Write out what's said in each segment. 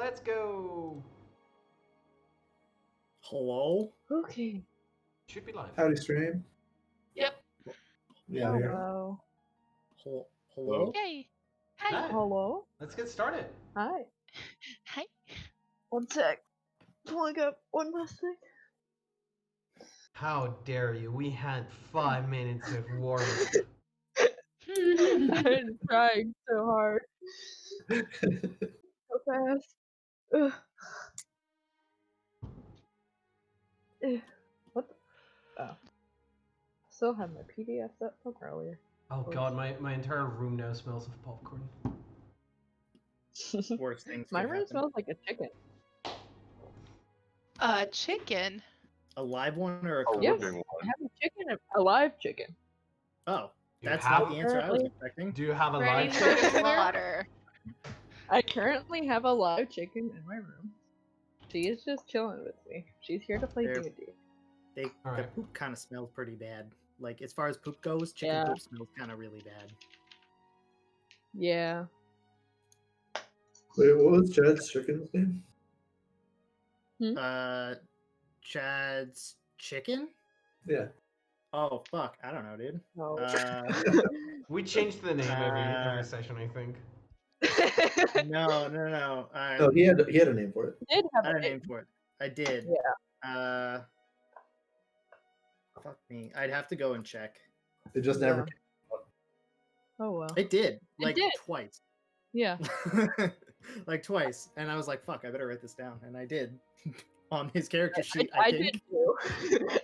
Let's go. Hello? Okay. Should be live. Howdy, stream. Yep. Yeah, here. Hello. Hello? Yay. Hi. Hi. Hello. Let's get started. Hi. Hi. 1 sec. Pulling up one last thing. How dare you? We had 5 minutes of warm I've been trying so hard. So fast. Ugh. What the? Oh. Still have my PDFs up from earlier. Oh god, my entire room now smells of popcorn. Worst things My could room happen. smells like a chicken. Chicken. A live one or a A cooked Yes. living I one. have a chicken, a live chicken. Oh, You that's have- not the answer I was Apparently- expecting. Do you have a Ready live for chicken in there? slaughter. I currently have a live chicken in my room. She is just chilling with me. She's here to play There. D&D. The Alright. poop kind of smells pretty bad. Like, as far as poop goes, chicken Yeah. poop smells kind of really bad. Yeah. Wait, what was Chad's chicken's name? Chad's chicken? Yeah. Oh, fuck. I don't know, dude. No. We changed the name every Uh, session, I think. No. No, he had a name for it. did have I had a a name for it. I did. Yeah. Fuck me. I'd have to go and check. It just never Yeah. came. Oh well. It did. Like, did. twice. Yeah. Like, twice. And I was like, fuck, I better write this down. And I did. On his character I, sheet, I I did think. too.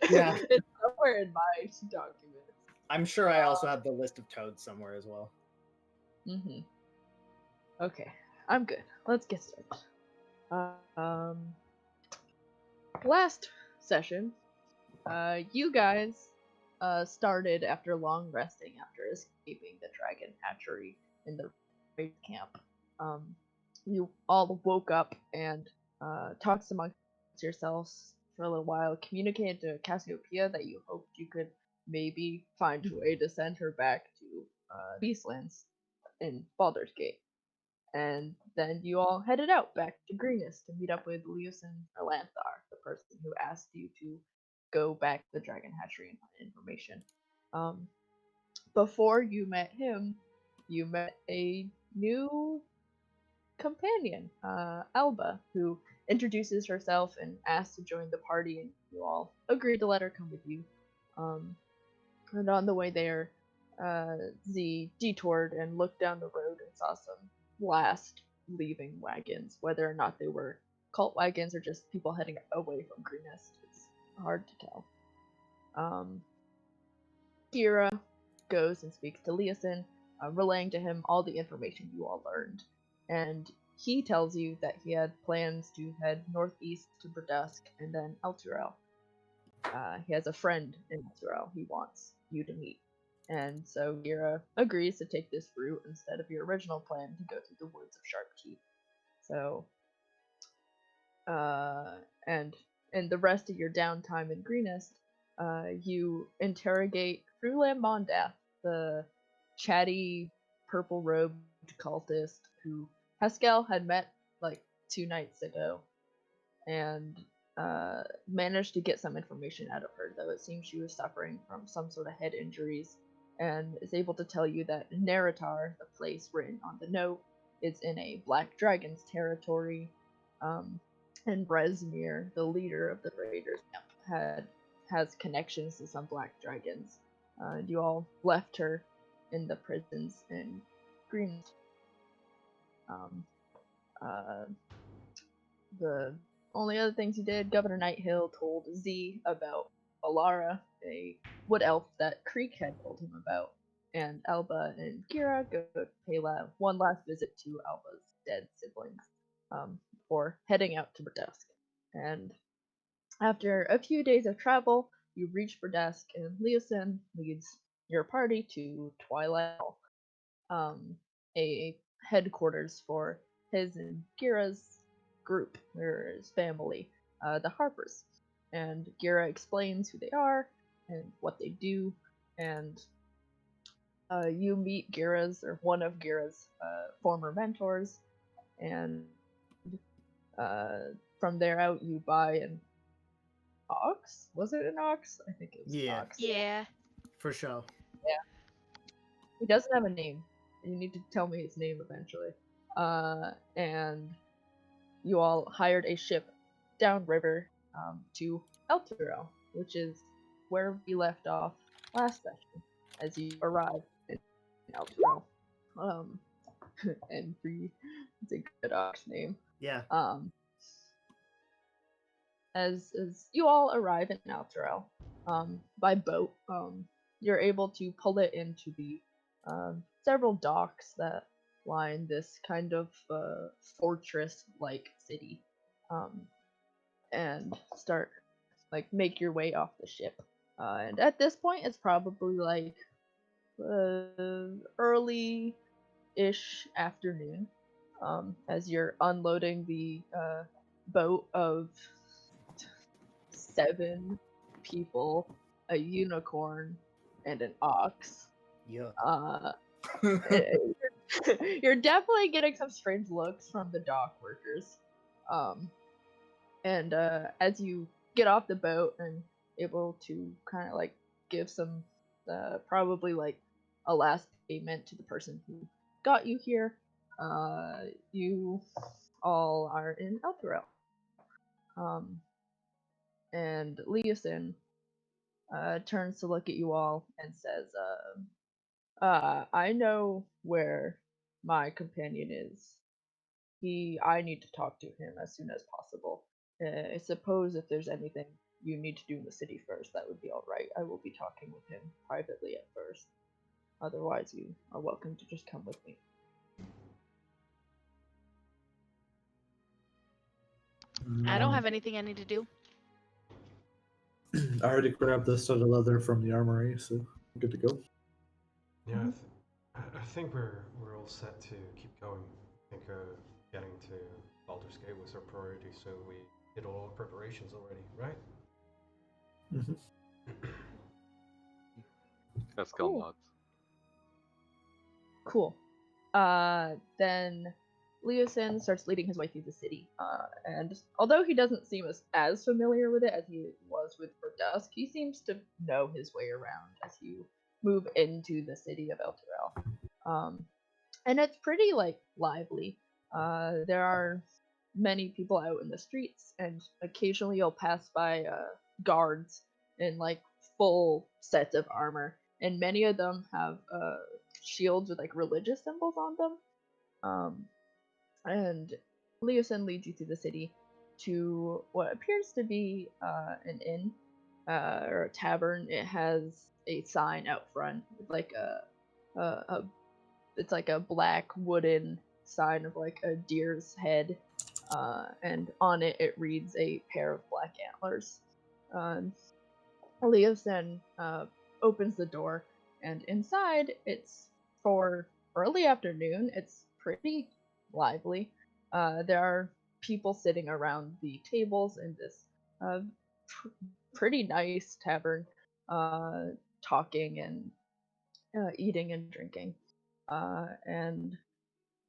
Yeah. It's somewhere in my documents. I'm sure I also have the list of toads somewhere as well. Mm-hmm. Okay. I'm good. Let's get started. Last session, you guys started after long resting after escaping the dragon hatchery in the raid camp. You all woke up and talked amongst yourselves for a little while, communicated to Cassiopeia that you hoped you could maybe find a way to send her back to Beastlands in Baldur's Gate. And then you all headed out back to Greenest to meet up with Leosin Erlanthar, the person who asked you to go back to the Dragon Hatchery and find information. Before you met him, you met a new companion, Alba, who introduces herself and asks to join the party, and you all agreed to let her come with you. And on the way there, Z detoured and looked down the road and saw some last leaving wagons. Whether or not they were cult wagons or just people heading away from Greenest, it's hard to tell. Kira goes and speaks to Leosin, relaying to him all the information you all learned. And he tells you that he had plans to head northeast to Berdusk and then Elturel. He has a friend in Elturel he wants you to meet. And so Kira agrees to take this route instead of your original plan to go through the woods of Sharpkeep. So, and in the rest of your downtime in Greenest, you interrogate Frulam Mondath, the chatty, purple-robed cultist who Haskell had met like 2 nights ago, and managed to get some information out of her, though it seems she was suffering from some sort of head injuries, and is able to tell you that Neratar, the place written on the note, is in a Black Dragon's territory, and Bresmir, the leader of the Raiders camp, has connections to some Black Dragons. You all left her in the prisons in Green. The only other things you did, Governor Nighthill told Z about Alara, a wood elf that Creek had told him about, and Alba and Kira go pay one last visit to Alba's dead siblings, before heading out to Berdusk. And after a few days of travel, you reach Berdusk, and Leosin leads your party to Twilight Hall, a headquarters for his and Kira's group, or his family, the Harpers. And Gira explains who they are and what they do, and you meet Gira's, or one of Gira's former mentors, and From there out, you buy an ox. Was it an ox? I think it was an Yeah. ox. Yeah. For sure. He doesn't have a name. You need to tell me his name eventually. And you all hired a ship downriver to Elturel, which is where we left off last session, as you arrived in Elturel. And Bree, it's a good ox name. Yeah. As you all arrive in Elturel, by boat, you're able to pull it into the several docks that line this kind of fortress-like city, and start make your way off the ship. And at this point, it's probably like early-ish afternoon, as you're unloading the boat of 7 people, a unicorn, and an ox. Yeah. You're definitely getting some strange looks from the dock workers. And as you get off the boat and able to kind of give some probably a last payment to the person who got you here, you all are in Elturel. And Leosin turns to look at you all and says, I know where my companion is. I need to talk to him as soon as possible. I suppose if there's anything you need to do in the city first, that would be alright. I will be talking with him privately at first. Otherwise, you are welcome to just come with me. I don't have anything I need to do. I already grabbed the studded leather from the armory, so I'm good to go. Yeah, I think we're all set to keep going. I think getting to Baldur's Gate was our priority, so we did all our preparations already, right? Mm-hmm. That's Cool. nods. Cool. Then Leosin starts leading his way through the city, and although he doesn't seem as familiar with it as he was with Verdusk, he seems to know his way around as you move into the city of Elturel. And it's pretty lively. There are many people out in the streets, and occasionally you'll pass by guards in full sets of armor, and many of them have shields with religious symbols on them. And Leosin leads you through the city to what appears to be an inn or a tavern. It has a sign out front with it's like a black wooden sign of a deer's head, and on it it reads a pair of black antlers. Leosin opens the door, and inside it's for early afternoon. It's pretty lively. There are people sitting around the tables in this pretty nice tavern, talking and eating and drinking. And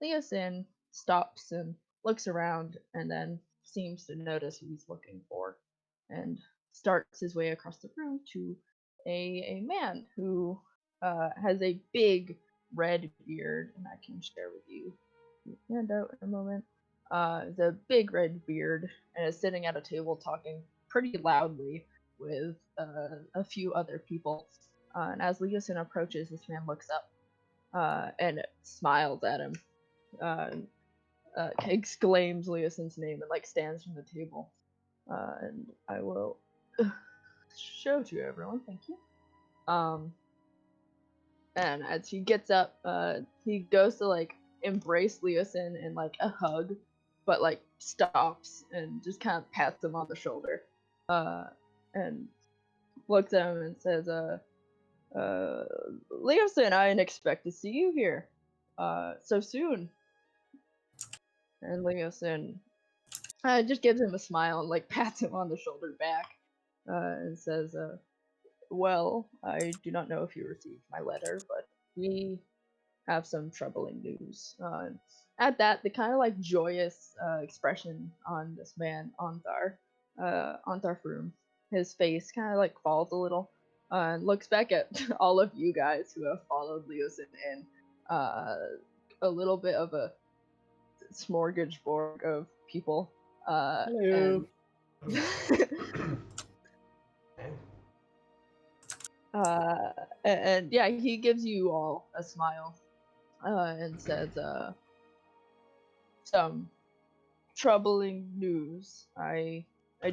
Leosin stops and looks around and then seems to notice who he's looking for and starts his way across the room to a man who has a big red beard, and I can share with you the handout in a moment. The big red beard, and is sitting at a table talking pretty loudly with a few other people. And as Leosin approaches, this man looks up and smiles at him, exclaims Leosin's name, and stands from the table. And I will show to everyone. Thank you. And as he gets up, he goes to embrace Leosin in a hug, but stops and just kind of pats him on the shoulder, and looks at him and says, Leosin, I didn't expect to see you here so soon. And Leosin just gives him a smile and pats him on the shoulder back, and says, well, I do not know if you received my letter, but we have some troubling news. At that, the kind of like joyous expression on this man, Anthar Froom, his face kind of like falls a little, and looks back at all of you guys who have followed Leosin in a little bit of a smorgasbord of people. Hello. And yeah, he gives you all a smile and says, some troubling news. I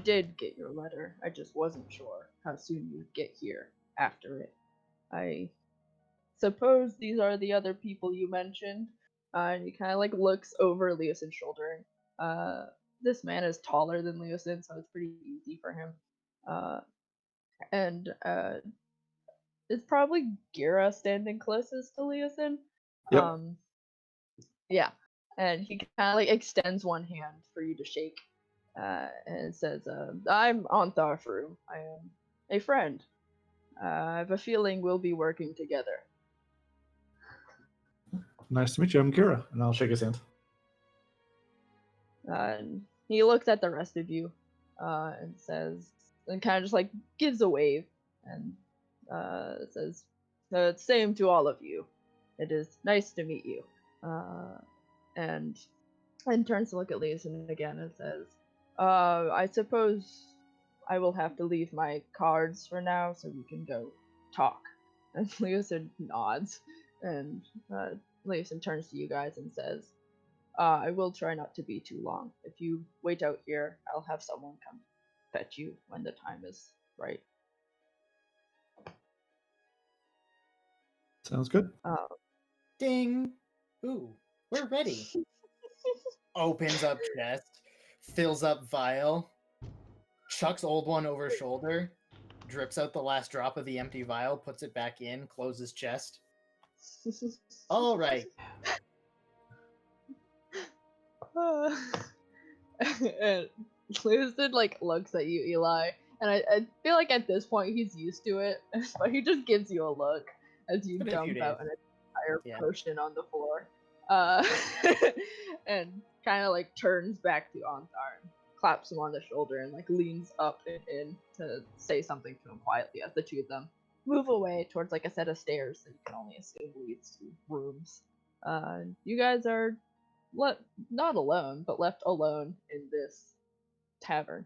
did get your letter. I just wasn't sure how soon you'd get here after it. I suppose these are the other people you mentioned. And he kind of like looks over Leosin's shoulder. This man is taller than Leosin, so it's pretty easy for him. And it's probably Gira standing closest to Leosin. Yep. Yeah, and he kind of like extends one hand for you to shake, and says, "I'm Anthar Froom. I am a friend. I have a feeling we'll be working together." Nice to meet you. I'm Kira, and I'll shake his hand. And he looks at the rest of you, and says, and kind of just like gives a wave, and says, "Same to all of you. It is nice to meet you." And turns to look at Leosin again and says, "I suppose I will have to leave my cards for now, so we can go talk." And Leosin nods, and Leosin turns to you guys and says, "I will try not to be too long. If you wait out here, I'll have someone come fetch you when the time is right." Sounds good. Ding. Ooh, we're ready. Opens up chest, fills up vial, chucks old one over shoulder, drips out the last drop of the empty vial, puts it back in, closes chest. All right. And Leosin like looks at you, Eli, and I feel like at this point he's used to it, but he just gives you a look as you Been a few dump out days. an entire Yeah. potion on the floor, and kind of like turns back to Anthar and claps him on the shoulder and like leans up and in to say something to him quietly as the two of them move away towards like a set of stairs that you can only assume leads to rooms. You guys are not alone, but left alone in this tavern.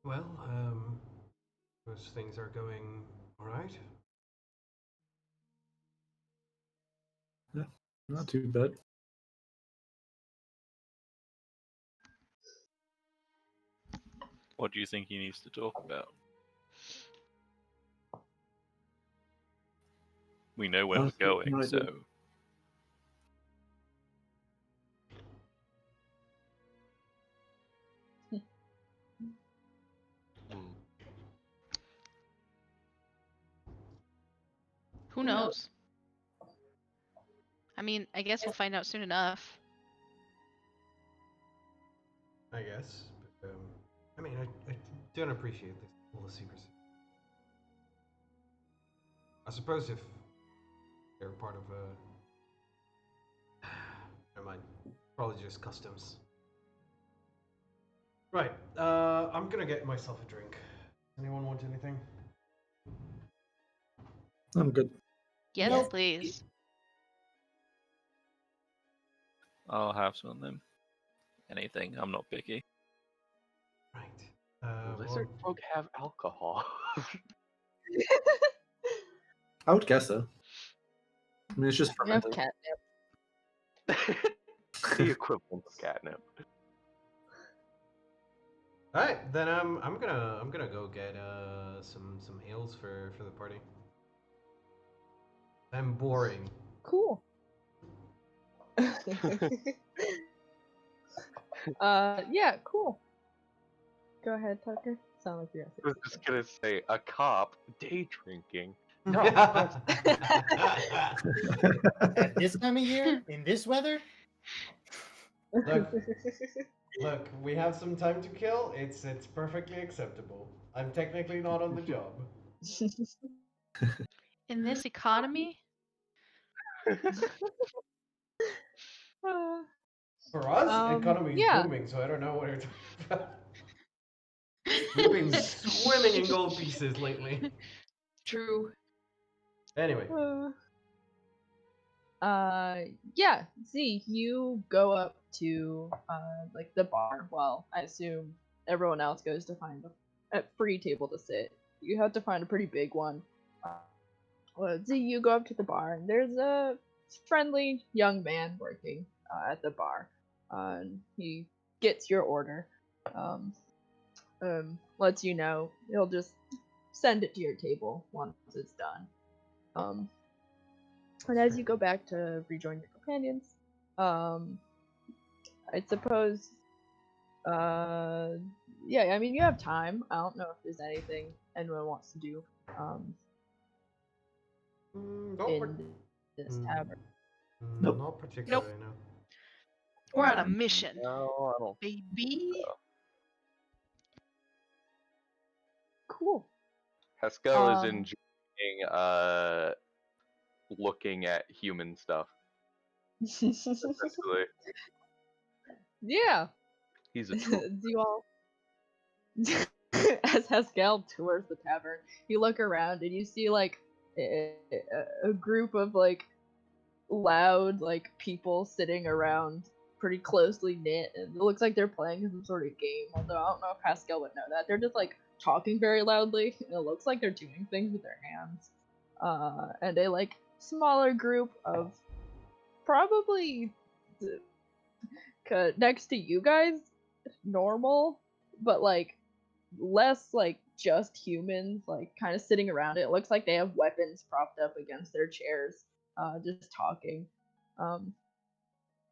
Well, those things are going alright. Not too bad. What do you think he needs to talk about? We know where we're Honestly, going, no idea. so Who knows? I mean, I guess we'll find out soon enough. I guess. But, I mean, I don't appreciate this, all the secrecy. I suppose if they're part of a... Never mind. Probably just customs. Right, I'm gonna get myself a drink. Anyone want anything? I'm good. Yes, Nope. please. I'll have some of them. Anything. I'm not picky. Right. Lizard folk have alcohol. I would guess so. I mean, it's just You have fermented. catnip. The equivalent of catnip. Alright, then I'm gonna go get some ales for the party. I'm boring. Cool. Yeah, cool. Go ahead, Tucker. Sound like you're I was just gonna say, a cop day drinking. No, At this time of year, in this weather, Look, we have some time to kill. It's perfectly acceptable. I'm technically not on the job. In this economy? Uh, For us, economy's yeah. booming, so I don't know what you're talking about. We've been swimming in gold pieces lately. True. Anyway, Yeah. Z, you go up to like the bar. Well, I assume everyone else goes to find a free table to sit. You have to find a pretty big one. Z, you go up to the bar, and there's a friendly young man working at the bar. And he gets your order. Lets you know he'll just send it to your table once it's done. And as you go back to rejoin your companions, I suppose, yeah, I mean, you have time. I don't know if there's anything anyone wants to do, in this tavern. Nope. Not particularly, no. We're on a mission, No, I don't. baby. Cool. Haskell is Um, enjoying looking at human stuff. Essentially, Yeah. he's a troll. Do you all as Haskell tours the tavern, you look around and you see like a group of like loud like people sitting around pretty closely knit, and it looks like they're playing some sort of game, although I don't know if Haskell would know that. They're just like talking very loudly, and it looks like they're doing things with their hands. And a like smaller group of probably next to you guys, normal, but like less like just humans, like kind of sitting around it. It looks like they have weapons propped up against their chairs, just talking.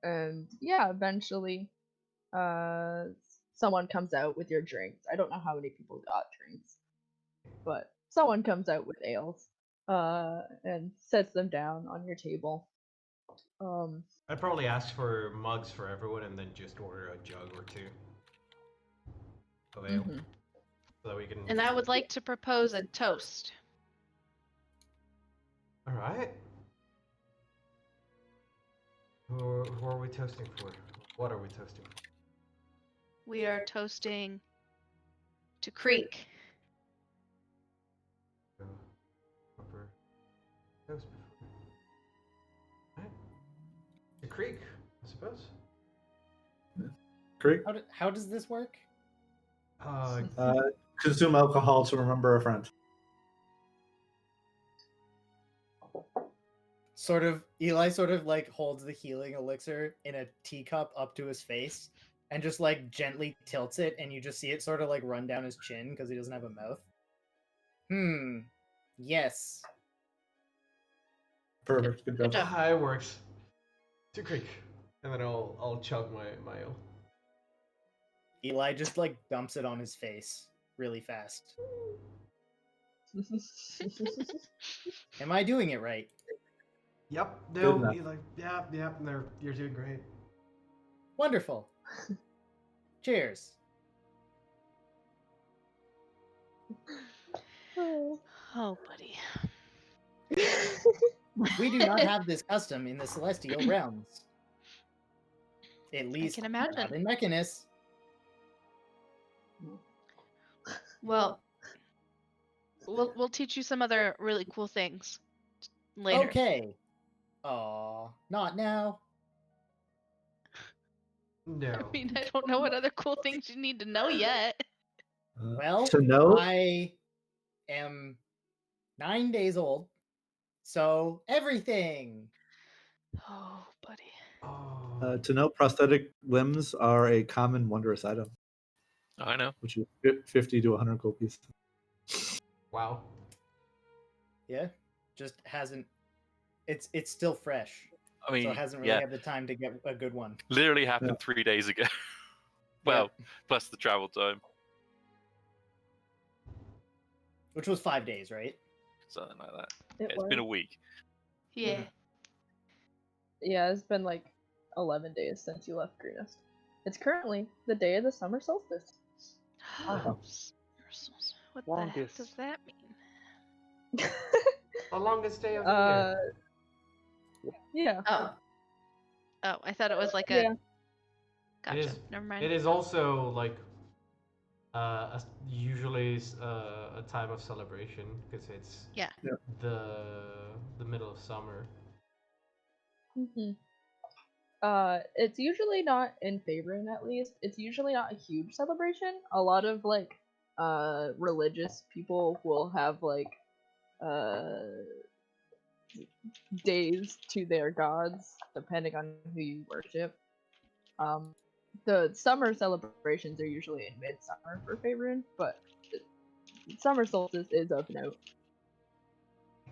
And yeah, eventually, someone comes out with your drinks. I don't know how many people got drinks, but someone comes out with ales, and sets them down on your table. I'd probably ask for mugs for everyone and then just order a jug or two of ale. Mhm. So that we can. And I would like to propose a toast. Alright. Who are we toasting for? What are we toasting for? We are toasting to Creek. Proper toast before. Right. The creek, I suppose. Great. How does this work? Consume alcohol to remember a friend. Eli sort of like holds the healing elixir in a teacup up to his face and just like gently tilts it, and you just see it sort of like run down his chin because he doesn't have a mouth. Yes. Perfect. Good job. Good job. It works. To creek. And then I'll chug my ale. Eli just like dumps it on his face really fast. Am I doing it right? Yep, Good no, enough. Eli. Yep, you're doing great. Wonderful. Cheers. Oh, buddy. We do not have this custom in the celestial realms. At least can imagine. not in Mechanus. Well, we'll teach you some other really cool things later. Okay. Aw, not now. No. I mean, I don't know what other cool things you need to know yet. Well, to know, I am 9 days old, so everything. Oh, buddy. Oh. to know prosthetic limbs are a common wondrous item, I know. which is 50 to 100 gold pieces. Wow. Yeah, just hasn't. It's still fresh, I mean, so it hasn't really yeah, had the time to get a good one. literally happened 3 days ago. Well, Yeah. plus the travel time. Which was 5 days, right? Something like that. It It's been a was. week. Yeah. Yeah, it's been like 11 days since you left Greenest. It's currently the day of the summer solstice. What the heck Longest. does that mean? The longest day of the year. Yeah. Oh. Oh, I thought it was like a. Yeah. Gotcha. Never mind. It is also like usually a time of celebration because it's Yeah. the middle of summer. hmm It's usually not in Faerun, at least. It's usually not a huge celebration. A lot of like religious people will have like days to their gods depending on who you worship. The summer celebrations are usually in midsummer for Faerun, but summer solstice is of note.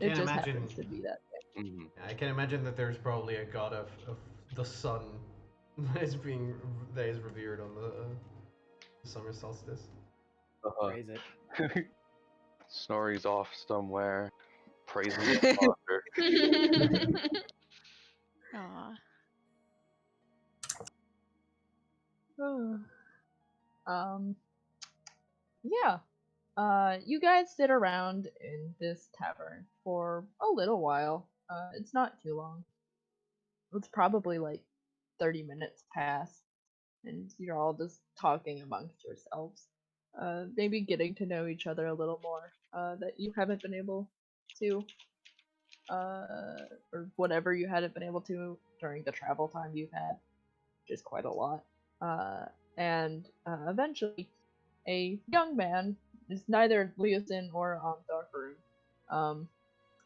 It Can't just imagine. happens to be that day. Mhm. I can imagine that there's probably a god of the sun that is revered on the summer solstice. Praise it. Snorri's off somewhere, praising the father. Aw. um, yeah. You guys sit around in this tavern for a little while. It's not too long. It's probably like 30 minutes past, and you're all just talking amongst yourselves. Maybe getting to know each other a little more, that you haven't been able to, or whatever you hadn't been able to during the travel time you've had, which is quite a lot. And eventually, a young man, is neither Leosin or Amthar,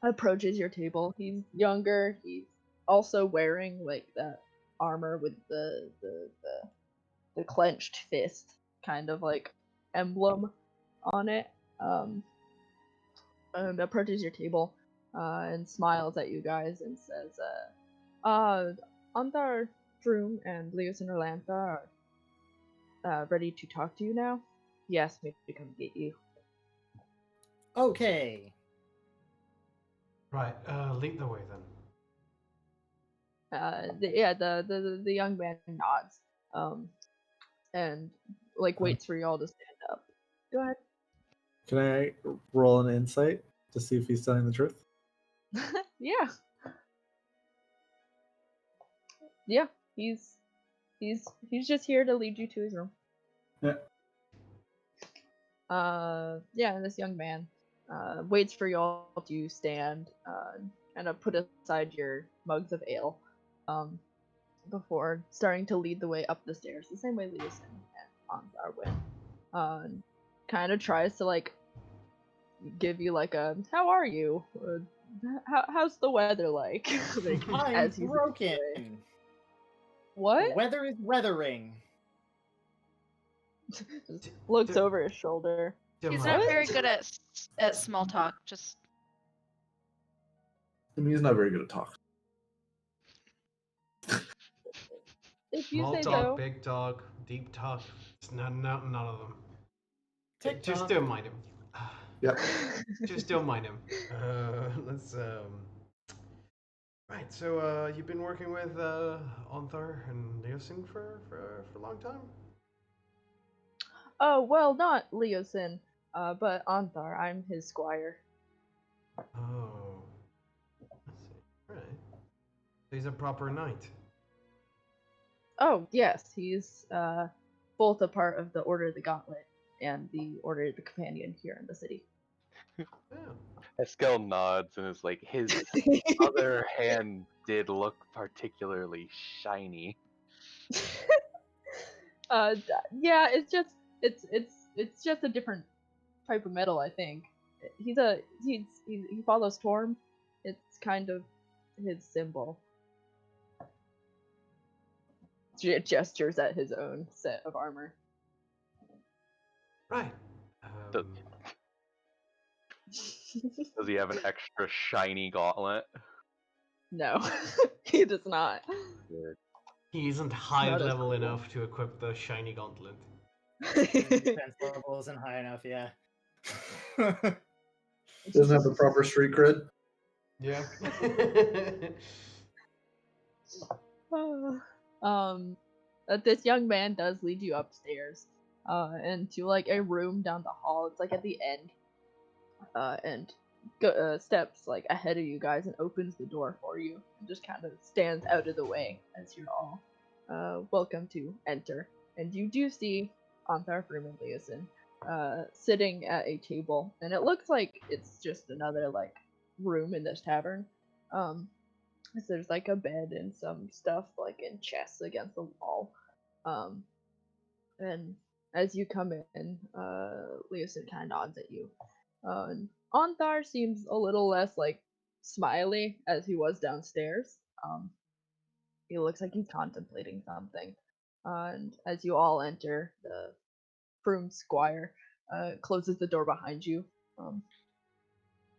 approaches your table. He's younger. He's also wearing like that armor with the clenched fist kind of like emblem on it. And approaches your table and smiles at you guys and says, Antar Froom and Leos and Orlantha are ready to talk to you now. He asked me to come get you. Okay. Right, lead the way then. The young man nods, and like waits for y'all to stand up. Go ahead. Can I roll an insight to see if he's telling the truth? Yeah. Yeah, he's just here to lead you to his room. Yeah. Yeah, this young man waits for y'all to stand and put aside your mugs of ale before starting to lead the way up the stairs, the same way Leosin and Anzar went. Kind of tries to like give you like a how are you? How's the weather like? Like, I'm as he's broken. what? The weather is weathering. Just looks over his shoulder. He's What? not very good at small talk. Just I mean, he's not very good at talk. If you Small say talk, so. big talk, deep talk. It's none of them. TikTok. Just don't mind him. Yep. Just don't mind him. Let's Right. So you've been working with Onthar and Leosin for a long time. Oh well, not Leosin, but Anthar. I'm his squire. Oh. I see. Right. So he's a proper knight. Oh yes, he's both a part of the Order of the Gauntlet and the Order of the Companion here in the city. Yeah. Eskel nods and is like, his other hand did look particularly shiny. Yeah, it's just a different type of metal, I think. He follows Torm. It's kind of his symbol. Gestures at his own set of armor. Right. Does he have an extra shiny gauntlet? No, he does not. Good. He isn't high Not as level cool. enough to equip the shiny gauntlet. Defense level isn't high enough, yeah. Doesn't have the proper street cred. Yeah. This young man does lead you upstairs, into like a room down the hall. It's like at the end, and steps like ahead of you guys and opens the door for you and just kind of stands out of the way as you're all welcome to enter. And you do see Anthar Freeman Leosin sitting at a table, and it looks like it's just another like room in this tavern. So there's like a bed and some stuff like in chests against the wall. And as you come in, Leosin kind of nods at you. And Anthar seems a little less like smiley as he was downstairs. He looks like he's contemplating something. And as you all enter, the Froome Squire closes the door behind you.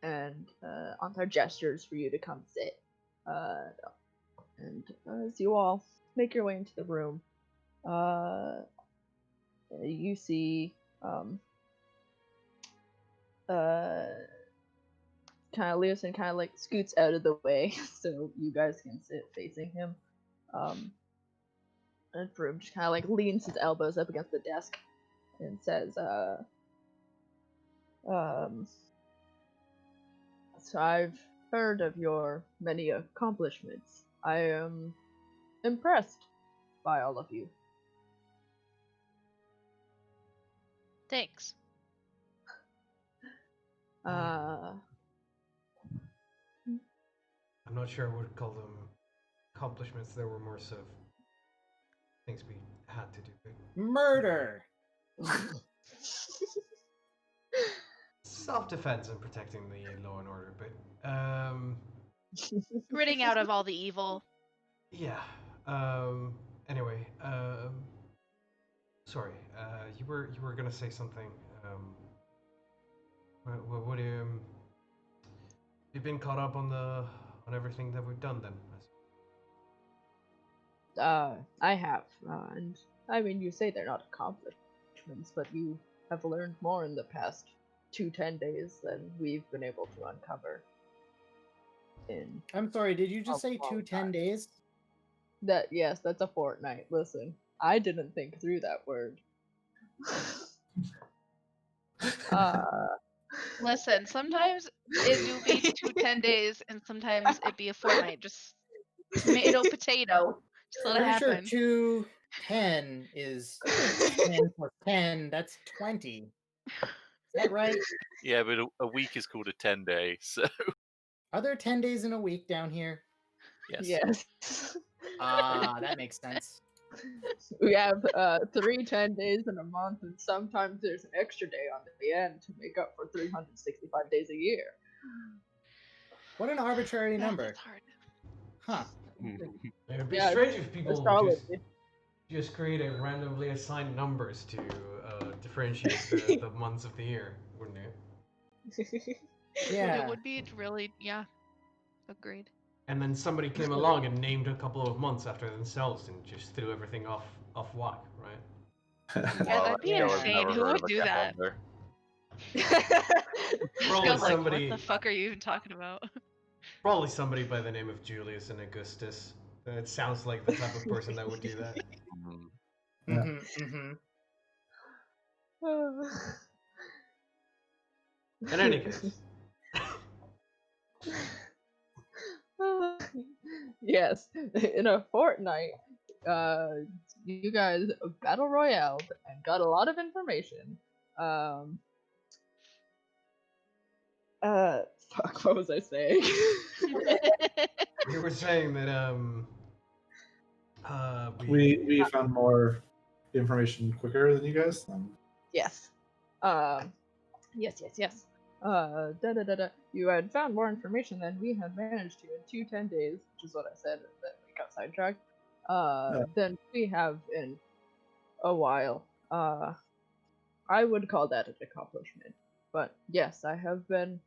And Anthar gestures for you to come sit. And as you all make your way into the room, you see kind of Leosin kind of like scoots out of the way so you guys can sit facing him. And Froome just kind of like leans his elbows up against the desk and says, so I've heard of your many accomplishments. I am impressed by all of you. Thanks. I'm not sure I would call them accomplishments. There were more sort of things we had to do. Murder. Self-defense and protecting the law and order, but Ridding out of all the evil. yeah. Anyway, sorry. You were gonna say something. What do you? You've been caught up on everything that we've done then. I have, and I mean, you say they're not accomplishments, but you have learned more in the past 10 days than we've been able to uncover. I'm sorry, did you just say 10 time. days? Yes, that's a fortnight. Listen, I didn't think through that word. Listen, sometimes it do be 10 days, and sometimes it be a fortnight. Just tomato, potato. Just let it Pretty happen. sure 210 is 10 plus 10. That's 20. Is that right? Yeah, but a week is called a 10-day, so Are there 10 days in a week down here? yes. Yes. That makes sense. We have 3 10 days in a month, and sometimes there's an extra day on the end to make up for 365 days a year. What an arbitrary Yeah, number. that's hard. Huh. It would be Yeah, strange if people astrology. just created randomly assigned numbers to differentiate the months of the year, wouldn't it? Yeah. It would be really, yeah. Agreed. And then somebody came along and named a couple of months after themselves and just threw everything off whack, right? Yeah, that'd be Yeah. insane. Who would do that? Probably Like, somebody. what the fuck are you even talking about? Probably somebody by the name of Julius and Augustus. It sounds like the type of person that would do that. Mm-hmm. In any case. Yes, in a fortnight, you guys battle royale and got a lot of information. Fuck, what was I saying? You were saying that we found more information quicker than you guys. Yes. Yes. You had found more information than we had managed to in 10 days, which is what I said, that we got sidetracked. Than we have in a while. I would call that an accomplishment. But yes, I have been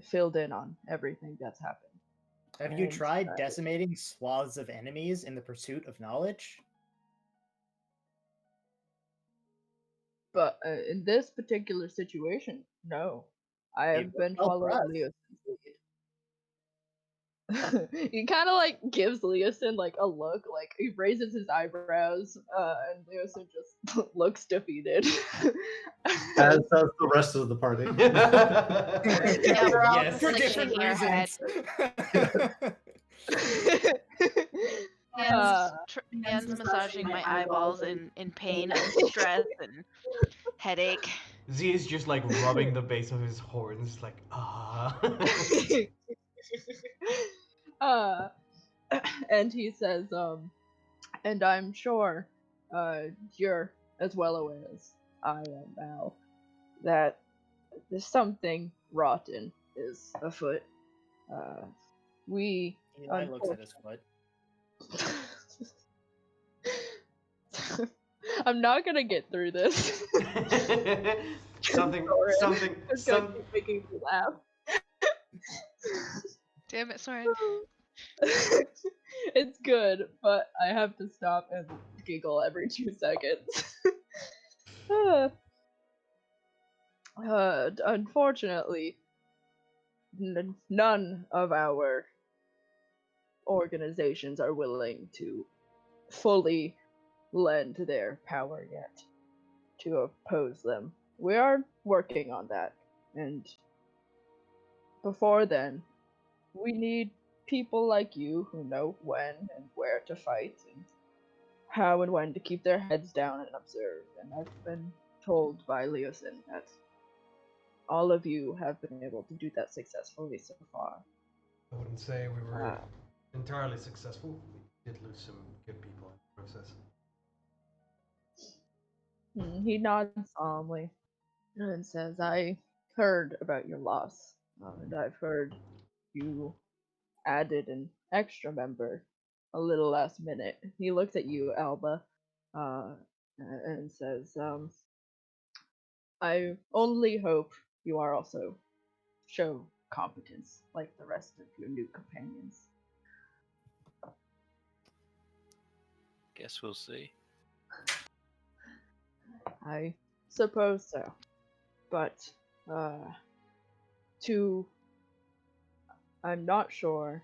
filled in on everything that's happened. Have you tried decimating swaths of enemies in the pursuit of knowledge? But in this particular situation, no. I have been following Leo's lead. he kind of like gives Leosin like a look, like he raises his eyebrows, and Leosin just looks defeated. As does the rest of the party. Yeah, we're all For just, like, different shaking our head. reasons. Hands massaging my eyeballs in pain and stress and headache. Z is just like rubbing the base of his horns, like uh, and he says, and I'm sure, you're as well aware as I am now that there's something rotten is afoot. We Eli looks at his foot. I'm not gonna get through this. something, Soren. something, It's gonna some. keep making me laugh. Damn it, Soren. It's good, but I have to stop and giggle every 2 seconds. Unfortunately, none of our organizations are willing to fully lend their power yet to oppose them. We are working on that, and before then, we need people like you who know when and where to fight and how and when to keep their heads down and observe. And I've been told by Leosin that all of you have been able to do that successfully so far. I wouldn't say we were entirely successful. We did lose some good people in the process. He nods solemnly and says, I heard about your loss, and I've heard you added an extra member a little last minute. He looks at you, Alba, and says, I only hope you are also show competence like the rest of your new companions. Guess we'll see. I suppose so. But, I'm not sure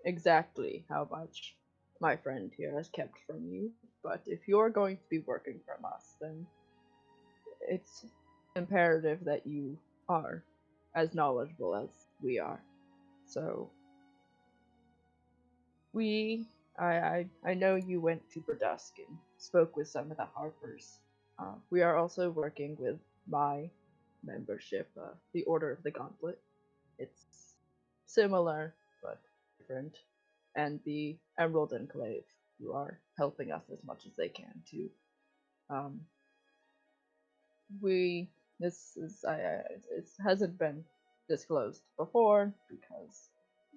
exactly how much my friend here has kept from you, but if you're going to be working from us, then it's imperative that you are as knowledgeable as we are. So, I know you went to Berdusk and spoke with some of the Harpers. We are also working with my membership, the Order of the Gauntlet. It's similar, but different. And the Emerald Enclave, who are helping us as much as they can too. It hasn't been disclosed before because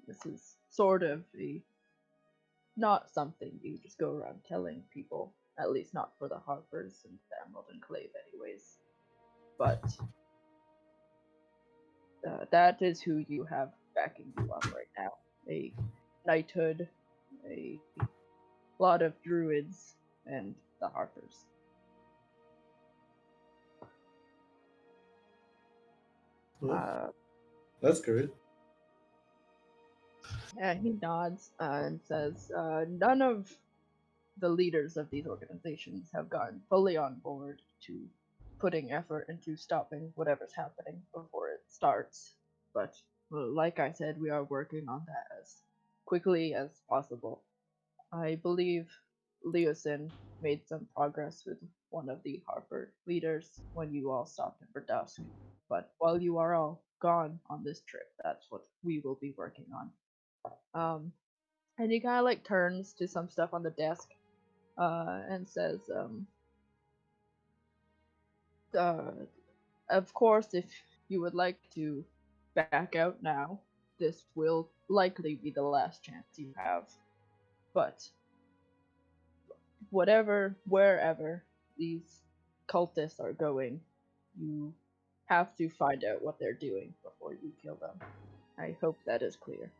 this is sort of not something you just go around telling people, at least not for the Harpers and the Emerald Enclave anyways. But that is who you have backing you up right now. A knighthood, a lot of druids, and the Harpers. That's good. Yeah, he nods and says, none of the leaders of these organizations have gotten fully on board to putting effort into stopping whatever's happening before it starts. But, like I said, we are working on that as quickly as possible. I believe Leosin made some progress with one of the Harper leaders when you all stopped at Verdusk. But while you are all gone on this trip, that's what we will be working on. And he kind of like turns to some stuff on the desk, and says, of course, if you would like to back out now, this will likely be the last chance you have. But wherever these cultists are going, you have to find out what they're doing before you kill them. I hope that is clear.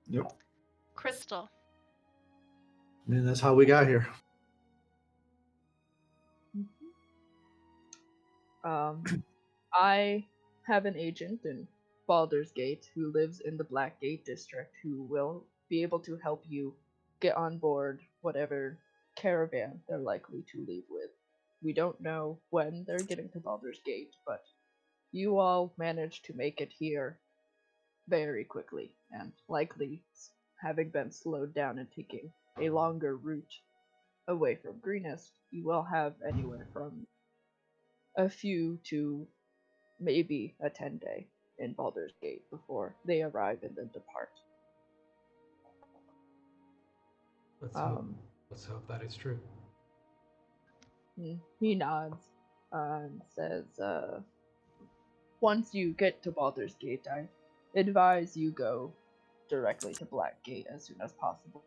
Yep. Crystal. I mean, that's how we got here. I have an agent, and Baldur's Gate who lives in the Black Gate district who will be able to help you get on board whatever caravan they're likely to leave with. We don't know when they're getting to Baldur's Gate, but you all managed to make it here very quickly, and likely having been slowed down and taking a longer route away from Greenest, you will have anywhere from a few to maybe a 10-day in Baldur's Gate before they arrive and then depart. Let's hope that is true. He nods and says, once you get to Baldur's Gate, I advise you go directly to Blackgate as soon as possible.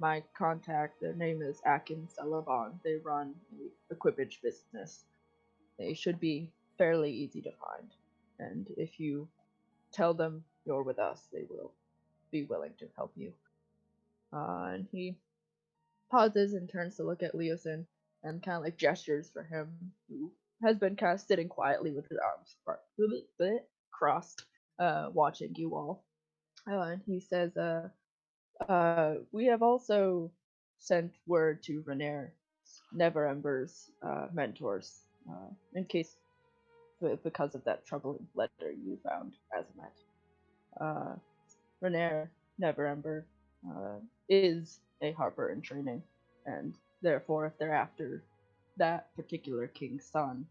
My contact, their name is Akin Sullivan. They run an equipage business. They should be fairly easy to find. And if you tell them you're with us, they will be willing to help you. And he pauses and turns to look at Leosin and kind of like gestures for him, who has been kind of sitting quietly with his arms crossed, watching you all. And he says, we have also sent word to Renair, Neverember's mentors, in case, because of that troubling letter you found, Azamet. Renair, Neverember, is a harper in training, and therefore, if they're after that particular king's son,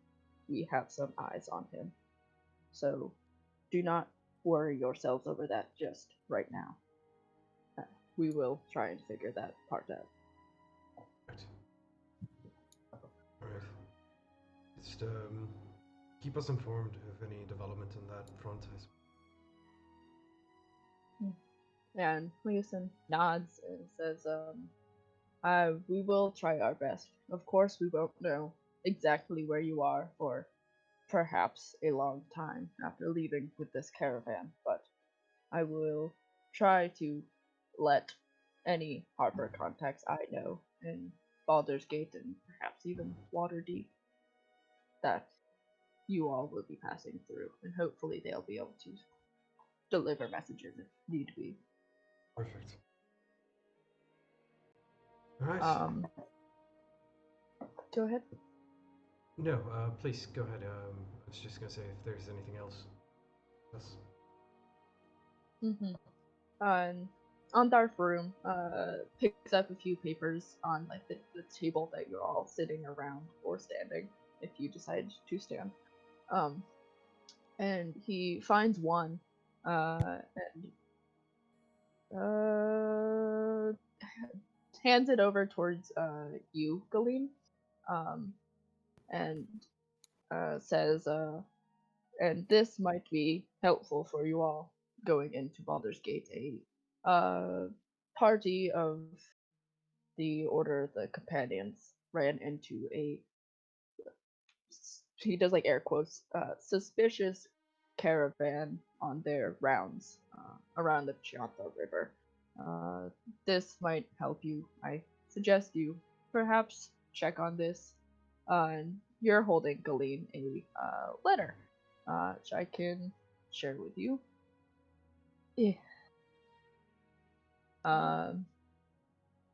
we have some eyes on him. So, do not worry yourselves over that just right now. We will try and figure that part out. Right. Alright. Just keep us informed of any development in that front, I suppose. And Leosin nods and says, we will try our best. Of course, we won't know exactly where you are for perhaps a long time after leaving with this caravan, but I will try to let any Harper contacts I know in Baldur's Gate and perhaps even Waterdeep that you all will be passing through, and hopefully they'll be able to deliver messages if need be. Perfect. Alright. Go ahead. No, please go ahead. I was just gonna say if there's anything else. Yes. Ondarf Room picks up a few papers on like the table that you're all sitting around or standing if you decide to stand. And he finds one and hands it over towards you, Galeen, and says, and this might be helpful for you all going into Baldur's Gate. A party of the Order of the Companions ran into a, he does like air quotes, suspicious caravan on their rounds around the Chianta River. This might help you. I suggest you perhaps check on this. And you're holding Galeen a letter, which I can share with you. Yeah.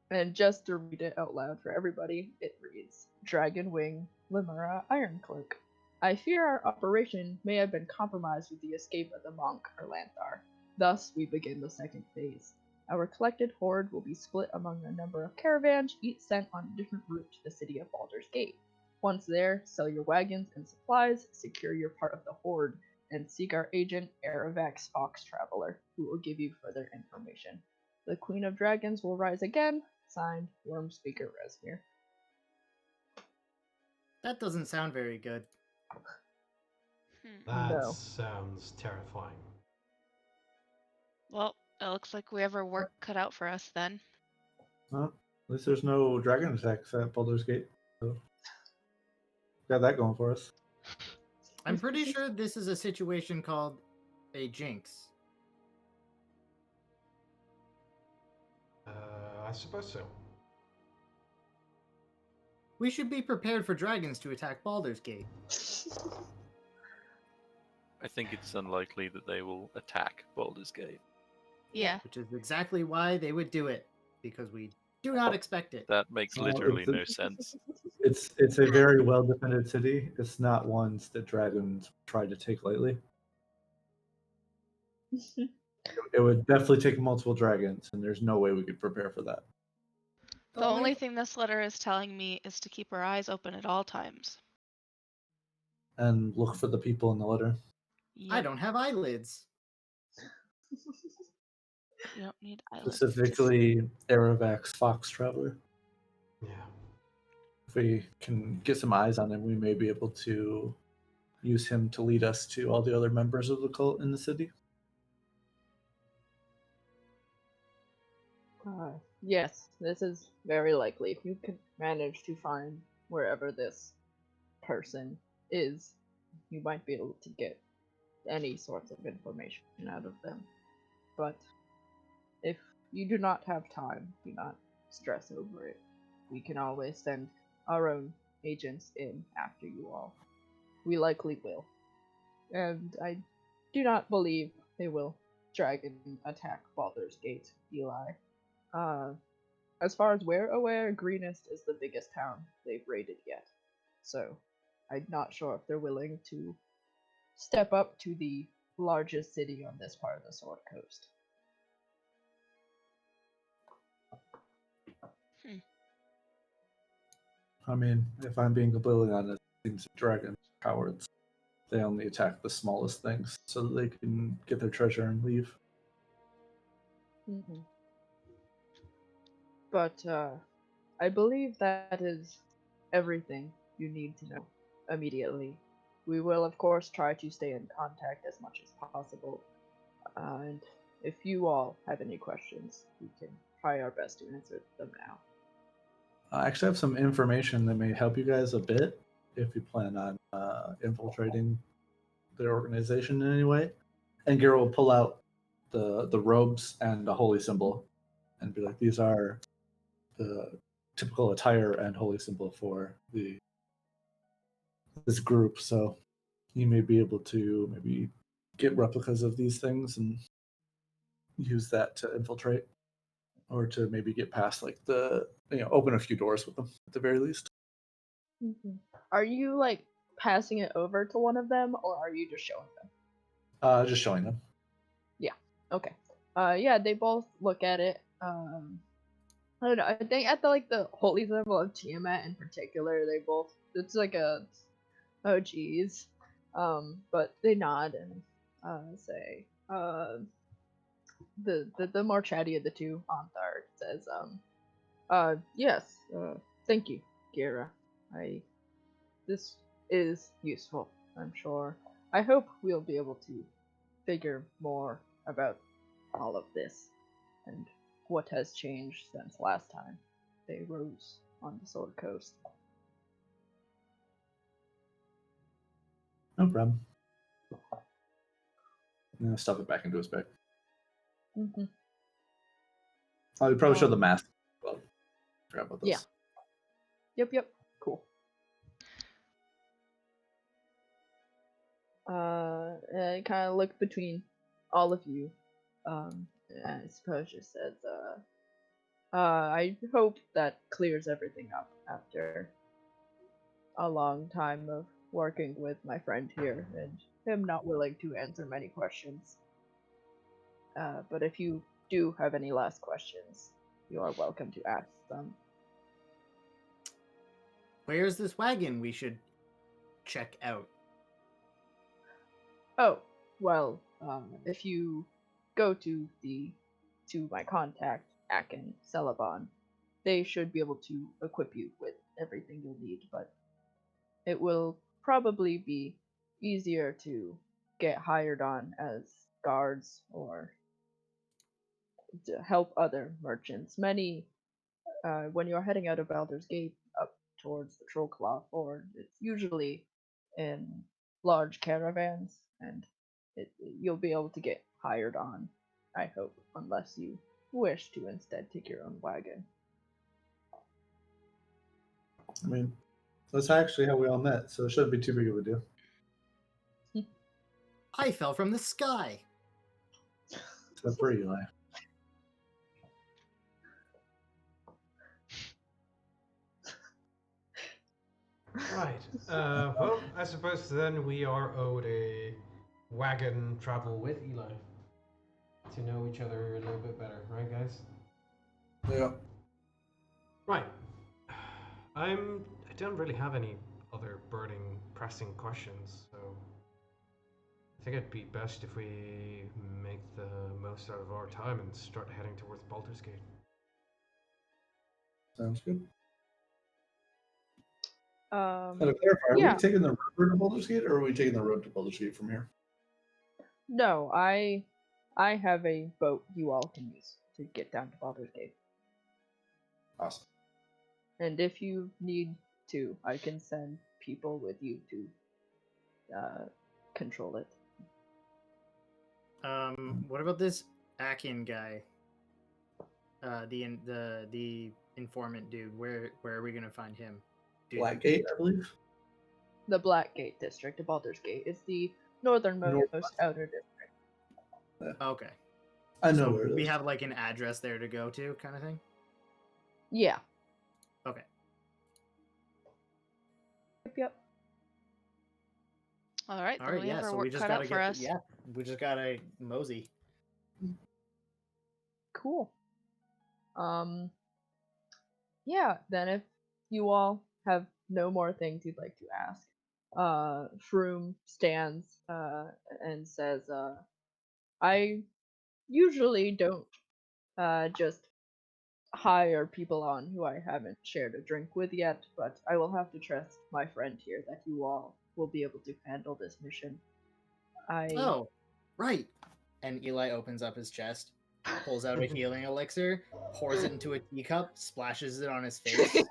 And just to read it out loud for everybody, it reads, Dragonwing Limura Ironcloak. I fear our operation may have been compromised with the escape of the monk Erlanthar. Thus, we begin the second phase. Our collected horde will be split among a number of caravans, each sent on a different route to the city of Baldur's Gate. Once there, sell your wagons and supplies, secure your part of the horde, and seek our agent, Aravax Fox Traveler, who will give you further information. The Queen of Dragons will rise again. Signed, Wormspeaker Resmir. That doesn't sound very good. That No. sounds terrifying. Well, it looks like we have our work cut out for us then. Well, at least there's no dragon attacks at Baldur's Gate. So got that going for us. I'm pretty sure this is a situation called a jinx. I suppose so. We should be prepared for dragons to attack Baldur's Gate. I think it's unlikely that they will attack Baldur's Gate. Yeah. Which is exactly why they would do it, because we do not expect it. That makes Well, literally it's a- no sense. It's a very well defended city. It's not ones that dragons try to take lightly. It would definitely take multiple dragons, and there's no way we could prepare for that. The only thing this letter is telling me is to keep our eyes open at all times. And look for the people in the letter. I Yep. don't have eyelids. You don't need eyelids. Specifically, Aravax Fox Traveler. Yeah. If we can get some eyes on him, we may be able to use him to lead us to all the other members of the cult in the city. Yes, this is very likely. If you could manage to find wherever this person is, you might be able to get any sorts of information out of them. But if you do not have time, do not stress over it. We can always send our own agents in after you all. We likely will. And I do not believe they will dragon attack Baldur's Gate, Eli. As far as we're aware, Greenest is the biggest town they've raided yet. So, I'm not sure if they're willing to step up to the largest city on this part of the Sword Coast. I mean, if I'm being completely honest, it seems like dragons are cowards. They only attack the smallest things so that they can get their treasure and leave. Mm-hmm. But I believe that is everything you need to know immediately. We will, of course, try to stay in contact as much as possible. And if you all have any questions, we can try our best to answer them now. I actually have some information that may help you guys a bit if you plan on infiltrating their organization in any way. And Gera will pull out the robes and the holy symbol and be like, these are the typical attire and holy symbol for this group. So you may be able to maybe get replicas of these things and use that to infiltrate, or to maybe get past like open a few doors with them at the very least. Mm-hmm. Are you like passing it over to one of them, or are you just showing them? Just showing them. Yeah. Okay. Yeah, they both look at it. I don't know. I think at the holy symbol of Tiamat in particular, they both. It's like a. Oh geez. But they nod and say. The more chatty of the two, Anthar, says, yes. Thank you, Gira. This is useful, I'm sure. I hope we'll be able to figure more about all of this and what has changed since last time they rose on the Sword Coast. No problem. I'm gonna stuff it back into his bag. Mm-hmm. I'll probably show the mask. Well, forgot about this. Yeah. Yep. Cool. I kind of look between all of you. And I suppose just says, I hope that clears everything up after a long time of working with my friend here and him not willing to answer many questions. But if you do have any last questions, you are welcome to ask them. Where's this wagon we should check out? Oh, well, if you go to my contact, Akin Celeban, they should be able to equip you with everything you'll need, but it will probably be easier to get hired on as guards or to help other merchants. Many, when you're heading out of Baldur's Gate up towards the Trollclaw Ford, it's usually in large caravans, and you'll be able to get hired on, I hope, unless you wish to instead take your own wagon. I mean, that's actually how we all met, so it shouldn't be too big of a deal. I fell from the sky. Except for Eli. Right. Well, I suppose then we are owed a wagon travel with Eli to know each other a little bit better, right, guys? Yeah. Right. I don't really have any other burning, pressing questions, so I think it'd be best if we make the most out of our time and start heading towards Baldur's Gate. Sounds good. And to clarify, yeah. are we taking the river to Baldur's Gate, or are we taking the road to Baldur's Gate from here? No, I have a boat you all can use to get down to Baldur's Gate. Awesome. And if you need to, I can send people with you to control it. What about this Akin guy? The informant dude. Where are we gonna find him? Dude. Blackgate, I believe. The Blackgate district of Baldur's Gate is the northernmost Northwest. outer district. Okay. I know So where it we is. have like an address there to go to, kind of thing. Yeah. Okay. Yep. All right, All then right. we Yeah. have our So we work just cut gotta out for get. us. Yeah. We just gotta mosey. Cool. Yeah, then if you all have no more things you'd like to ask, Shroom stands and says, I usually don't just hire people on who I haven't shared a drink with yet, but I will have to trust my friend here that you all will be able to handle this mission. Oh, right. And Eli opens up his chest, pulls out a healing elixir, pours it into a teacup, splashes it on his face.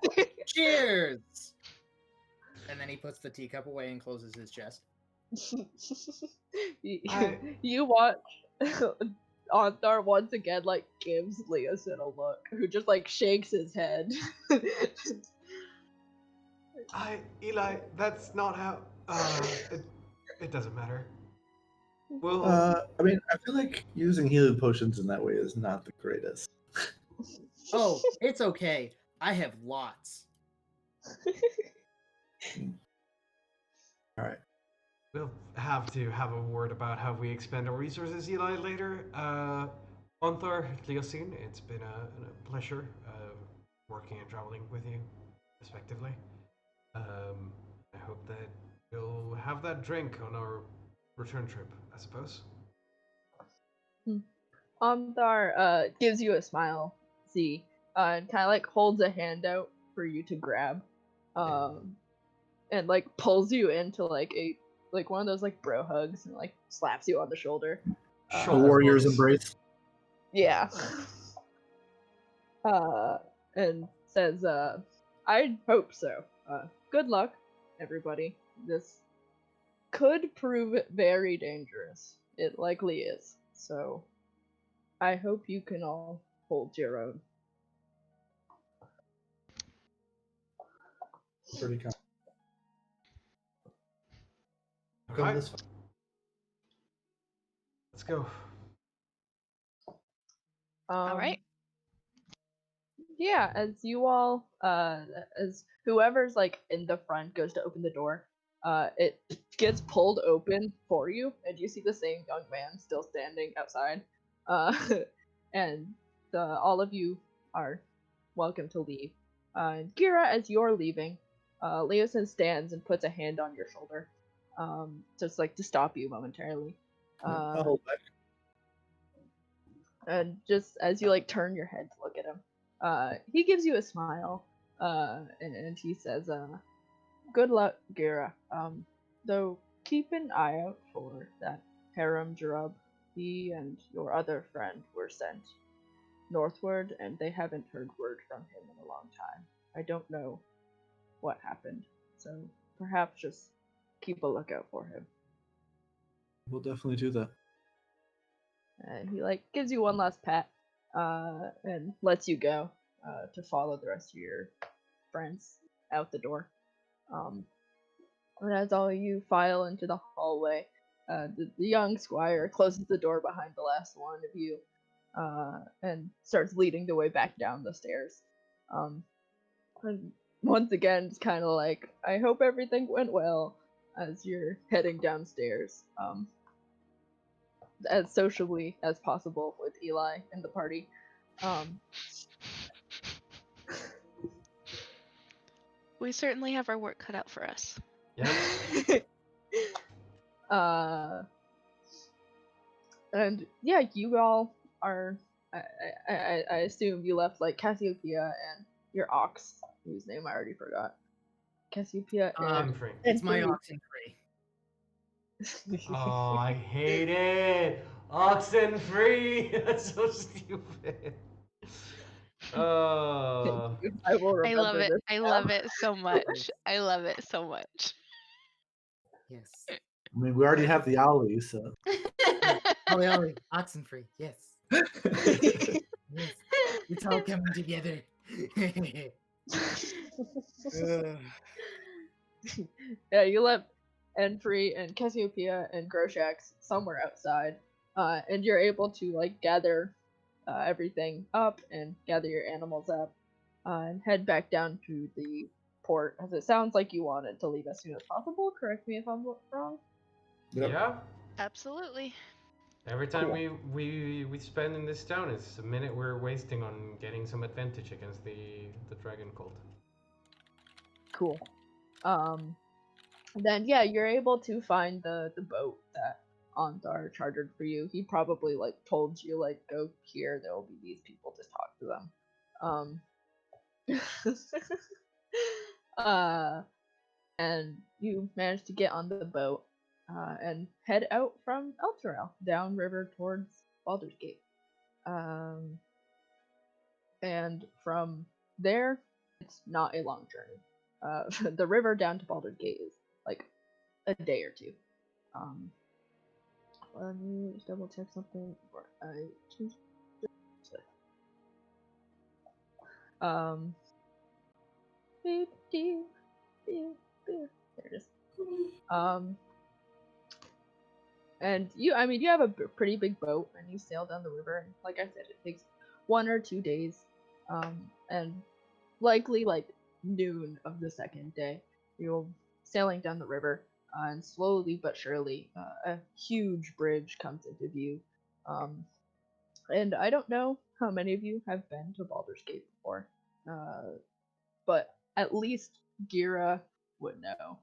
Cheers! And then he puts the teacup away and closes his chest. You watch Anthar once again like gives Leosin a look, who just like shakes his head. Eli, that's not how. It doesn't matter. Well, I mean, I feel like using healing potions in that way is not the greatest. Oh, it's okay. I have lots. All right. we'll have to have a word about how we expend our resources, Eli, later. Onthar, Leosine, it's been a pleasure working and traveling with you, respectively. I hope that we'll have that drink on our return trip, I suppose. Anthar gives you a smile, see, and kind of like holds a hand out for you to grab, and like pulls you into like one of those like bro hugs and like slaps you on the shoulder. A Shoulder warrior's hugs. embrace. Yeah. And says, I hope so. Good luck, everybody. This could prove very dangerous. It likely is. So, I hope you can all hold your own. Pretty common. Okay. Come this way. Let's go. All right. Yeah, as you all, as whoever's like in the front goes to open the door, it gets pulled open for you, and you see the same young man still standing outside. And all of you are welcome to leave. Gira, as you're leaving, Leosin stands and puts a hand on your shoulder, just like to stop you momentarily. I'll hold back. And just as you like turn your head to look at him, he gives you a smile, and he says, "Good luck, Gira. Though keep an eye out for that harem Jarub. He and your other friend were sent northward, and they haven't heard word from him in a long time. I don't know what happened, so perhaps just keep a lookout for him." We'll definitely do that. And he like gives you one last pat, and lets you go to follow the rest of your friends out the door. And as all you file into the hallway, The young squire closes the door behind the last one of you, and starts leading the way back down the stairs. And once again, it's kind of like, I hope everything went well as you're heading downstairs, as sociably as possible with Eli and the party. We certainly have our work cut out for us. Yeah. And yeah, you all are. I assume you left like Cassiopeia and your ox, whose name I already forgot. Cassiopeia and Free. It's my Free. oxen free. Oh, I hate it. Oxen free. That's so stupid. Oh. I will I love remember it. this I now. love it so much. I love it so much. Yes. I mean, we already have the Ollie, so. Ollie, Ollie, oxen free. Yes. Yes. It's all coming together. Yeah, you left Enfree and Cassiopeia and Groshax somewhere outside, and you're able to like gather everything up and gather your animals up, and head back down to the port, as it sounds like you wanted to leave as soon as possible. Correct me if I'm wrong. Yep. Yeah. Absolutely. Every time Cool. we spend in this town, it's a minute we're wasting on getting some advantage against the dragon cult. Cool. Then yeah, you're able to find the boat that Antar chartered for you. He probably like told you like, go here, there will be these people, just talk to them. And you managed to get on the boat and head out from Elturel downriver towards Baldur's Gate. And from there, it's not a long journey. The river down to Baldur's Gate is like a day or two. Let me just double check something before I change this. There it is. And you have a pretty big boat, and you sail down the river. And like I said, it takes 1 or 2 days, and likely like noon of the second day, you're sailing down the river, and slowly but surely, a huge bridge comes into view. And I don't know how many of you have been to Baldur's Gate before, but at least Gira would know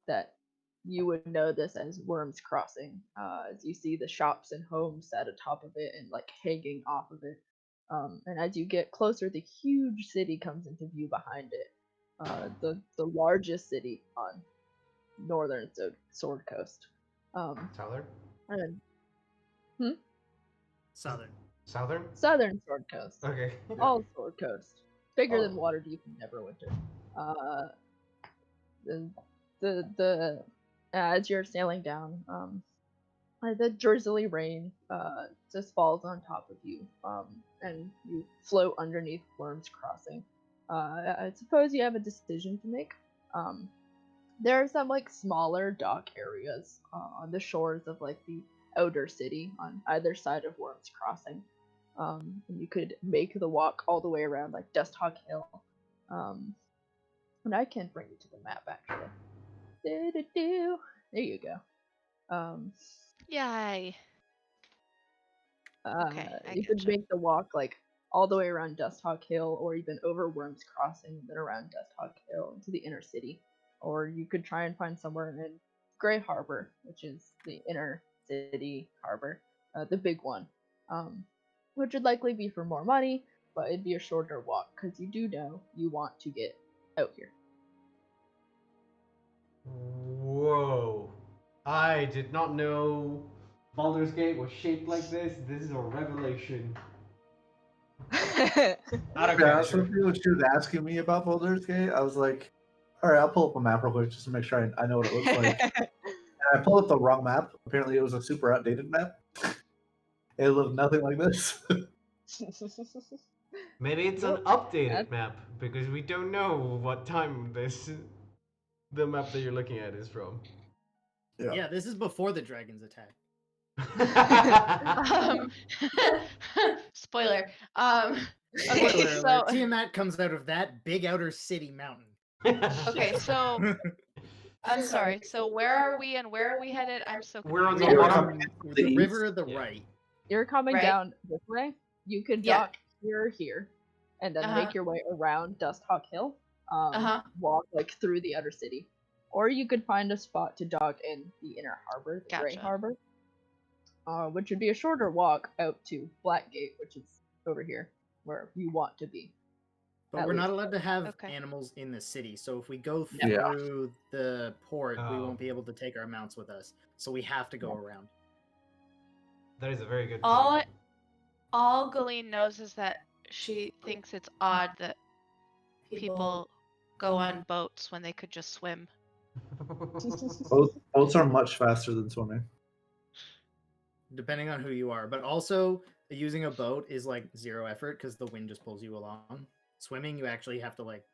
that you would know this as Worm's Crossing, as you see the shops and homes at the top of it and like hanging off of it. And as you get closer, the huge city comes into view behind it. The largest city on northern Sword Coast. Southern? And Southern. Southern? southern Sword Coast. Okay. All Sword Coast. Bigger than Oh. Waterdeep in Neverwinter. The as you're sailing down, the drizzly rain just falls on top of you, and you float underneath Worm's Crossing. I suppose you have a decision to make. There are some like smaller dock areas on the shores of like the outer city on either side of Worm's Crossing. And you could make the walk all the way around like Dusthawk Hill. And I can bring you to the map actually. There you go. Yay. Okay, I You could gotcha. make the walk like all the way around Dusthawk Hill, or even over Worm's Crossing, then around Dusthawk Hill into the inner city. Or you could try and find somewhere in Grey Harbor, which is the inner city harbor, the big one, which would likely be for more money, but it'd be a shorter walk because you do know you want to get out here. Whoa. I did not know Baldur's Gate was shaped like this. This is a revelation. Out of Yeah, that's character. what she was asking me about Baldur's Gate. I was like, all right, I'll pull up a map real quick just to make sure I know what it looks like. And I pulled up the wrong map. Apparently, it was a super outdated map. It looked nothing like this. Maybe it's an Nope. updated map because we don't know what time the map that you're looking at is from. Yeah, this is before the dragons attack. Um, spoiler. Okay, Spoiler so alert, Tiamat comes out of that big outer city mountain. okay, so I'm sorry. So where are we and where are we headed? I'm so We're on confused. the We're bottom. coming The the east? river of the Yeah. right. You're coming Right. down this way. You could Yeah. dock here or here, and then Uh-huh. make your way around Dust Hawk Hill. Uh-huh. Walk like through the outer city, or you could find a spot to dock in the inner harbor, the Grey Gotcha. Harbor, which would be a shorter walk out to Blackgate, which is over here where you want to be. But At we're not least. allowed to have Okay. animals in the city. So if we go Yeah. through the port, we Oh. won't be able to take our mounts with us. So we have to go around. That is a very good All point. all Galeen knows is that she thinks it's odd that people go on boats when they could just swim. Boats are much faster than swimming. Depending on who you are. But also, using a boat is like 0 effort because the wind just pulls you along. Swimming, you actually have to like,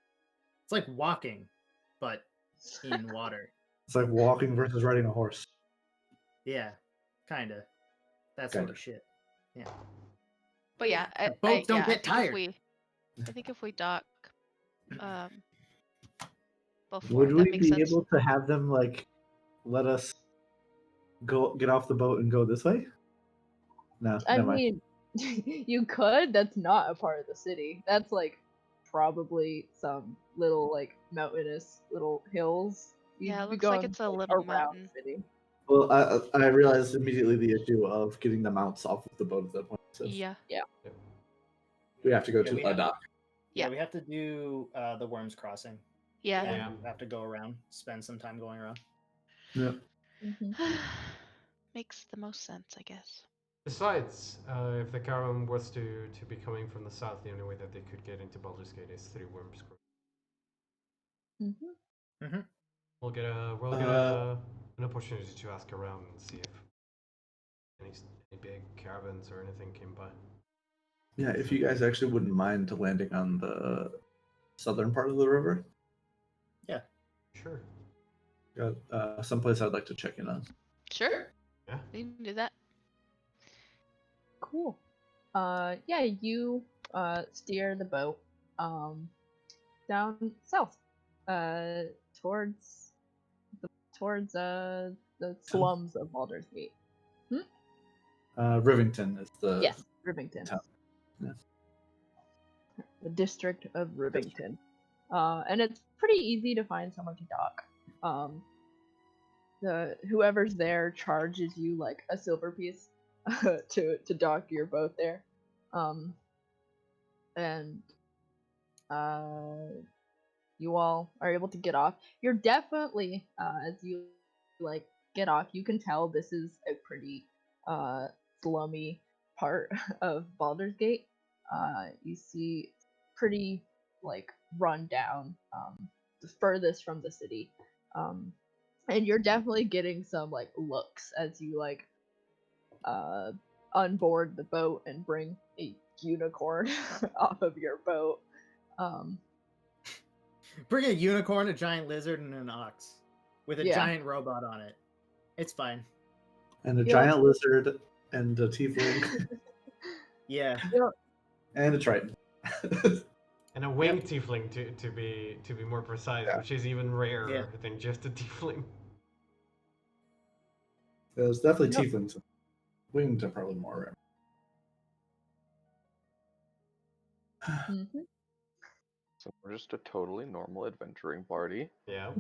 it's like walking, but in water. It's like walking versus riding a horse. Yeah, kind of. That sort of Kinda. shit. Yeah. But yeah, Boats don't I get think tired. I think if we dock, before Would that we makes be sense. able to have them like let us get off the boat and go this way? No, I never mind. mean, you could. That's not a part of the city. That's like probably some little like mountainous little hills. You'd Yeah, it be looks like going, it's a little around mountain. the city. Well, I realized immediately the issue of getting the mounts off of the boat at that point. So Yeah. we have to go Yeah, to we a have- dock. Yeah, Yeah. we have to do the Worms Crossing. Yeah. And Yeah. we have to go around, spend some time going around. Yeah. Makes the most sense, I guess. Besides, if the caravan was to be coming from the south, the only way that they could get into Baldur's Gate is through Worms Grove. Mm-hmm. We'll get an opportunity to ask around and see if any big caravans or anything came by. Yeah, if you guys actually wouldn't mind landing on the southern part of the river, Sure. got someplace I'd like to check in on. Sure. Yeah. We can do that. Cool. Yeah, you steer the boat down south, towards the slums of Baldur's Gate. Rivington is the Yes, Rivington. town. Yeah. The district of Rivington. And it's pretty easy to find somewhere to dock. Whoever's there charges you like a silver piece to dock your boat there. And you all are able to get off. You're definitely as you like get off, you can tell this is a pretty slummy part of Baldur's Gate. You see pretty like run down, the furthest from the city. And you're definitely getting some like looks as you like unboard the boat and bring a unicorn off of your boat. Bring a unicorn, a giant lizard, and an ox with a Yeah. giant robot on it. It's fine. And a Yeah. giant lizard and a tiefling Yeah. and a triton. And a winged tiefling to be more precise, Yeah. which is even rarer Yeah. than just a tiefling. There's definitely Yep. tieflings. Winged are probably more rare. Mm-hmm. So we're just a totally normal adventuring party. Yeah.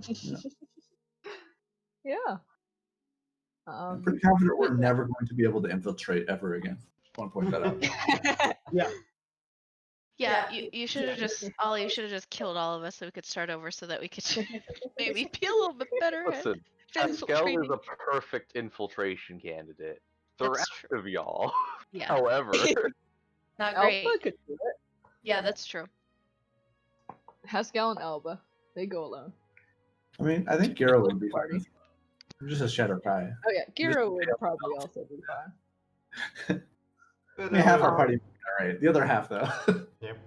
Yeah. I'm pretty confident we're never going to be able to infiltrate ever again. I want to point that out. Yeah, you should have just Ollie, you should have just killed all of us so we could start over so that we could maybe be a little bit better at Listen, Pascal is infiltrating. a perfect infiltration candidate. The That's rest true. of y'all, Yeah, however, not Alpha great. could do it. Yeah, that's true. Haskell and Alba, they go alone. I mean, I think Gero would be Party. fine. I'm just a shadow guy. Oh yeah, Giro would probably also be fine. But, I mean, half our party, all right. The other half, though. Yep.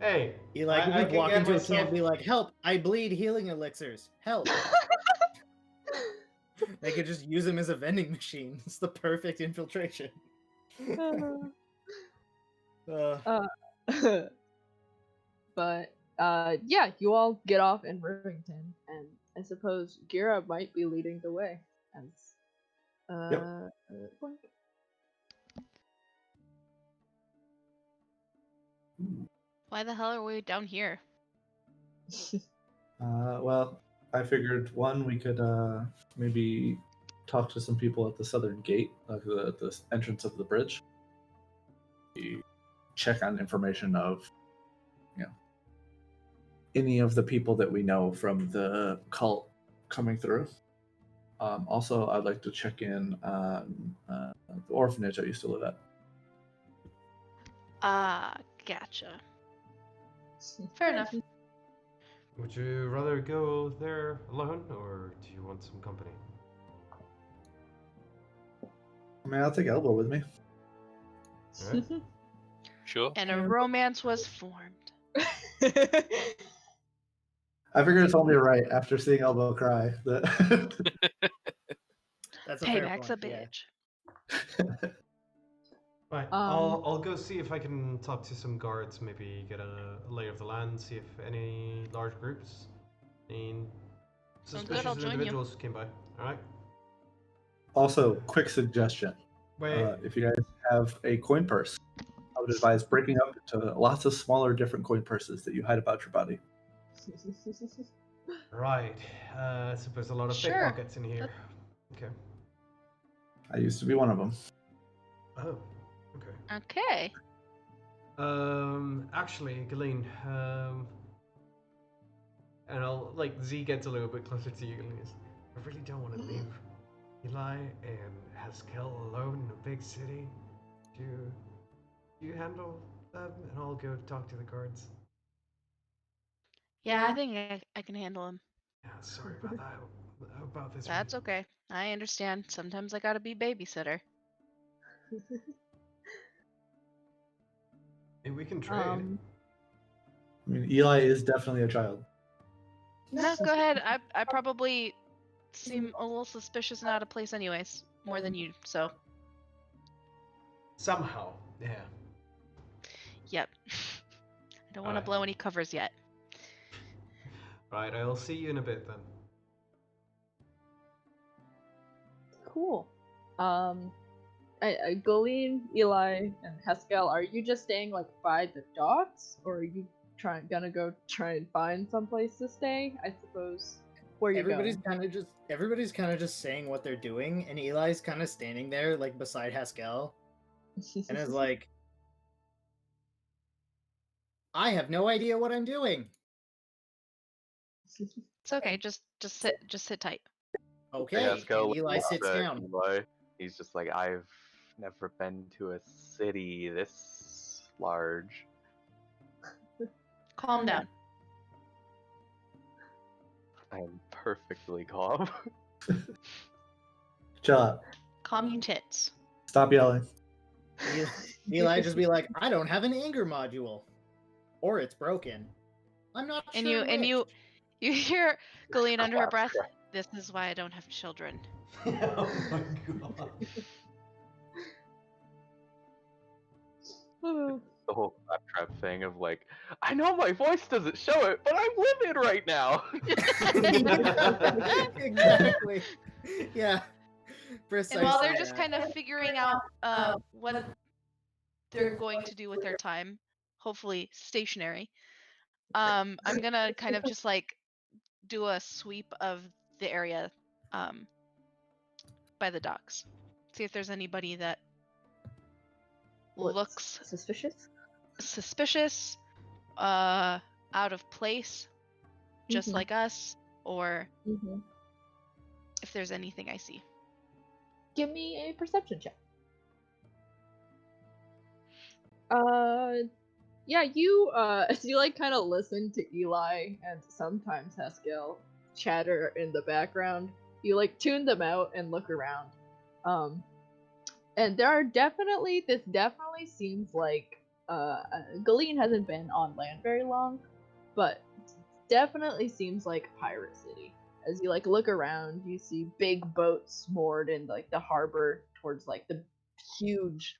Hey. You like I you can walk get into a myself- camp, be like, "Help! I bleed healing elixirs. Help!" They could just use him as a vending machine. It's the perfect infiltration. Uh, but yeah, you all get off in Rivington, and I suppose Gira might be leading the way as Blink. Why the hell are we down here? Well, I figured one, we could maybe talk to some people at the southern gate, the entrance of the bridge. We check on information of, any of the people that we know from the cult coming through. Also, I'd like to check in on the orphanage I used to live at. Gotcha. Fair enough. Would you rather go there alone, or do you want some company? I mean, I'll take Elbow with me. All right. Sure. And a romance was formed. I figured it's only right after seeing Elbow cry that. That's a fair Payback's point. a Yeah. bitch. Right. I'll go see if I can talk to some guards. Maybe get a lay of the land. See if any large groups, any Sounds good, suspicious I'll join you. individuals came by. All right. Also, quick suggestion: Wait. if you guys have a coin purse, I would advise breaking up into lots of smaller, different coin purses that you hide about your body. Right. I suppose a lot of Sure. pickpockets in here. Okay. I used to be one of them. Oh. Okay. Okay. Actually, Galeen, and I'll Z gets a little bit closer to you, Galeen. I really don't want to leave Eli and Haskell alone in a big city. Do you handle them, and I'll go talk to the guards. Yeah, I think I can handle him. Yeah, sorry about that. About this. That's okay. I understand. Sometimes I gotta be babysitter. Maybe we can trade. I mean, Eli is definitely a child. No, go ahead. I probably seem a little suspicious and out of place anyways. More than you, so. Somehow, yeah. Yep. I don't want to Alright. blow any covers yet. Right, I'll see you in a bit then. Cool. Galeen, Eli, and Haskell, are you just staying by the docks, or are you gonna go try and find someplace to stay? I suppose. Where you Everybody's going? kind of just saying what they're doing, and Eli's kind of standing there beside Haskell, and is like, I have no idea what I'm doing. It's okay. Just sit tight. Okay, Haskell and Eli looks sits at down. Eli. He's just like, I've never been to a city this large. Calm down. I'm perfectly calm. Chill out. Calm your tits. Stop yelling. Eli just be like, I don't have an anger module, or it's broken. I'm not And sure. you hear Galeen under her breath. Crap. This is why I don't have children. Oh my god. The whole claptrap thing of like, I know my voice doesn't show it, but I'm livid right now. Exactly. Yeah. Precisely. And while they're just kind of figuring out what they're going to do with their time, hopefully stationary, I'm gonna kind of just do a sweep of the area by the docks. See if there's anybody that looks suspicious, out of place, just like us, or if there's anything I see. Give me a perception check. Yeah, you as you kind of listen to Eli and sometimes Haskell chatter in the background, you tune them out and look around. And this definitely seems like Galeen hasn't been on land very long, but definitely seems like a pirate city. as you like look around, you see big boats moored in like the harbor towards like the huge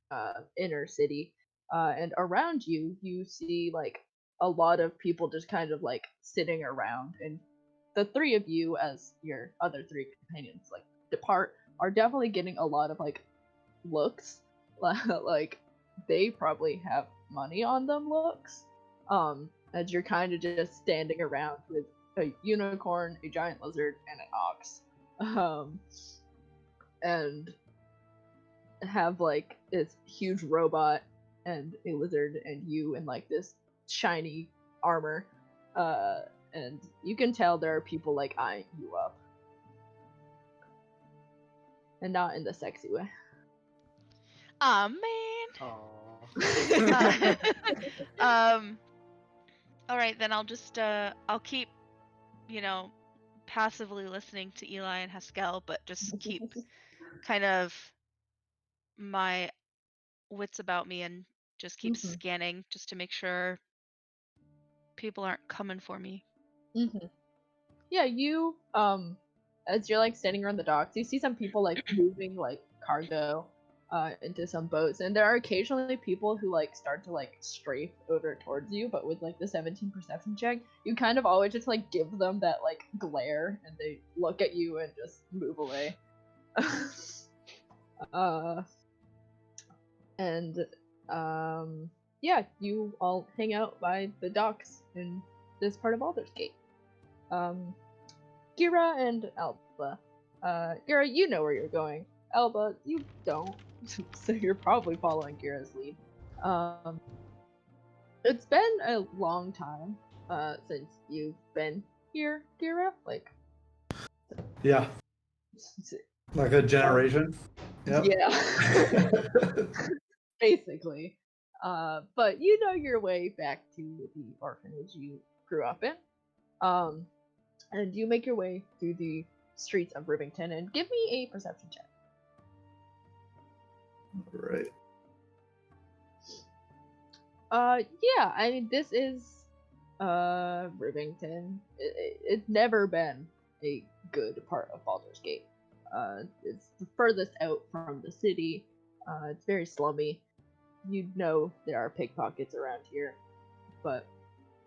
inner city. And around you, you see like a lot of people just kind of like sitting around, and the three of you, as your other three companions like depart, are definitely getting a lot of like looks, like they probably have money on them looks. As you're kind of just standing around with a unicorn, a giant lizard, and an ox, and have like this huge robot and a lizard and you in like this shiny armor, and you can tell there are people like eyeing you up, and not in the sexy way. Aw, man. Aww. Um. All right, then I'll just I'll keep, passively listening to Eli and Haskell, but just keep kind of my wits about me and just keep Mhm. scanning just to make sure people aren't coming for me. Yeah, you as you're like standing around the docks, you see some people like moving like cargo into some boats, and there are occasionally people who like start to like strafe over towards you, but with like the 17 perception check, you kind of always just like give them that like glare, and they look at you and just move away. uh and yeah, you all hang out by the docks in this part of Baldur's Gate. Gira and Alba. Gira, you know where you're going. Alba, you don't, so you're probably following Gira's lead. It's been a long time since you've been here, Gira. Like, Yeah, like a generation. Yep. yeah, basically. But you know your way back to the orphanage you grew up in. And you make your way through the streets of Rivington, and give me a perception check. Right. Yeah, I mean, this is Rivington. It's never been a good part of Baldur's Gate. It's the furthest out from the city. It's very slummy. You know there are pickpockets around here, but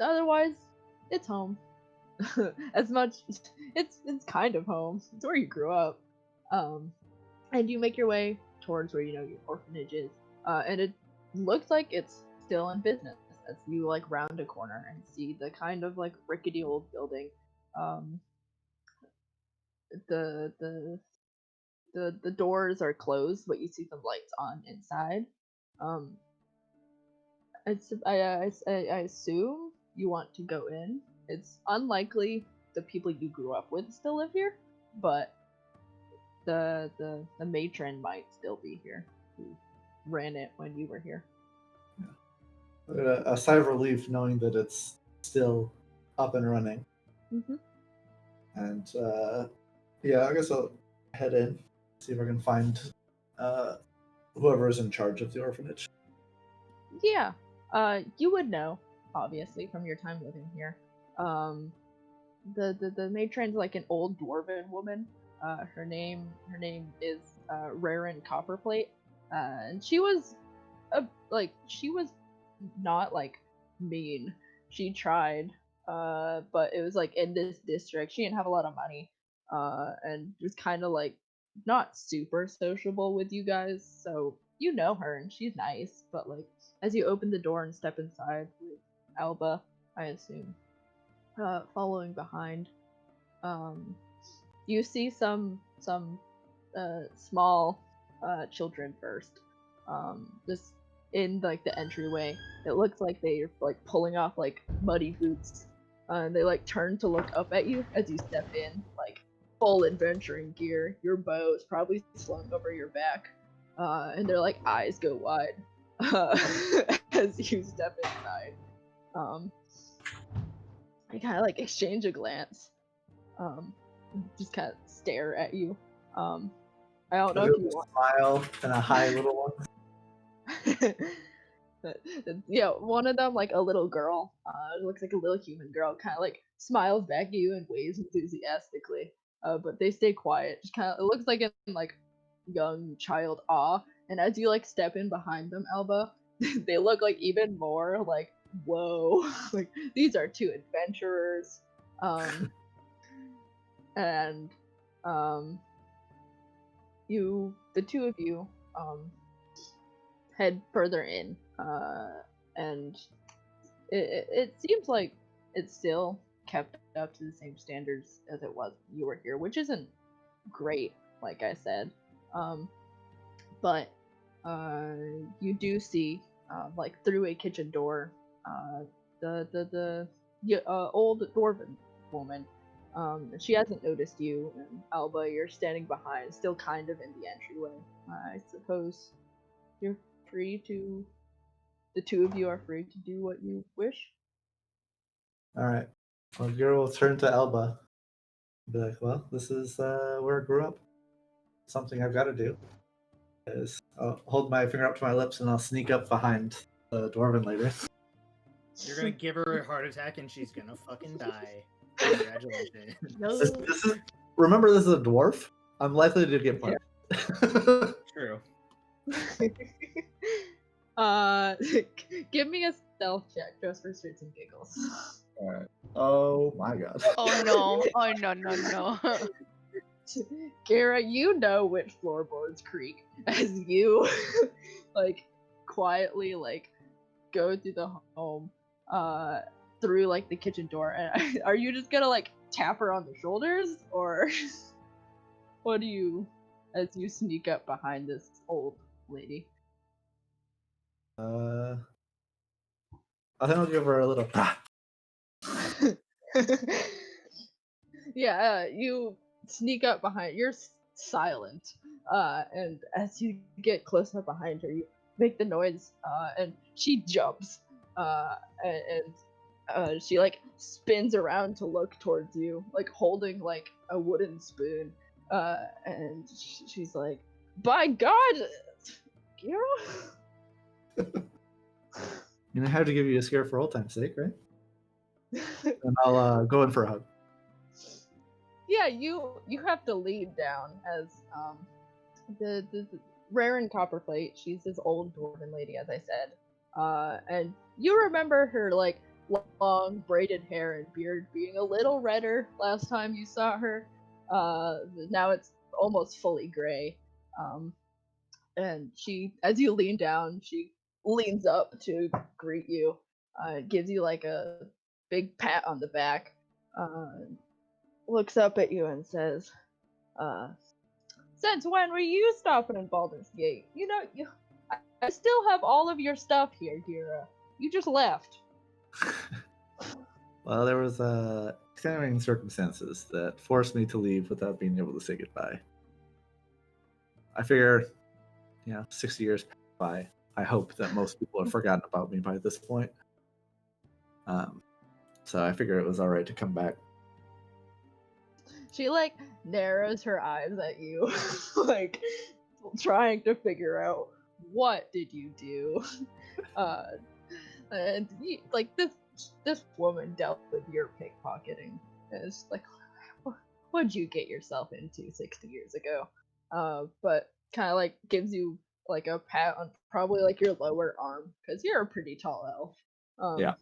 otherwise, it's home. As much, it's kind of home. It's where you grew up. And you make your way towards where you know your orphanage is, and it looks like it's still in business as you like round a corner and see the kind of like rickety old building. Um, the the doors are closed, but you see some lights on inside. Um, I assume you want to go in. It's unlikely the people you grew up with still live here, but the matron might still be here, who ran it when you were here. A sigh of relief knowing that it's still up and running. Mm-hmm. And yeah, I guess I'll head in, see if I can find whoever is in charge of the orphanage. Yeah, you would know, obviously, from your time living here. The matron's like an old dwarven woman. Her name is Raren Copperplate, and she was she was not like mean. She tried, but it was like in this district she didn't have a lot of money, and was kind of like not super sociable with you guys. So you know her and she's nice, but like as you open the door and step inside with Alba, I assume, following behind, you see some small children first, just in like the entryway. It looks like they're like pulling off like muddy boots, and they like turn to look up at you as you step in, like full adventuring gear. Your bow is probably slung over your back, and their like eyes go wide as you step inside. They kind of like exchange a glance, just kind of stare at you. I don't know if you want. Smile and a high little one. Yeah, one of them, like a little girl, it looks like a little human girl, kind of like smiles back at you and waves enthusiastically. But they stay quiet. Just kind of, it looks like in like young child awe. And as you like step in behind them, Elba, they look like even more like whoa, like these are two adventurers. And the two of you, head further in, and it seems like it's still kept up to the same standards as it was when you were here, which isn't great, like I said. But you do see, like through a kitchen door, the old dwarven woman. She hasn't noticed you, and Alba, you're standing behind, still kind of in the entryway. I suppose you're free to. The two of you are free to do what you wish. All right. Well, Giro will turn to Elba. Be like, well, this is where I grew up. Something I've got to do is I'll hold my finger up to my lips and I'll sneak up behind the dwarven lady. You're gonna give her a heart attack and she's gonna fucking die. Congratulations. This is, remember, this is a dwarf. I'm likely to get punched. True. Give me a stealth check just for shits and giggles. All right. Oh my god. Oh no! Oh no! Gara, you know which floorboards creak as you like quietly like go through the home, through like the kitchen door. And are you just gonna like tap her on the shoulders, or what do you, as you sneak up behind this old lady? I think I'll give her a little. Yeah, you sneak up behind. You're silent, and as you get close up behind her, you make the noise, and she jumps, and she like spins around to look towards you, like holding like a wooden spoon, and she's like, "By God, Gara!" You know, I have to give you a scare for old time's sake, right? And I'll go in for a hug. Yeah, you have to lean down as the Raren Copperplate. She's this old dwarven lady, as I said, and you remember her like long braided hair and beard being a little redder last time you saw her. Now it's almost fully gray, and she, as you lean down, she leans up to greet you, gives you like a big pat on the back, looks up at you and says, "Since when were you stopping in Baldur's Gate? You know, I still have all of your stuff here, Gira. You just left." Well, there was extenuating circumstances that forced me to leave without being able to say goodbye. I figure, 60 years by. I hope that most people have forgotten about me by this point. So I figure it was all right to come back. She like narrows her eyes at you, like trying to figure out what did you do. And like this woman dealt with your pickpocketing. It's like, what'd you get yourself into 60 years ago? But kind of like gives you like a pat on probably like your lower arm, because you're a pretty tall elf. Yeah.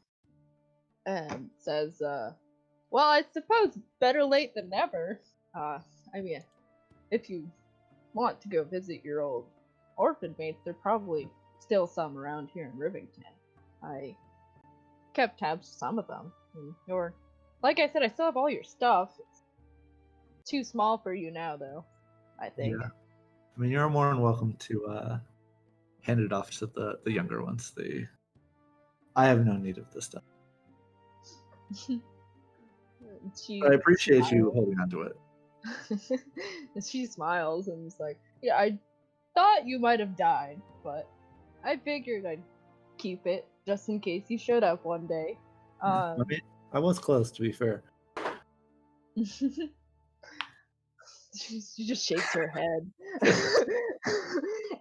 And says, well, I suppose better late than never. I mean, if you want to go visit your old orphan mates, there are probably still some around here in Rivington. I kept tabs of some of them. And like I said, I still have all your stuff. It's too small for you now, though, I think. Yeah. I mean, you're more than welcome to hand it off to the younger ones. I have no need of this stuff. But I appreciate you holding on to it. She smiles and is like, "Yeah, I thought you might have died, but I figured I'd keep it just in case you showed up one day." I mean, I was close, to be fair. She just shakes her head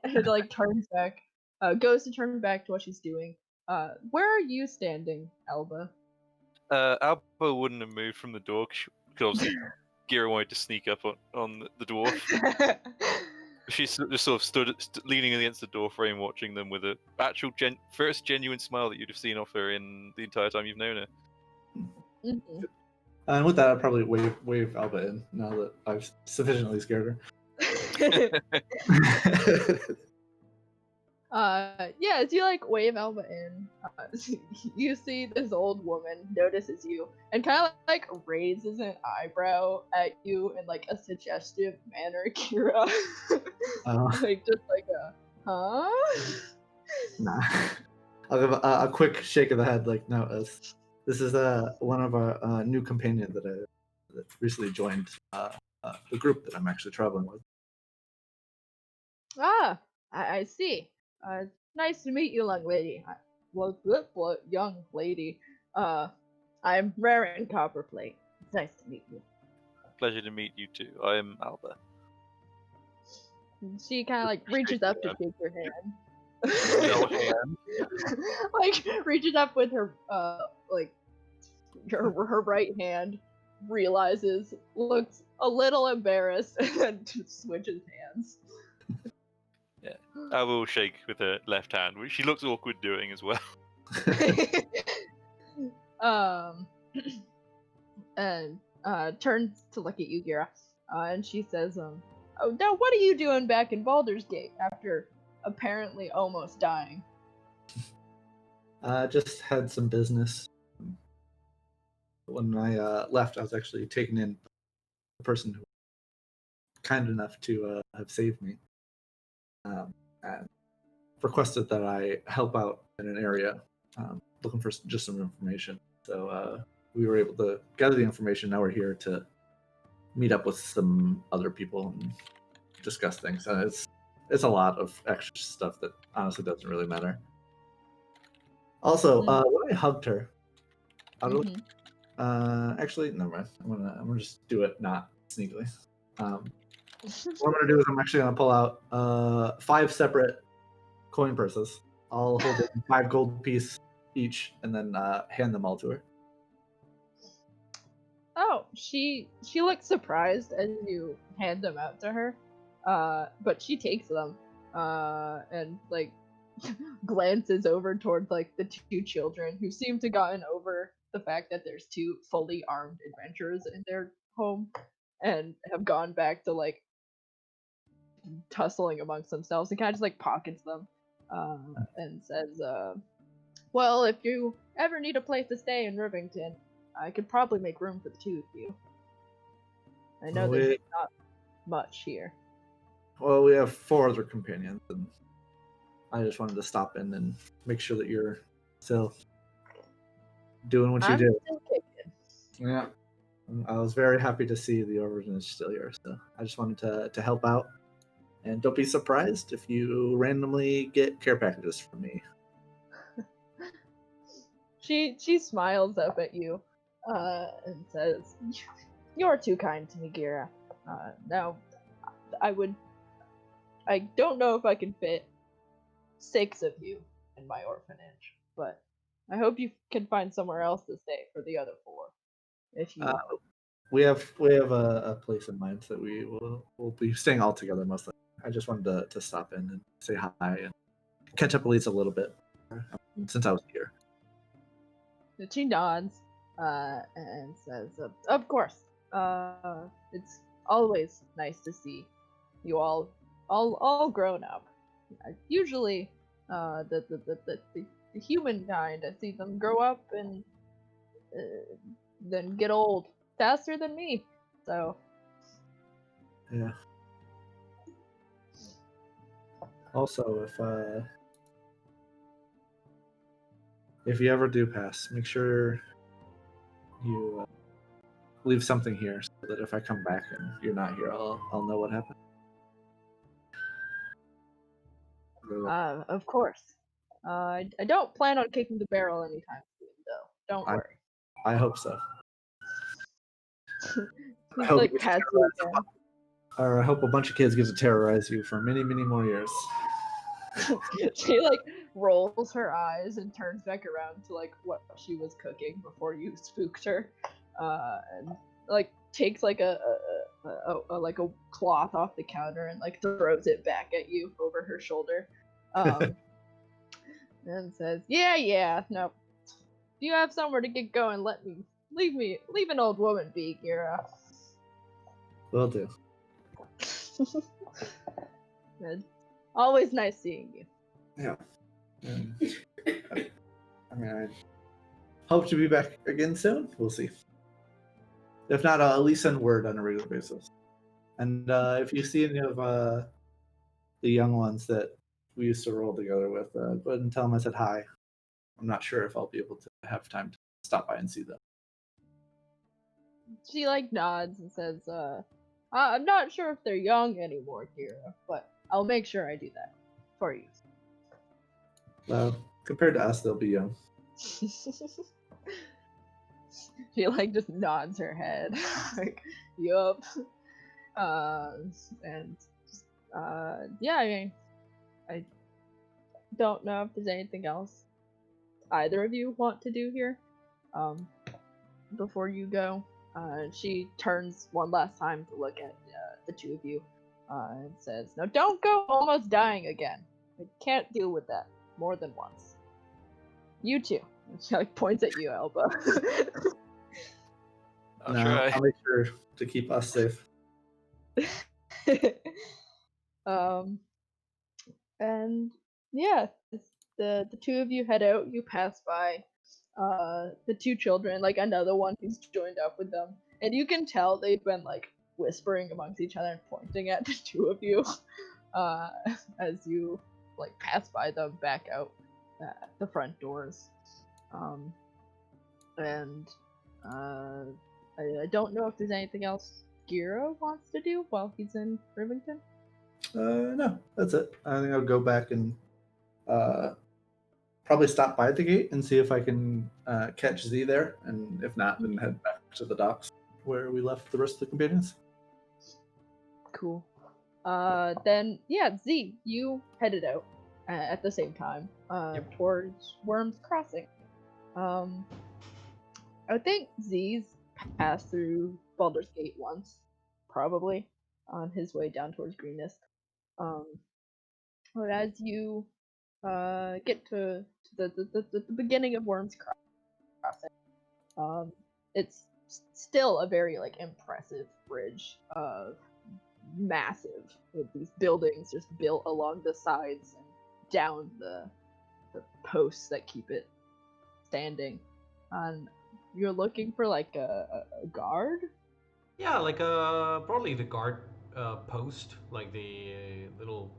and like turns back goes to turn back to what she's doing. Where are you standing, Alba? Alba wouldn't have moved from the door because obviously Gira wanted to sneak up on the dwarf. She's just sort of stood leaning against the door frame, watching them with a actual first genuine smile that you'd have seen off her in the entire time you've known her. Mhm. And with that, I'd probably wave Alba in now that I've sufficiently scared her. Yeah, as you like wave Alba in, you see this old woman notices you and kind of like raises an eyebrow at you in like a suggestive manner, Kira. Like just like a huh? Nah. I'll give a quick shake of the head, like, no, this is one of our new companions that recently joined the group that I'm actually traveling with. Ah, I see. Nice to meet you, young lady. Young lady. I'm Raren Copperplate. It's nice to meet you. Pleasure to meet you too. I am Alba. She kind of like reaches up to shake your hand. No hand. Like reaches up with her like her right hand, realizes, looks a little embarrassed, and just switches hands. Yeah, I will shake with her left hand, which she looks awkward doing as well. And turns to look at you, Gira, and she says, "Oh, now what are you doing back in Baldur's Gate after apparently almost dying?" Just had some business. When I left, I was actually taken in the person who was kind enough to have saved me, and requested that I help out in an area, looking for just some information. So we were able to gather the information. Now we're here to meet up with some other people and discuss things. And it's a lot of extra stuff that honestly doesn't really matter. Also, when I hugged her, actually, never mind. I'm gonna just do it not sneakily. What I'm gonna do is I'm actually gonna pull out 5 separate coin purses, all holding 5 gold piece each, and then hand them all to her. Oh, she looks surprised as you hand them out to her, but she takes them, and like glances over towards like the 2 children who seem to gotten over the fact that there's 2 fully armed adventurers in their home, and have gone back to like tussling amongst themselves, and kind of just like pockets them, and says, "Well, if you ever need a place to stay in Rivington, I could probably make room for the 2 of you. I know there's not much here." Well, we have 4 other companions, and I just wanted to stop in and make sure that you're still doing what you do. Still kicking. Yeah. I was very happy to see the origin is still here, so I just wanted to help out. And don't be surprised if you randomly get care packages from me. She smiles up at you, and says, "You're too kind to me, Gira. Now, I don't know if I can fit 6 of you in my orphanage, but I hope you can find somewhere else to stay for the other 4, if you." We have a place in mind that we'll be staying all together mostly. I just wanted to stop in and say hi and catch up at least a little bit since I was here. She nods, and says, "Of course. It's always nice to see you all grown up. Usually, the humankind, I see them grow up and then get old faster than me. So Yeah. Also, if you ever do pass, make sure you leave something here so that if I come back and you're not here, I'll know what happened. of course. I don't plan on kicking the barrel anytime soon, though. Don't worry." I hope so. He's like pats you again. Or I hope a bunch of kids get to terrorize you for many, many more years. She like rolls her eyes and turns back around to like what she was cooking before you spooked her, and like takes like like a cloth off the counter and like throws it back at you over her shoulder, and says, "Yeah, no. If you have somewhere to get going, leave an old woman be, Gira." Will do. Good. Always nice seeing you. Yeah. I mean, I hope to be back again soon. We'll see. If not, I'll at least send word on a regular basis. And if you see any of the young ones that we used to roll together with, go ahead and tell them I said hi. I'm not sure if I'll be able to have time to stop by and see them. She like nods and says, I'm not sure if they're young anymore, Kira, but I'll make sure I do that for you." Well, compared to us, they'll be young. She like just nods her head, like, "Yup." And yeah, I mean, I don't know if there's anything else either of you want to do here, before you go. She turns one last time to look at the two of you, and says, "No, don't go almost dying again. I can't deal with that more than once. You too." And she like points at you, Elba. I'll try. I'll make sure to keep us safe. And yeah, the two of you head out. You pass by the two children, like another one who's joined up with them, and you can tell they've been like whispering amongst each other and pointing at the two of you as you like pass by them back out the front doors. And I don't know if there's anything else Giro wants to do while he's in Rivington. No, that's it. I think I'll go back and probably stop by the gate and see if I can catch Z there, and if not, then head back to the docks where we left the rest of the companions. Cool. Then yeah, Z, you headed out at the same time towards Worm's Crossing. I think Z's passed through Baldur's Gate once, probably, on his way down towards Greenest. But as you get to the beginning of Worm's Crossing, it's still a very like impressive bridge, massive, with these buildings just built along the sides and down the posts that keep it standing. And you're looking for like a guard? Yeah, like probably the guard post, like the little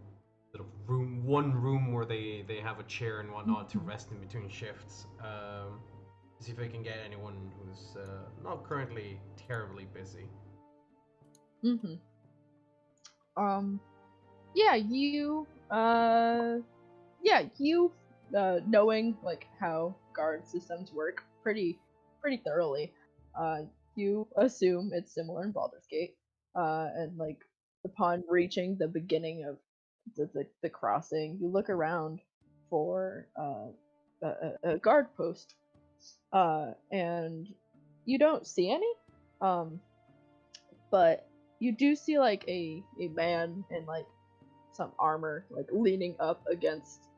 room, one room where they have a chair and whatnot to rest in between shifts. See if I can get anyone who's not currently terribly busy. Knowing like how guard systems work pretty thoroughly, you assume it's similar in Baldur's Gate, and like upon reaching the beginning of the crossing, you look around for a guard post, and you don't see any, but you do see like a man in like some armor, like leaning up against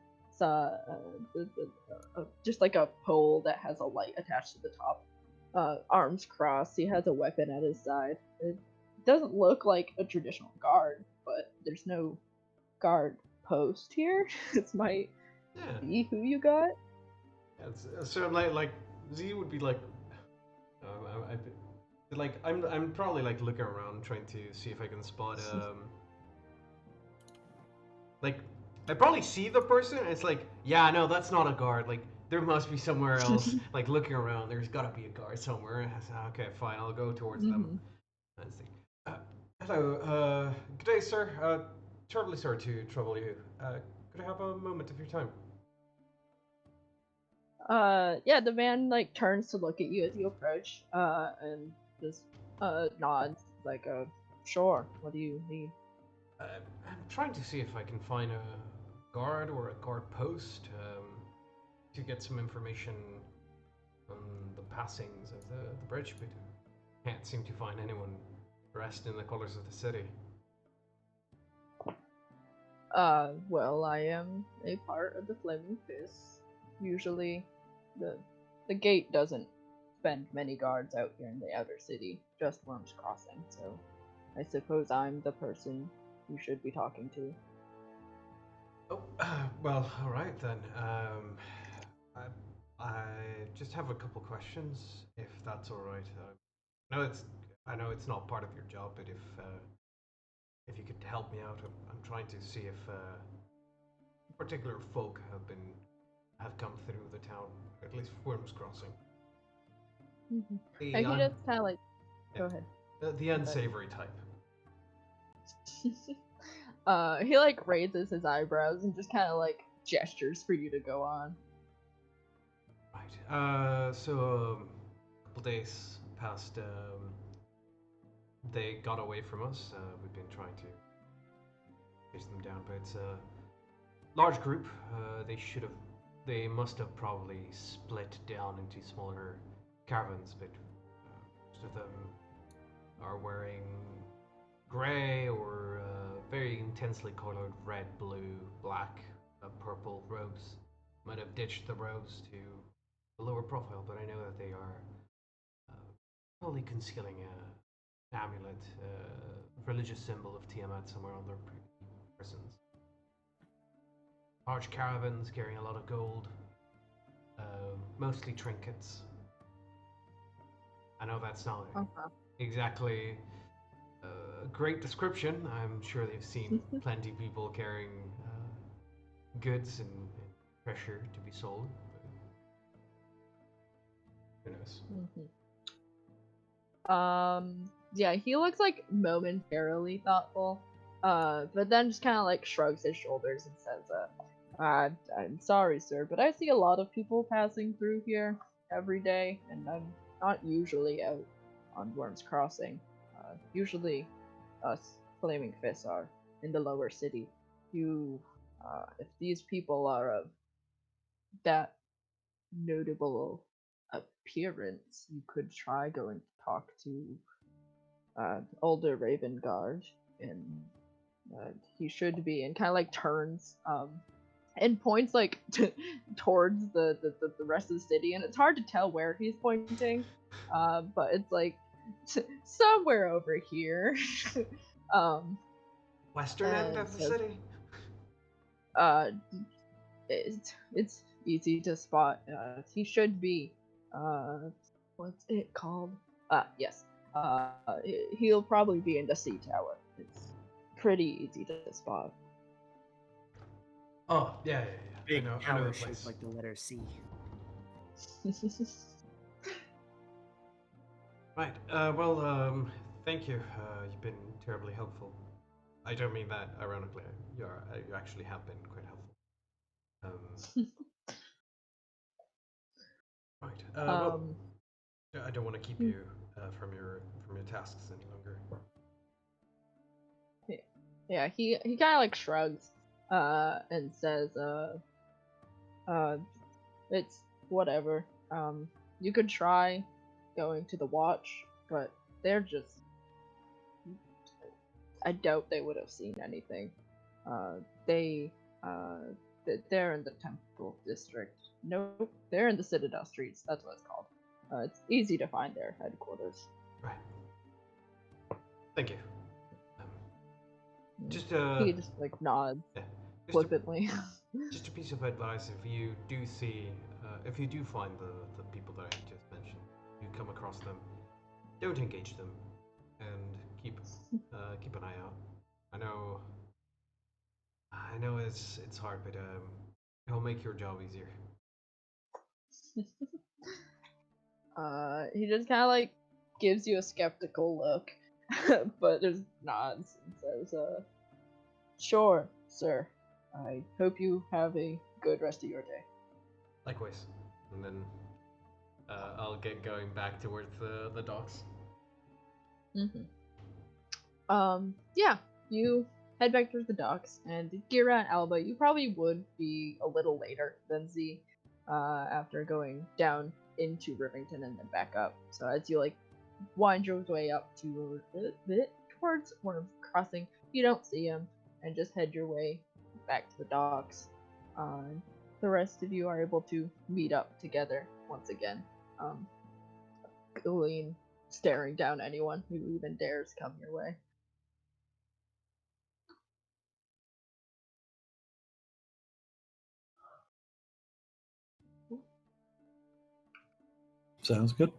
just like a pole that has a light attached to the top. Arms crossed, he has a weapon at his side. It doesn't look like a traditional guard, but there's no guard post here. This might be who you got. Yeah, so like Z would be like, I'm probably like looking around trying to see if I can spot like I probably see the person and it's like, yeah, no, that's not a guard. Like there must be somewhere else. Like looking around, there's gotta be a guard somewhere. Okay, fine, I'll go towards them. Let's see. Hello, good day, sir. Terribly sorry to trouble you. Could I have a moment of your time? Yeah, the man like turns to look at you as you approach, and just nods like, sure. What do you need? I'm trying to see if I can find guard or a guard post to get some information on the passings of the bridge, but can't seem to find anyone dressed in the colors of the city. Well, I am a part of the Flaming Fist. Usually, the gate doesn't spend many guards out here in the outer city, just Worms Crossing, so I suppose I'm the person you should be talking to. Oh, well, all right then. I just have a couple questions, if that's all right. I know it's not part of your job, but if you could help me out, I'm trying to see if particular folk have come through the town, at least Worms Crossing. The And he un- just kind of like, yeah, go ahead. the unsavory type. He like raises his eyebrows and just kind of like gestures for you to go on. Right. So a couple days past, they got away from us. We've been trying to chase them down, but it's a large group. They must have probably split down into smaller caravans, but most of them are wearing gray or very intensely colored red, blue, black, purple robes. Might have ditched the robes to a lower profile, but I know that they are probably concealing an amulet, religious symbol of Tiamat somewhere on their persons. Large caravans carrying a lot of gold, mostly trinkets. I know that's not exactly a great description. I'm sure they've seen plenty of people carrying goods and treasure to be sold. Who knows? Yeah, he looks like momentarily thoughtful, but then just kind of like shrugs his shoulders and says, I'm sorry, sir, but I see a lot of people passing through here every day, and I'm not usually out on Worms Crossing. Usually, us Flaming Fists are in the lower city. If these people are of that notable appearance, you could try going to talk to older Raven Guard, and he should be, and kind of like turns and points like towards the rest of the city, and it's hard to tell where he's pointing, but it's like somewhere over here. Western end of the city. Uh, it's easy to spot. He should be. What's it called? Yes. He'll probably be in the sea tower. It's pretty easy to spot. Oh, yeah. Big I know tower the shaped place. like the letter C. Right. Thank you. You've been terribly helpful. I don't mean that ironically. You actually have been quite helpful. Right. I don't want to keep you from your tasks any longer. Yeah, he kind of like shrugs, and says, it's whatever. You could try going to the watch, but they're just. I doubt they would have seen anything. They're in the Temple District. Nope, they're in the Citadel Streets. That's what it's called. It's easy to find their headquarters. Right. Thank you. He just like nods flippantly. Just a piece of advice: if you do find the people that I just mentioned, you come across them, don't engage them, and keep an eye out. I know it's hard, but it'll make your job easier. He just kind of like gives you a skeptical look, but just nods and says, "Sure, sir. I hope you have a good rest of your day." Likewise. And then I'll get going back towards the docks. Yeah, you head back towards the docks. And Gira and Alba, you probably would be a little later than Z after going down into Rivington and then back up. So as you like wind your way up to towards Worm Crossing, you don't see him, and just head your way back to the docks. The rest of you are able to meet up together once again. Colleen staring down anyone who even dares come your way. Sounds good.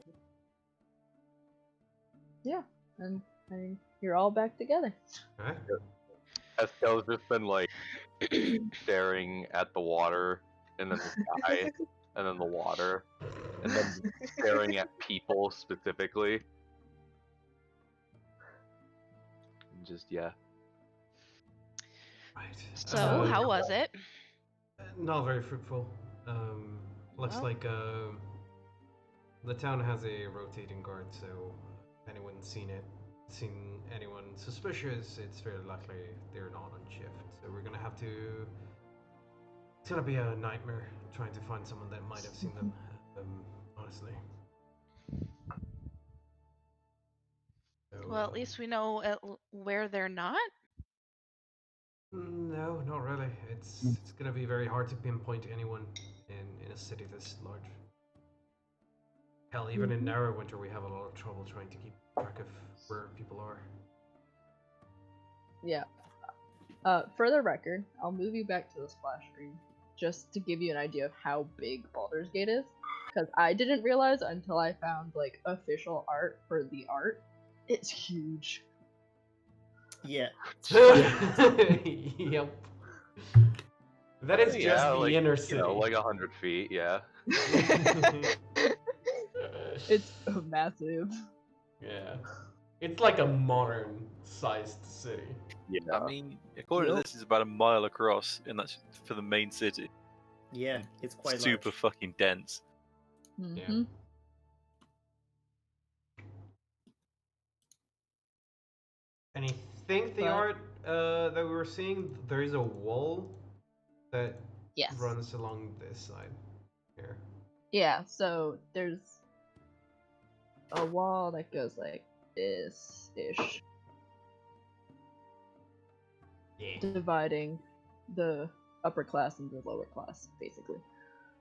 Yeah, and you're all back together. Alright. Estel's just been like staring at the water, and then the sky, and then the water, and then staring at people specifically. And just yeah. Right. So, how was it? Not very fruitful. Looks Well. like the town has a rotating guard, so if anyone's seen anyone suspicious, it's very likely they're not on shift. So we're gonna have to. It's gonna be a nightmare trying to find someone that might have seen them. Honestly. So, Well, at least we know where they're not. No, not really. It's gonna be very hard to pinpoint anyone in a city this large. Hell, even in Neverwinter, we have a lot of trouble trying to keep track of where people are. Yeah. For the record, I'll move you back to the splash screen just to give you an idea of how big Baldur's Gate is, because I didn't realize until I found like official art for the art. It's huge. Yeah. Yep. That is just Yeah, the like, inner city. You know, like 100 feet, yeah. It's massive. Yeah. It's like a modern-sized city. Yeah. I mean, according to this, it's about a mile across, and that's for the main city. Yeah, it's quite Super large. fucking dense. Mm-hmm. And I think the But- art that we were seeing, there is a wall that Yes. runs along this side here. Yeah, so there's a wall that goes like this-ish, Yeah. dividing the upper class and the lower class, basically.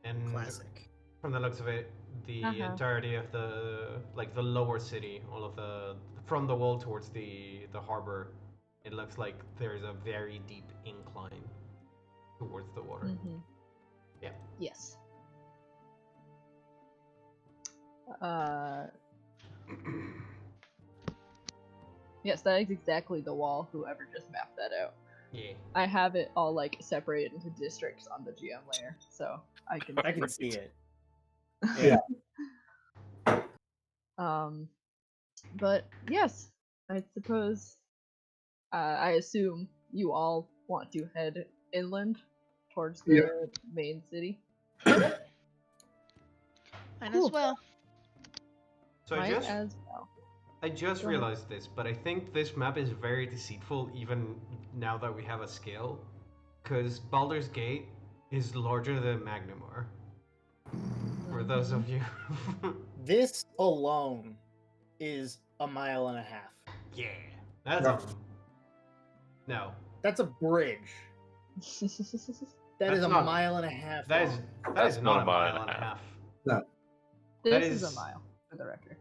And Classic. from the looks of it, the entirety of the lower city, all of the from the wall towards the harbor, it looks like there's a very deep incline towards the water. Mm-hmm. Yeah. Yes. Yes, that is exactly the wall. Whoever just mapped that out. Yeah. I have it all like separated into districts on the GM layer, so I can. I can see it. Yeah. But yes, I suppose. I assume you all want to head inland towards the main city. Might Cool. as well. So Might as well. I just Go ahead. realized this, but I think this map is very deceitful even now that we have a scale, because Baldur's Gate is larger than Magnamar. For those of you, This alone is a mile and a half. yeah, that's No. a no. That's a bridge. That is That's a not- mile and a half. That is long. that is not a mile and a half. This That is is- a mile, for the record.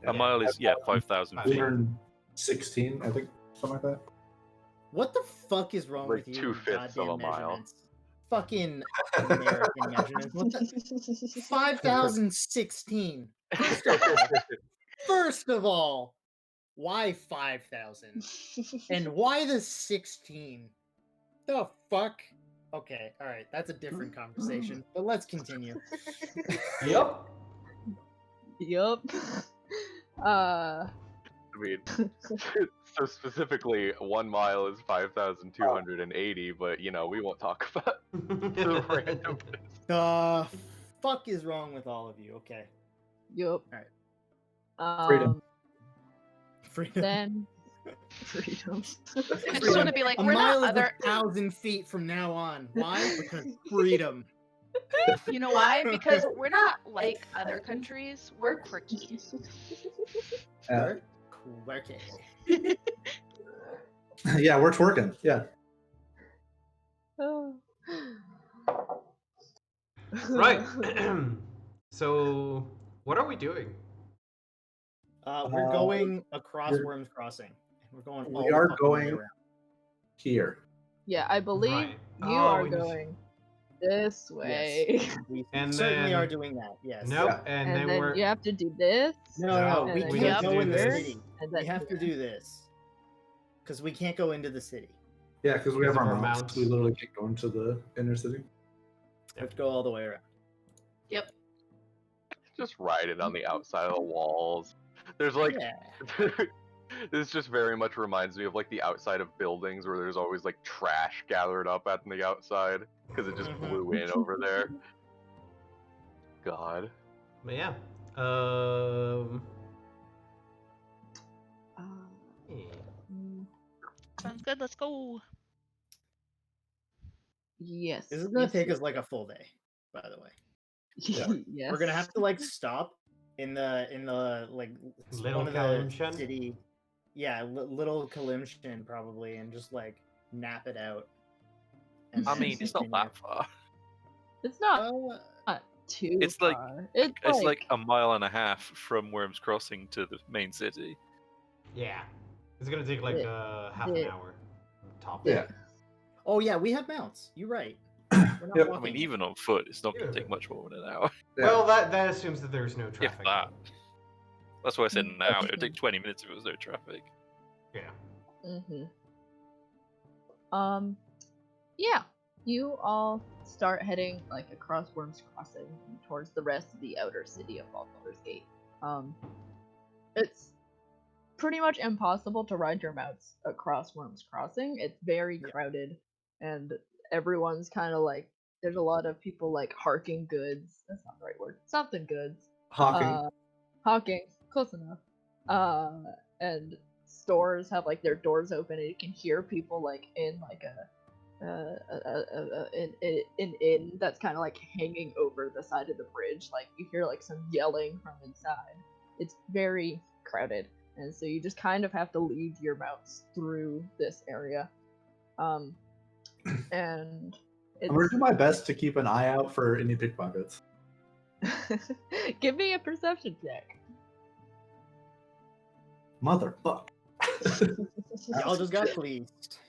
A mile is 5,000 feet. 216, I think, something like that. What the fuck is wrong Like with you? 2/5 of a goddamn mile. measurements? Fucking American measurements. What the? 5,016. First of all, why 5,000? And why the 16? The fuck? Okay, alright, that's a different conversation. But let's continue. Yep. Yup. I mean, so specifically, 1 mile is 5,280, but you know, we won't talk about the random. The fuck is wrong with all of you? Okay. Yup. Alright. Freedom. Freedom. Then Freedom. I just want to be like, a we're mile not is other. 1,000 feet from now on. Why? Because freedom. You know why? Because we're not like other countries. We're quirky. We're quirky. Yeah, we're twerking. Yeah. Oh. Right. So, what are we doing? We're going across we're- Worms Crossing. We're going we all the are fucking way going- around. Here. Yeah, I believe Right. you Oh, are we need- going this way. We And certainly then- are doing that. Yes. Nope. Yeah. And, And then then we're. you have to do this. No, No, we and we can't have to go do in the this. city. And We then have to do this because we can't go into the city. Yeah, because we have Because our of our mounts. mounts. We literally can't go into the inner city. We have to go all the way around. Yep. Just ride it on the outside of the walls. There's like, Yeah. this just very much reminds me of like the outside of buildings where there's always like trash gathered up at the outside because it just Mhm. blew in over there. God. But yeah. Yeah. mm, Sounds good. Let's go. yes. This is gonna yes, take yes. us like a full day, by the way. Yeah. Yes. We're gonna have to like stop in the like Little one of the Kalimshan? city. Yeah, little Kalimshan probably, and just like nap it out. and I then mean, it's not continue. that far. It's not Uh, too It's like- far. It's like a mile and a half from Worms Crossing to the main city. Yeah. It's gonna take like half an the- hour. Top. Yeah. oh yeah, we have mounts. You're right. We're not Yep. I walking. mean, even on foot, it's not going Yeah. to take much more than an hour. Yeah. Well, that assumes that there's no traffic. If that. That's why I said Mm, an hour. It would okay. take 20 minutes if it was no traffic. Yeah. Yeah. You all start heading like across Worms Crossing towards the rest of the outer city of Baldur's Gate. It's pretty much impossible to ride your mounts across Worms Crossing. It's very Yeah. crowded, and everyone's kind of like there's a lot of people like hawking goods. That's not the right word. Something goods. Hawking. Hawking, close enough. And stores have like their doors open, and you can hear people like in like an inn that's kind of like hanging over the side of the bridge. Like you hear like some yelling from inside. It's very crowded, and so you just kind of have to lead your mounts through this area. And I'm it's gonna do my best to keep an eye out for any pickpockets. give me a perception check. Motherfuck. Y'all just got fleeced.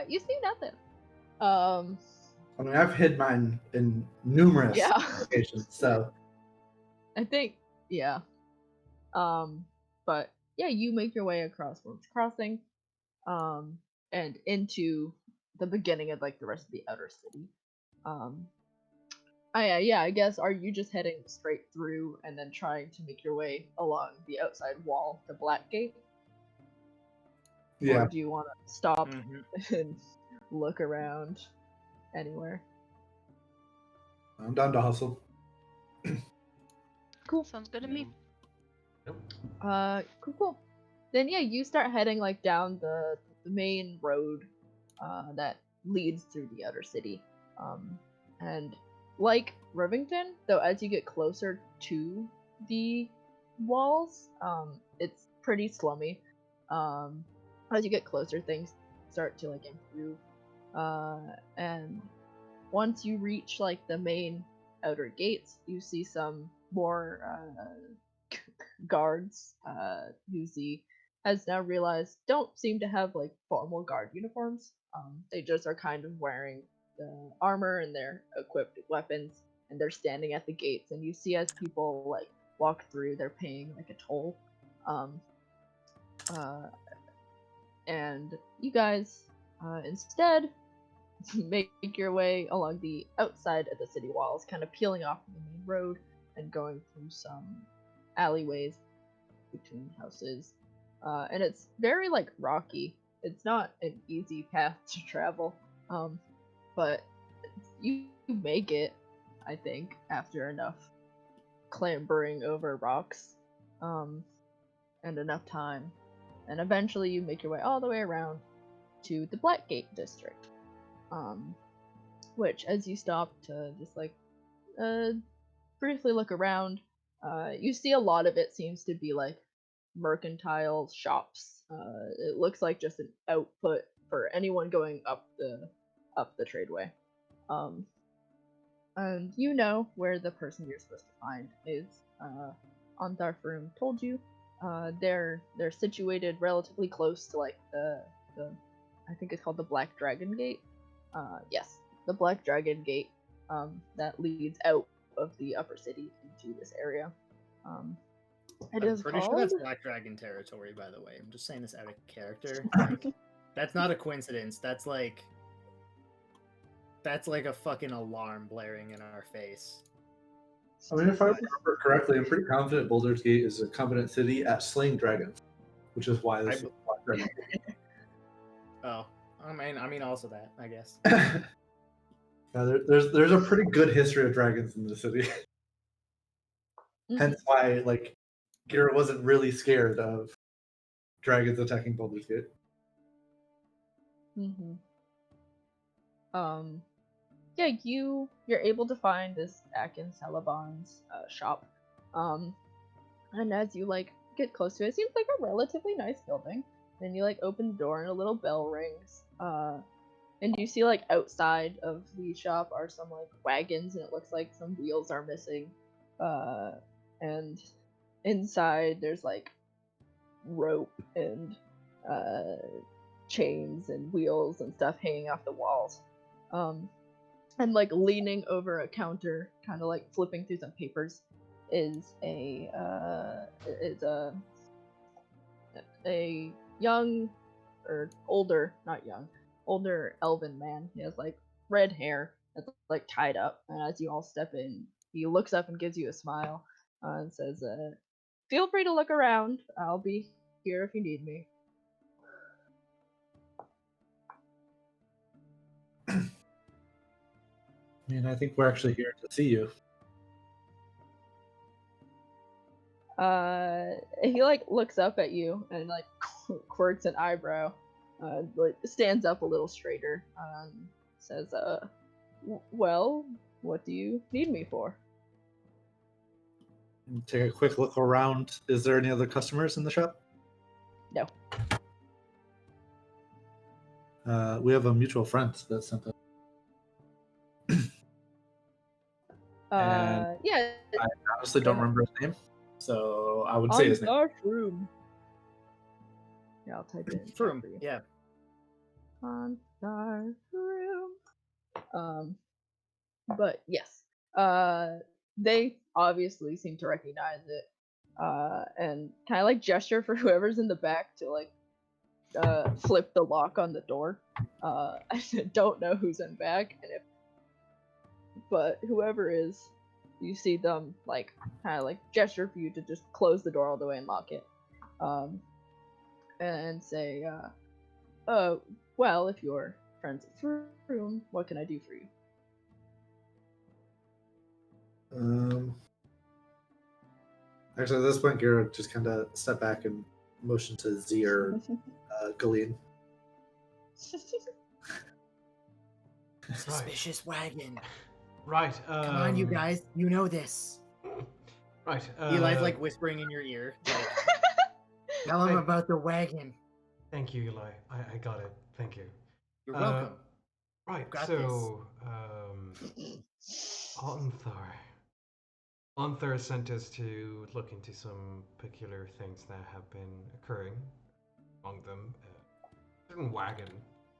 You see nothing. I mean, I've hid mine in numerous Yeah. locations, so I think, yeah. But yeah, you make your way across Worms Crossing, and into the beginning of like the rest of the outer city. I guess are you just heading straight through and then trying to make your way along the outside wall to Blackgate? yeah. Or do you want to stop Mhm. and look around anywhere? I'm down to hustle. Cool. Sounds good to me. Cool. Then yeah, you start heading like down the main road that leads through the outer city. And like Rivington, though, as you get closer to the walls, it's pretty slummy. As you get closer, things start to like improve. And once you reach like the main outer gates, you see some more guards who Z has now realized don't seem to have like formal guard uniforms. They just are kind of wearing the armor and they're equipped with weapons, and they're standing at the gates. And you see as people like walk through, they're paying like a toll. And you guys instead make your way along the outside of the city walls, kind of peeling off the main road and going through some alleyways between houses. And it's very like rocky. It's not an easy path to travel, but you make it, I think, after enough clambering over rocks, and enough time. and eventually you make your way all the way around to the Blackgate district, which, as you stop to just like briefly look around, you see a lot of it seems to be like mercantile shops. It looks like just an output for anyone going up the tradeway. And you know where the person you're supposed to find is. Antharfrum told you. They're situated relatively close to like the I think it's called the Black Dragon Gate. Yes, the Black Dragon Gate that leads out of the upper city into this area. It I'm is pretty sure called. that's Black Dragon territory, by the way. I'm just saying this out of character. Like, that's not a coincidence. That's like a fucking alarm blaring in our face. I mean, if I remember correctly, I'm pretty confident Baldur's Gate is a competent city at slaying dragons, which is why this is Black Dragon. Oh, I mean, also that, I guess. Yeah, there's a pretty good history of dragons in the city. Hence why, like, Gira wasn't really scared of dragons attacking Baldur's Gate. Mm-hmm. Yeah, you're able to find this Akin Celebon's shop. And as you like get close to it, it seems like a relatively nice building. Then you like open the door and a little bell rings. And you see like outside of the shop are some like wagons, and it looks like some wheels are missing. And inside there's like rope and chains and wheels and stuff hanging off the walls. And like leaning over a counter, kind of like flipping through some papers, is a young or older, not young, older elven man. He has like red hair that's like tied up, and as you all step in, he looks up and gives you a smile and says, "Feel free to look around. I'll be here if you need me." I mean, I think we're actually here to see you. He like looks up at you and like quirks an eyebrow, like stands up a little straighter, says, well, what do you need me for?" And take a quick look around. Is there any other customers in the shop? No. We have a mutual friend that sent us. And Yeah. I honestly don't remember his name, so I would say his name. Room. Yeah, I'll type it in. Froom, for you. yeah. On our room. But yes. They obviously seem to recognize it. And kind of like gesture for whoever's in the back to like flip the lock on the door. I don't know who's in back, but whoever is, you see them like kind of like gesture for you to just close the door all the way and lock it, and say, well, if you're friends at Froom, what can I do for you? Actually, at this point, Gira just kind of step back and motion to Z or Galeen. Suspicious wagon. Right. Come on, you guys. You know this. Right. Eli's like whispering in your ear. Like, tell him about the wagon. Thank you, Eli. I got it. Thank you. You're welcome. Right. Got So, Onthar sent us to look into some peculiar things that have been occurring. Among them, a certain wagon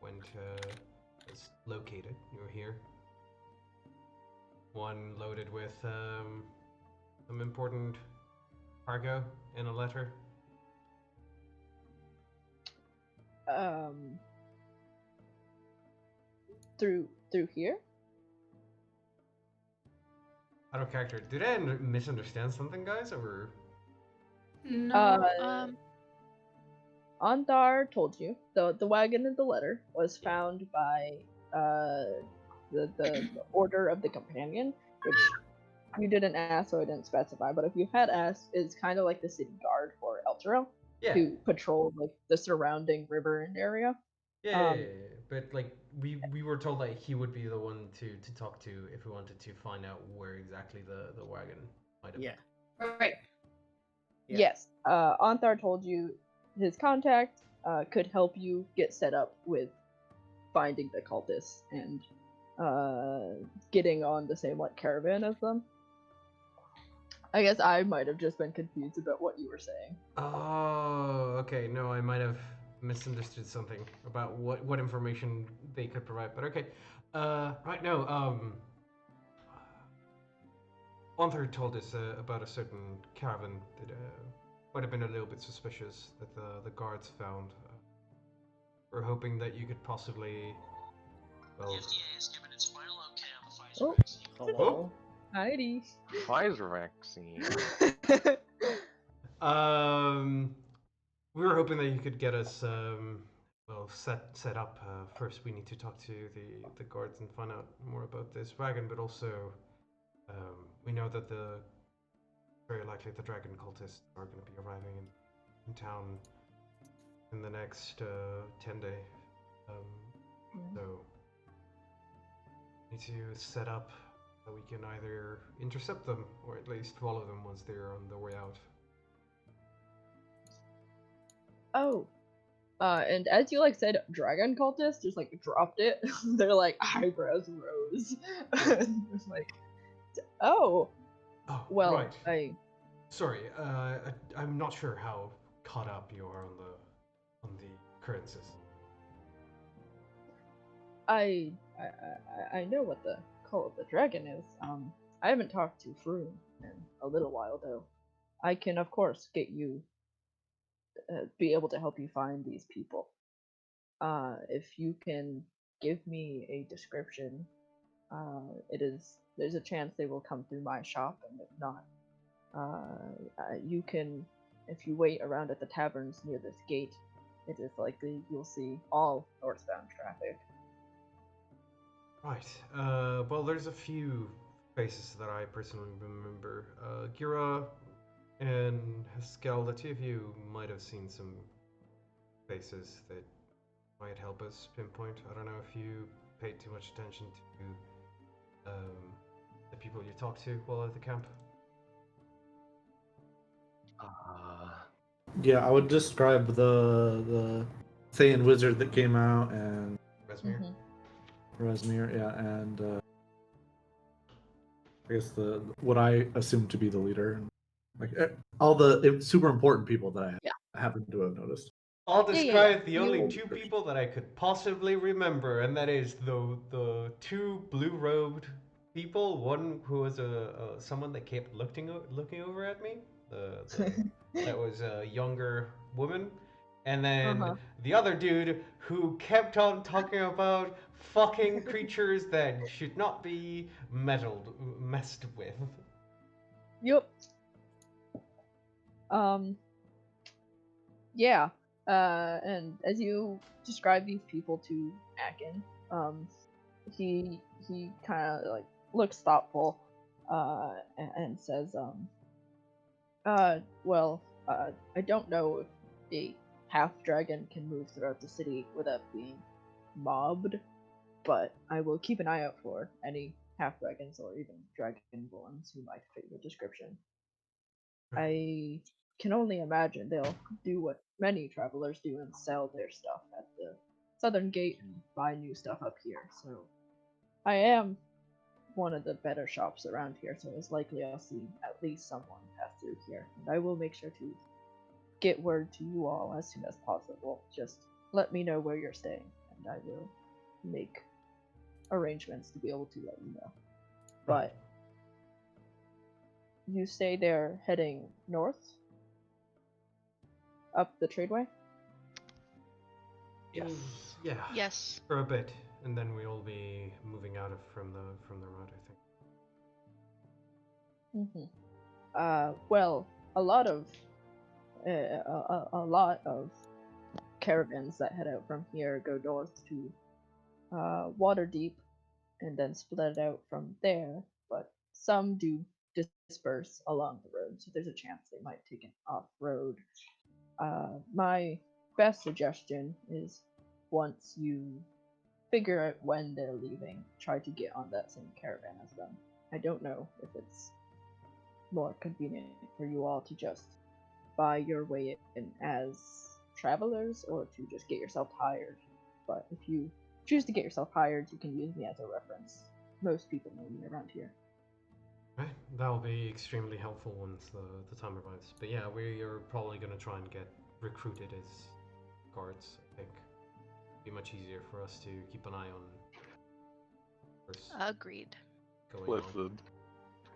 was located. You were here. One loaded with some important cargo in a letter. Through here? Out of character. Did I misunderstand something, guys? Or No. Ondar told you the wagon in the letter was found by the Order of the Companion, which you didn't ask, so I didn't specify. But if you had asked, it's kind of like the city guard for Elturel. Yeah. to patrol like the surrounding river and area. Um, But like we were told that he would be the one to talk to if we wanted to find out where exactly the wagon might have Yeah. been. Right. Yeah. Yes, Anthar told you his contact could help you get set up with finding the cultists and getting on the same like caravan as them. I guess I might have just been confused about what you were saying. Oh, okay. No, I might have misunderstood something about what information they could provide. But okay. Right now, Arthur told us about a certain caravan that might have been a little bit suspicious that the guards found. We're hoping that you could possibly, well, Oh, Hello. Heidi. Pfizer vaccine. we were hoping that you could get us well set up. First, we need to talk to the guards and find out more about this wagon, but also we know that very likely the dragon cultists are going to be arriving in town in the next 10 day. So need to set up so we can either intercept them or at least follow them once they're on their way out. Oh, and as you like said, dragon cultist just like dropped it. Their like eyebrows rose. It's like, oh, Oh, well, right. Sorry, I'm not sure how caught up you are on the occurrences. I know what the call of the dragon is. I haven't talked to Froome in a little while though. I can of course get you be able to help you find these people. If you can give me a description, there's a chance they will come through my shop, and if not, you can, if you wait around at the taverns near this gate, it is likely you'll see all northbound traffic. Right. Well, there's a few faces that I personally remember. Gira and Haskell, the two of you might have seen some faces that might help us pinpoint. I don't know if you paid too much attention to the people you talked to while at the camp. Yeah, I would describe the Thayan wizard that came out and Resmir? Resmir, yeah, and I guess what I assume to be the leader, like all the super important people that I happen to have noticed. I'll describe the only You- two people that I could possibly remember, and that is the two blue-robed people. One who was someone that kept looking over at me. That was a younger woman, and then Uh-huh. the other dude who kept on talking about fucking creatures that should not be messed with. Yep. Yeah. And as you describe these people to Akin, he kind of like looks thoughtful, and says, well, I don't know if a half dragon can move throughout the city without being mobbed, but I will keep an eye out for any half dragons or even dragonborns who might fit your description. I can only imagine they'll do what many travelers do and sell their stuff at the southern gate and buy new stuff up here. So I am one of the better shops around here, so it's likely I'll see at least someone pass through here. And I will make sure to get word to you all as soon as possible. Just let me know where you're staying, and I will make arrangements to be able to let you know. But you say they're heading north? Up the tradeway? Yes. Yeah. Yes. For a bit, and then we'll be moving out from the road, I think. Well, a lot of a lot of caravans that head out from here go north to Waterdeep, and then split out from there. But some do disperse along the road, so there's a chance they might take an off-road My best suggestion is once you figure out when they're leaving, try to get on that same caravan as them. I don't know if it's more convenient for you all to just buy your way in as travelers or to just get yourself hired. But if you choose to get yourself hired, you can use me as a reference. Most people know me around here. Right, that'll be extremely helpful once the time arrives. But yeah, we are probably going to try and get recruited as guards, I think. Be much easier for us to keep an eye on. Agreed. Going on. Listen,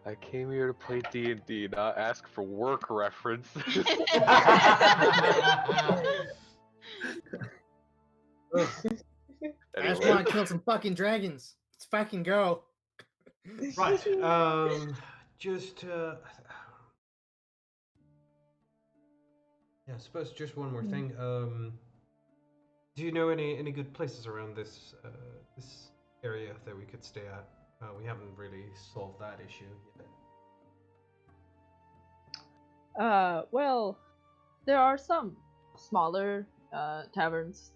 I came here to play D&D, not ask for work reference. I just Anyway, want to kill some fucking dragons. Let's fucking go. Right. Just yeah, I suppose just one more thing. Do you know any good places around this this area that we could stay at? We haven't really solved that issue yet. Well, there are some smaller taverns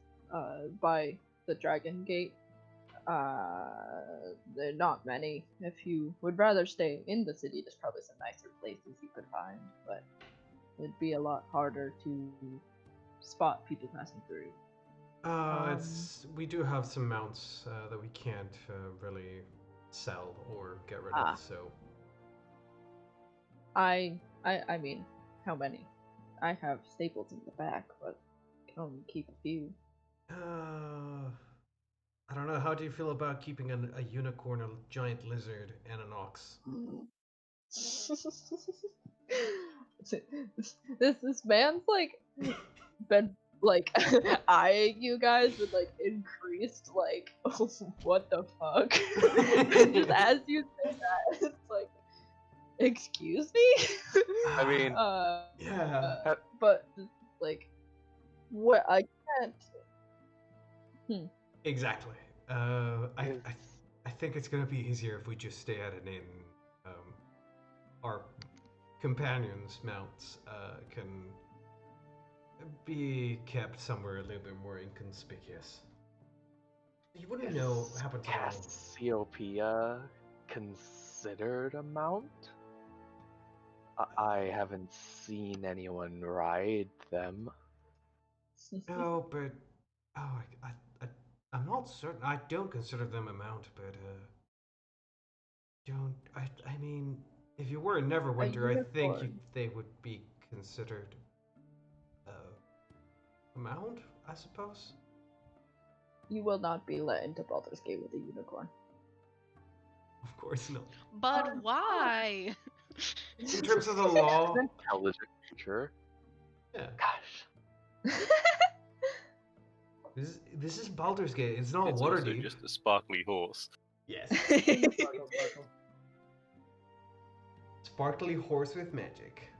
by the Dragon Gate. There are not many. If you would rather stay in the city, there's probably some nicer places you could find, but it'd be a lot harder to spot people passing through. We do have some mounts that we can't really sell or get rid of, so. I mean, how many? I have staples in the back, but can only keep a few. I don't know. How do you feel about keeping a unicorn, a giant lizard, and an ox? This man's like been like eyeing you guys with like increased like what the fuck. Just as you say that, it's like, excuse me. I mean, yeah. But like, what I can't. Exactly. I think it's gonna be easier if we just stay at an inn. Our companions' mounts can be kept somewhere a little bit more inconspicuous. You wouldn't happen to know. Cassiopeia considered a mount? I haven't seen anyone ride them. No, but I'm not certain. I don't consider them a mount, but I mean, if you were a Neverwinter, I think they would be considered a mount, I suppose. You will not be let into Baldur's Gate with a unicorn. Of course not. But why? In terms of the law, Intelligent creature. yeah. Gosh. This is Baldur's Gate. It's not It's also Waterdeep. just a sparkly horse. Yes. Sparkle, sparkle. Sparkly horse with magic.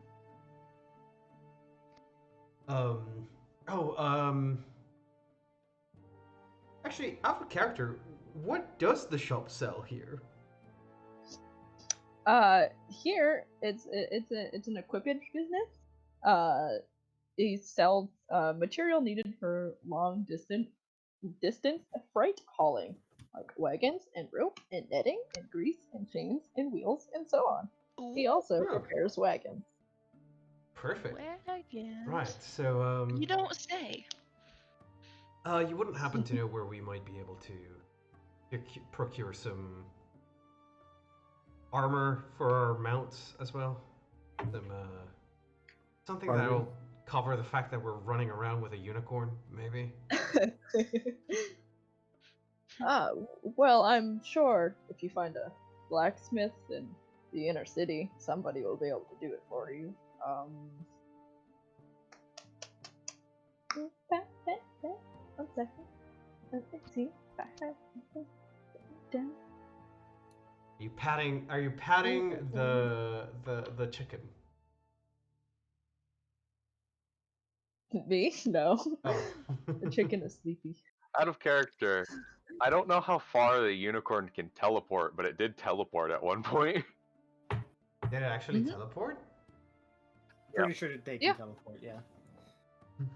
Actually, out of character, what does the shop sell here? Here it's an equipment business. They sell material needed for long distance freight hauling, like wagons and rope and netting and grease and chains and wheels and so on. He also repairs wagons. Perfect. Wagons. Right. So You don't say. you wouldn't happen to know where we might be able to procure some armor for our mounts as well? Something that'll cover the fact that we're running around with a unicorn, maybe? Well, I'm sure if you find a blacksmith in the inner city, somebody will be able to do it for you. One second. Let me see if I have something down. Are you patting the chicken? Me? No. Oh. The chicken is sleepy. Out of character. I don't know how far the unicorn can teleport, but it did teleport at one point. Did it actually teleport? Pretty sure they can teleport, yeah.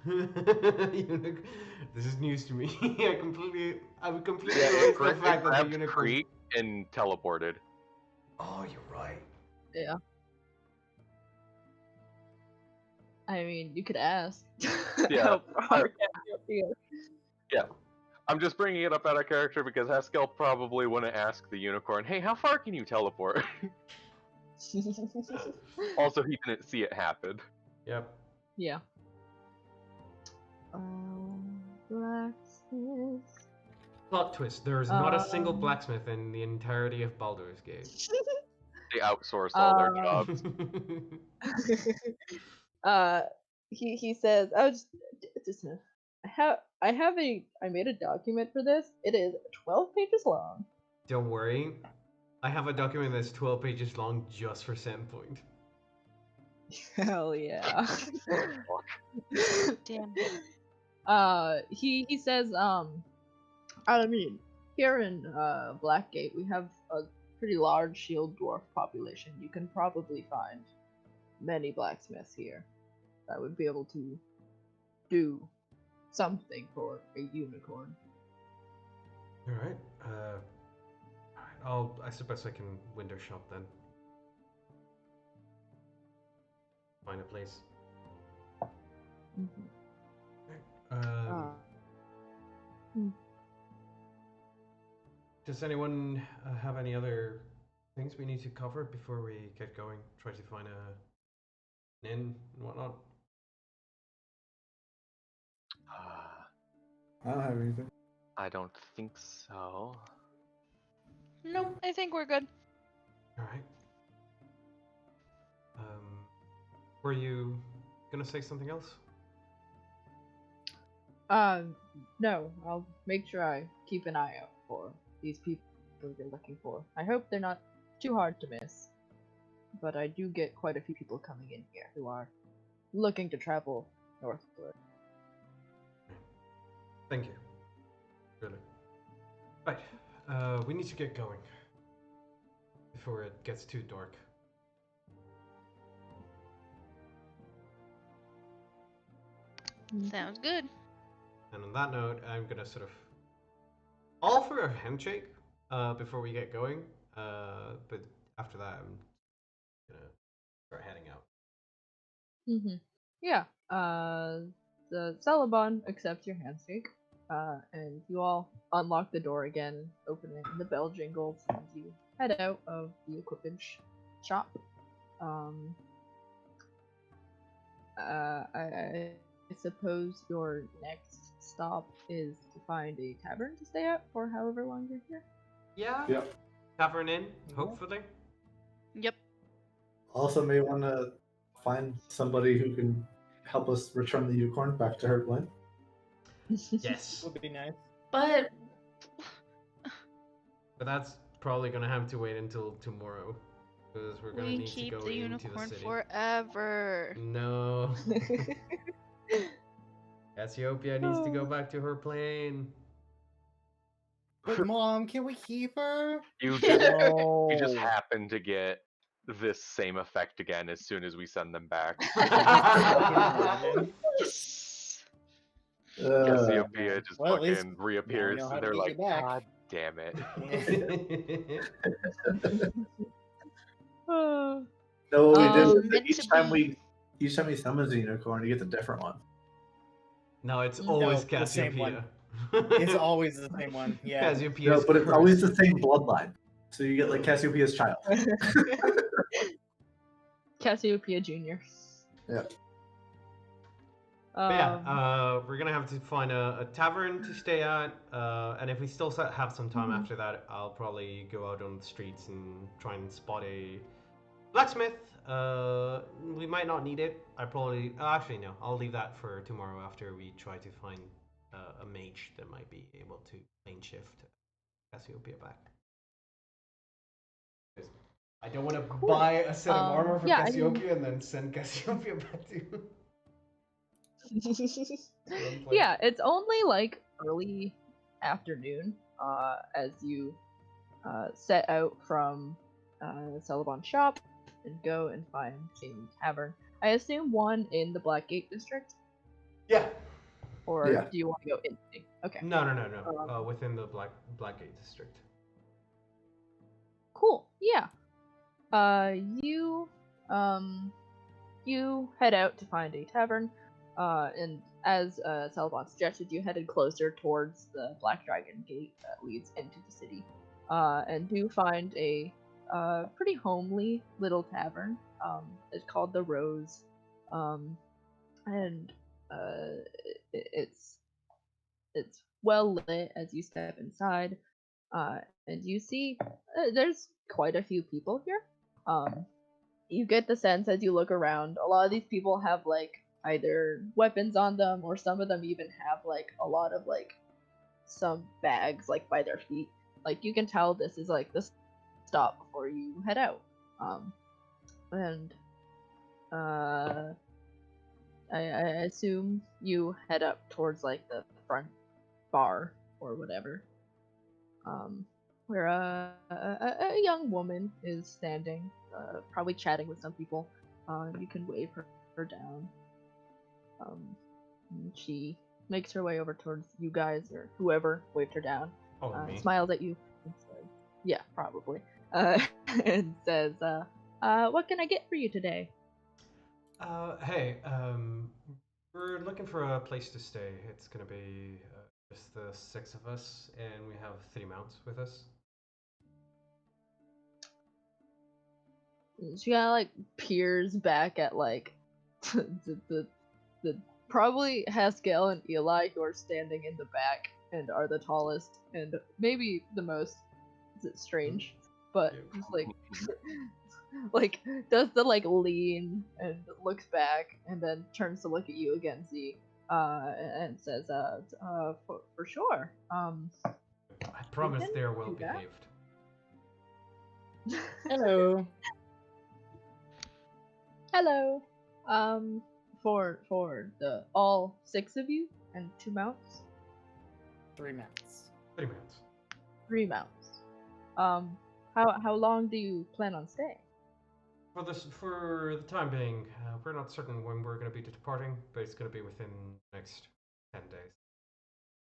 Unic- this is news to me. I would completely Yeah, erase it, the it fact that the grabbed unicorn. Creek and teleported. Oh, you're right. Yeah. I mean, you could ask. Yeah. How far Cassiopeia. Yeah. I'm just bringing it up out of character because Haskell probably wouldn't ask the unicorn, hey, how far can you teleport? Also, he didn't see it happen. Yep. Yeah. Blacksmith. Plot twist: there is not a single Um, blacksmith in the entirety of Baldur's Gate. They outsourced all their Um, jobs. uh, he says, "I was just I made a document for this. It is 12 pages long." Don't worry, I have a document that's 12 pages long just for Sandpoint. Hell yeah. Damn. He says, I mean, here in Blackgate, we have a pretty large shield dwarf population. You can probably find many blacksmiths here that would be able to do something for a unicorn. All right. I suppose I can window shop then. Find a place. Mhm. Um, Hmm. Does anyone have any other things we need to cover before we get going? Try to find an inn and whatnot. I don't have anything. I don't think so. Nope, I think we're good. All right. Were you gonna say something else? No, I'll make sure I keep an eye out for these people you're looking for. I hope they're not too hard to miss, but I do get quite a few people coming in here who are looking to travel northward. Thank you. Really. Right. We need to get going before it gets too dark. Sounds good. And on that note, I'm gonna sort of offer a handshake before we get going. But after that, I'm gonna start heading out. Mm-hmm. Yeah. The Celebon accepts your handshake, and you all unlock the door again, open it, and the bell jingles, and you head out of the equipage shop. Um, I suppose your next stop is to find a tavern to stay at for however long you're here. Yeah. Yep. Tavern Inn, hopefully. Yep. Also, may want to find somebody who can help us return the unicorn back to her glen. Yes. Would be nice. But But that's probably gonna have to wait until tomorrow, because we're gonna we need to keep go the into the unicorn city. forever. No. Cassiopeia needs to go back to her plane. But mom, can we keep her? You just No. you just happen to get this same effect again as soon as we send them back. Yes. Cassiopeia just Well, at least fucking reappears, know how and to they're get you like, back." God damn it. Oh, No, what we did was that Meant each to time be. he summons a unicorn, he gets a different one. No, it's No, always the same Cassiopeia. It's always the same one. Yeah. Cassiopeia No, is but it's always cursed. the same bloodline. So you get like Cassiopeia's child. Cassiopeia Jr. Yeah. But yeah, we're gonna have to find a tavern to stay at, and if we still have some time Mhm. after that, I'll probably go out on the streets and try and spot a blacksmith. We might not need it. Actually no. I'll leave that for tomorrow after we try to find a mage that might be able to lane shift Cassiopeia back. 'Cause I don't want to Cool. buy a set of armor for Yeah, I mean- Cassiopeia and then send Cassiopeia back to. Yeah, it's only like early afternoon as you set out from Celebon's shop and go and find a tavern. I assume one in the Blackgate district. Yeah. or Yeah. do you want to go in? Okay. No. Within the Blackgate district. Cool. Yeah. You you head out to find a tavern, and as Salvon suggested, you headed closer towards the Black Dragon Gate that leads into the city, and do find a pretty homely little tavern. It's called the Rose, and it's well lit as you step inside, and you see there's quite a few people here. You get the sense as you look around, a lot of these people have like either weapons on them, or some of them even have like a lot of like some bags like by their feet. Like you can tell this is like the stop before you head out. And I assume you head up towards like the front bar or whatever, where a young woman is standing, probably chatting with some people. You can wave her down. And she makes her way over towards you guys or whoever waved her down. Oh, me. Smiles at you and says, "Yeah, probably," and says, "What can I get for you today?" Hey, we're looking for a place to stay. It's gonna be just the 6 of us, and we have 3 mounts with us. She kind of like peers back at like the probably Haskell and Eli, who are standing in the back and are the tallest and maybe the most strange, but just like like does the like lean and looks back and then turns to look at you again, Z, and says, for sure. I promise can they're well do that. behaved. Hello. Hello. For the all 6 of you and 2 mounts. 3 mounts. 3 mounts. 3 mounts. How long do you plan on staying? For the time being, we're not certain when we're going to be departing, but it's going to be within the next 10 days.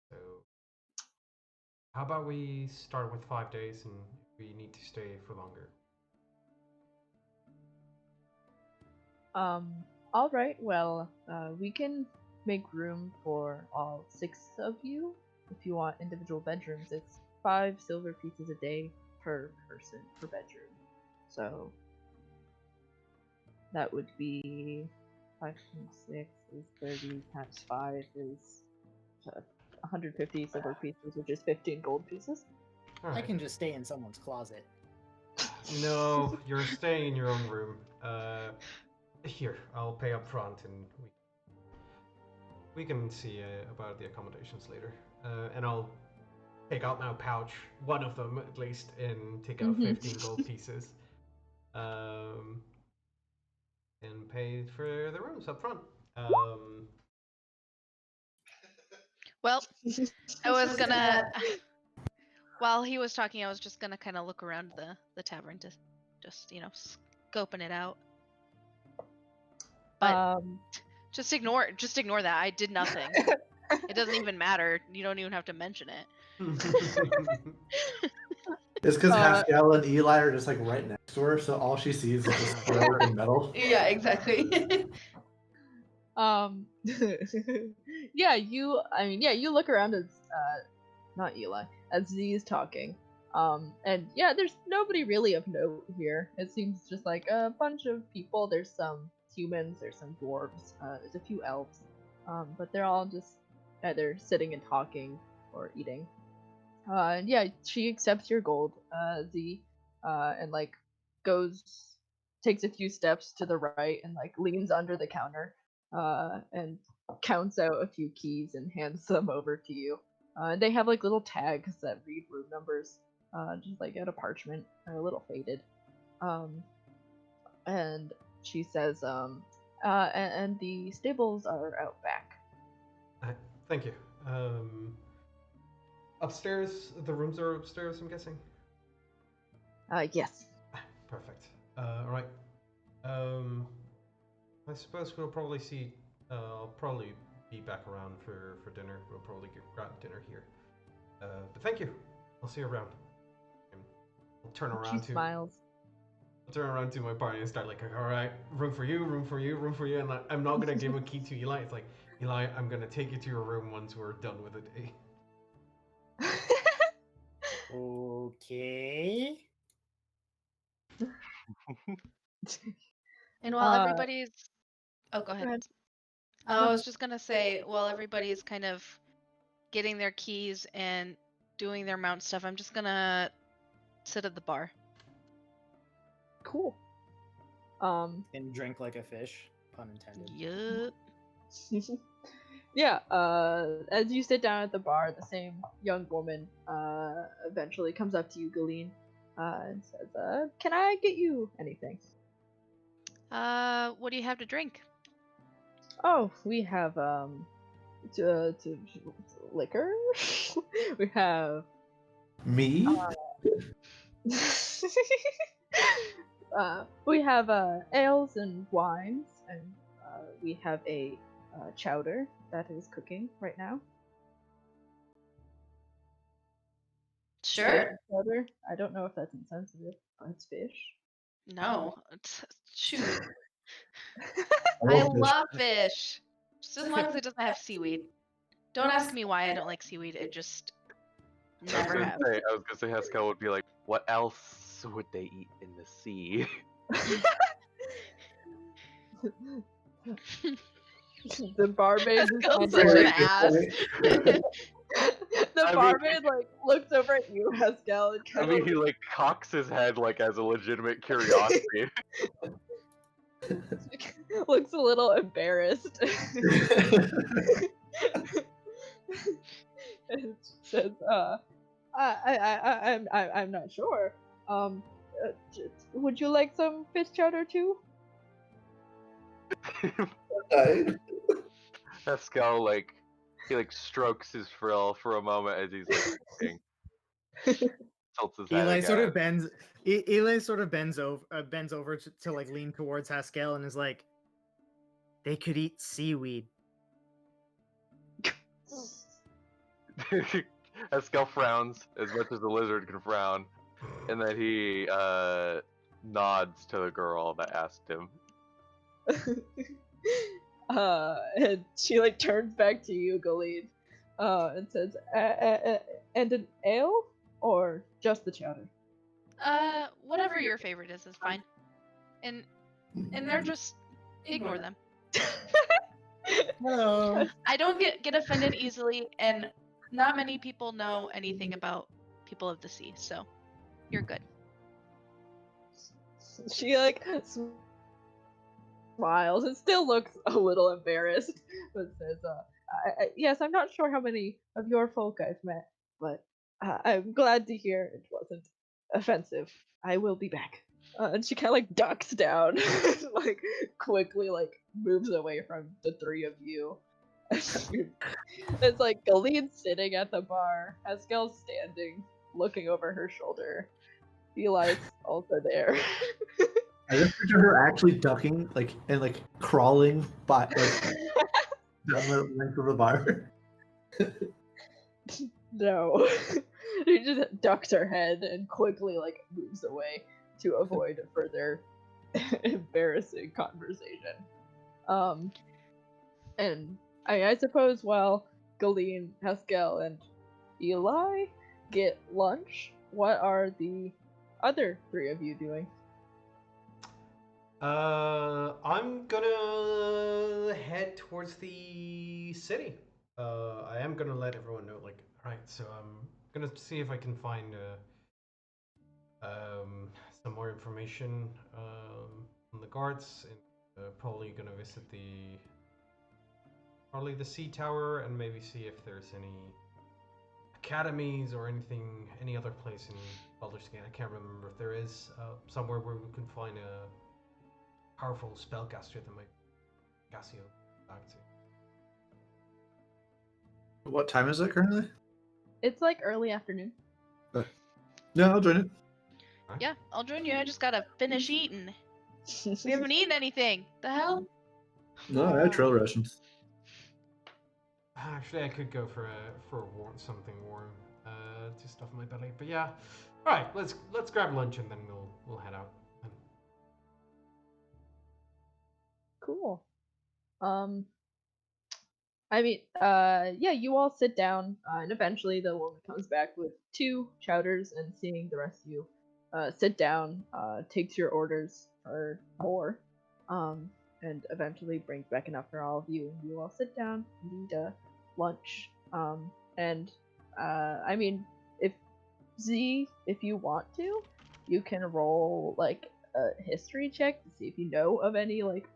So, how about we start with 5 days, and we need to stay for longer. All right. Well, we can make room for all 6 of you. If you want individual bedrooms, it's 5 silver pieces a day per person per bedroom. So that would be 5 times 6 is 30 times 5 is 150 silver pieces, which is 15 gold pieces. All I right. can just stay in someone's closet. No, you're staying in your own room. Here, I'll pay up front, and we can see about the accommodations later. And I'll take out my pouch, one of them at least, and take out 15 gold pieces. And pay for the rooms up front. Well, I was gonna. While he was talking, I was just gonna kind of look around the tavern to just scoping it out. But just ignore that. I did nothing. It doesn't even matter. You don't even have to mention it. It's because Haskell and Eli are just like right next to her, so all she sees is just broken metal. Yeah, exactly. yeah, you look around as not Eli, as Z is talking. And yeah, there's nobody really of note here. It seems just like a bunch of people. There's some humans, there's some dwarves, there's a few elves. But they're all just either sitting and talking or eating. And yeah, she accepts your gold, Z, and like takes a few steps to the right and like leans under the counter, and counts out a few keys and hands them over to you. They have like little tags that read room numbers, just like out of parchment. They're a little faded. And she says, and the stables are out back. Thank you. Upstairs, the rooms are upstairs, I'm guessing? Yes. Perfect. All right. I suppose we'll probably see. I'll probably be back around for dinner. We'll probably grab dinner here. But thank you. I'll see you around. And I'll turn She around to smiles. my party and start like, all right, room for you, room for you, room for you. And I'm not gonna give a key to Eli. It's like, Eli, I'm gonna take you to your room once we're done with the day. Okay. And while Uh, everybody's, oh, go ahead. ahead. I was just gonna say, while everybody's kind of getting their keys and doing their mount stuff, I'm just gonna sit at the bar. Cool. And drink like a fish, pun intended. Yup. Yeah, as you sit down at the bar, the same young woman eventually comes up to you, Galeen, and says, can I get you anything? What do you have to drink? Oh, we have liquor. We have Me? we have ales and wines, and we have a chowder that is cooking right now. Sure. Chowder. I don't know if that's insensitive. But it's fish. No. Shoot. I I love fish. love fish. Just as long as it doesn't have seaweed. Don't ask me why I don't like seaweed. It just never have. I was gonna say Haskell would be like, what else would they eat in the sea? The barmaid Haskell's just such an like, ass. the I mean- barmaid like looks over at you, Haskell, and I kind mean, of he like cocks his head like as a legitimate curiosity. looks a little embarrassed. And says, I'm not sure. Would you like some fish chowder too? Haskell like he like strokes his frill for a moment as he's like thinking. Tilts his head Eli sort again. of bends. Eli sort of bends over to like lean towards Haskell and is like, "They could eat seaweed." Haskell frowns as much as the lizard can frown, and then he nods to the girl that asked him. And she like turns back to you, Galeen, and says, and an ale or just the chowder? Whatever your favorite is fine. And they're just ignore them. Hello. I don't get offended easily, and not many people know anything about people of the sea, so you're good. She like smiles and still looks a little embarrassed, but says, yes, I'm not sure how many of your folk I've met, but I'm glad to hear it wasn't offensive. I will be back. And she kind of like ducks down, like quickly like moves away from the three of you. It's like Galeen sitting at the bar, Haskell standing, looking over her shoulder. Eli's also there. I just picture her actually ducking, like, and like crawling by, like, down the length of the bar. No. She just ducks her head and quickly like moves away to avoid a further embarrassing conversation. And I suppose while Galeen, Haskell, and Eli get lunch, what are the other three of you doing? I'm gonna head towards the city. I am gonna let everyone know, like, right, so I'm gonna see if I can find some more information on the guards, and probably gonna visit probably the sea tower, and maybe see if there's any academies or any other place in Baldur's Gate. I can't remember if there is somewhere where we can find a powerful spellcaster that might Cassio back to. What time is it currently? It's like early afternoon. Yeah, I'll join it. Yeah, I'll join you. I just gotta finish eating. We haven't eaten anything. The hell? No, I had trail rations. Actually, I could go for something warm to stuff my belly. But yeah, all right. Let's grab lunch and then we'll head out. Cool. Um, I mean, yeah, you all sit down, and eventually the woman comes back with 2 chowders, and seeing the rest of you sit down, takes your orders for more, and eventually brings back enough for all of you, and you all sit down and eat lunch. And I mean, if if you want to, you can roll like a history check to see if you know of any like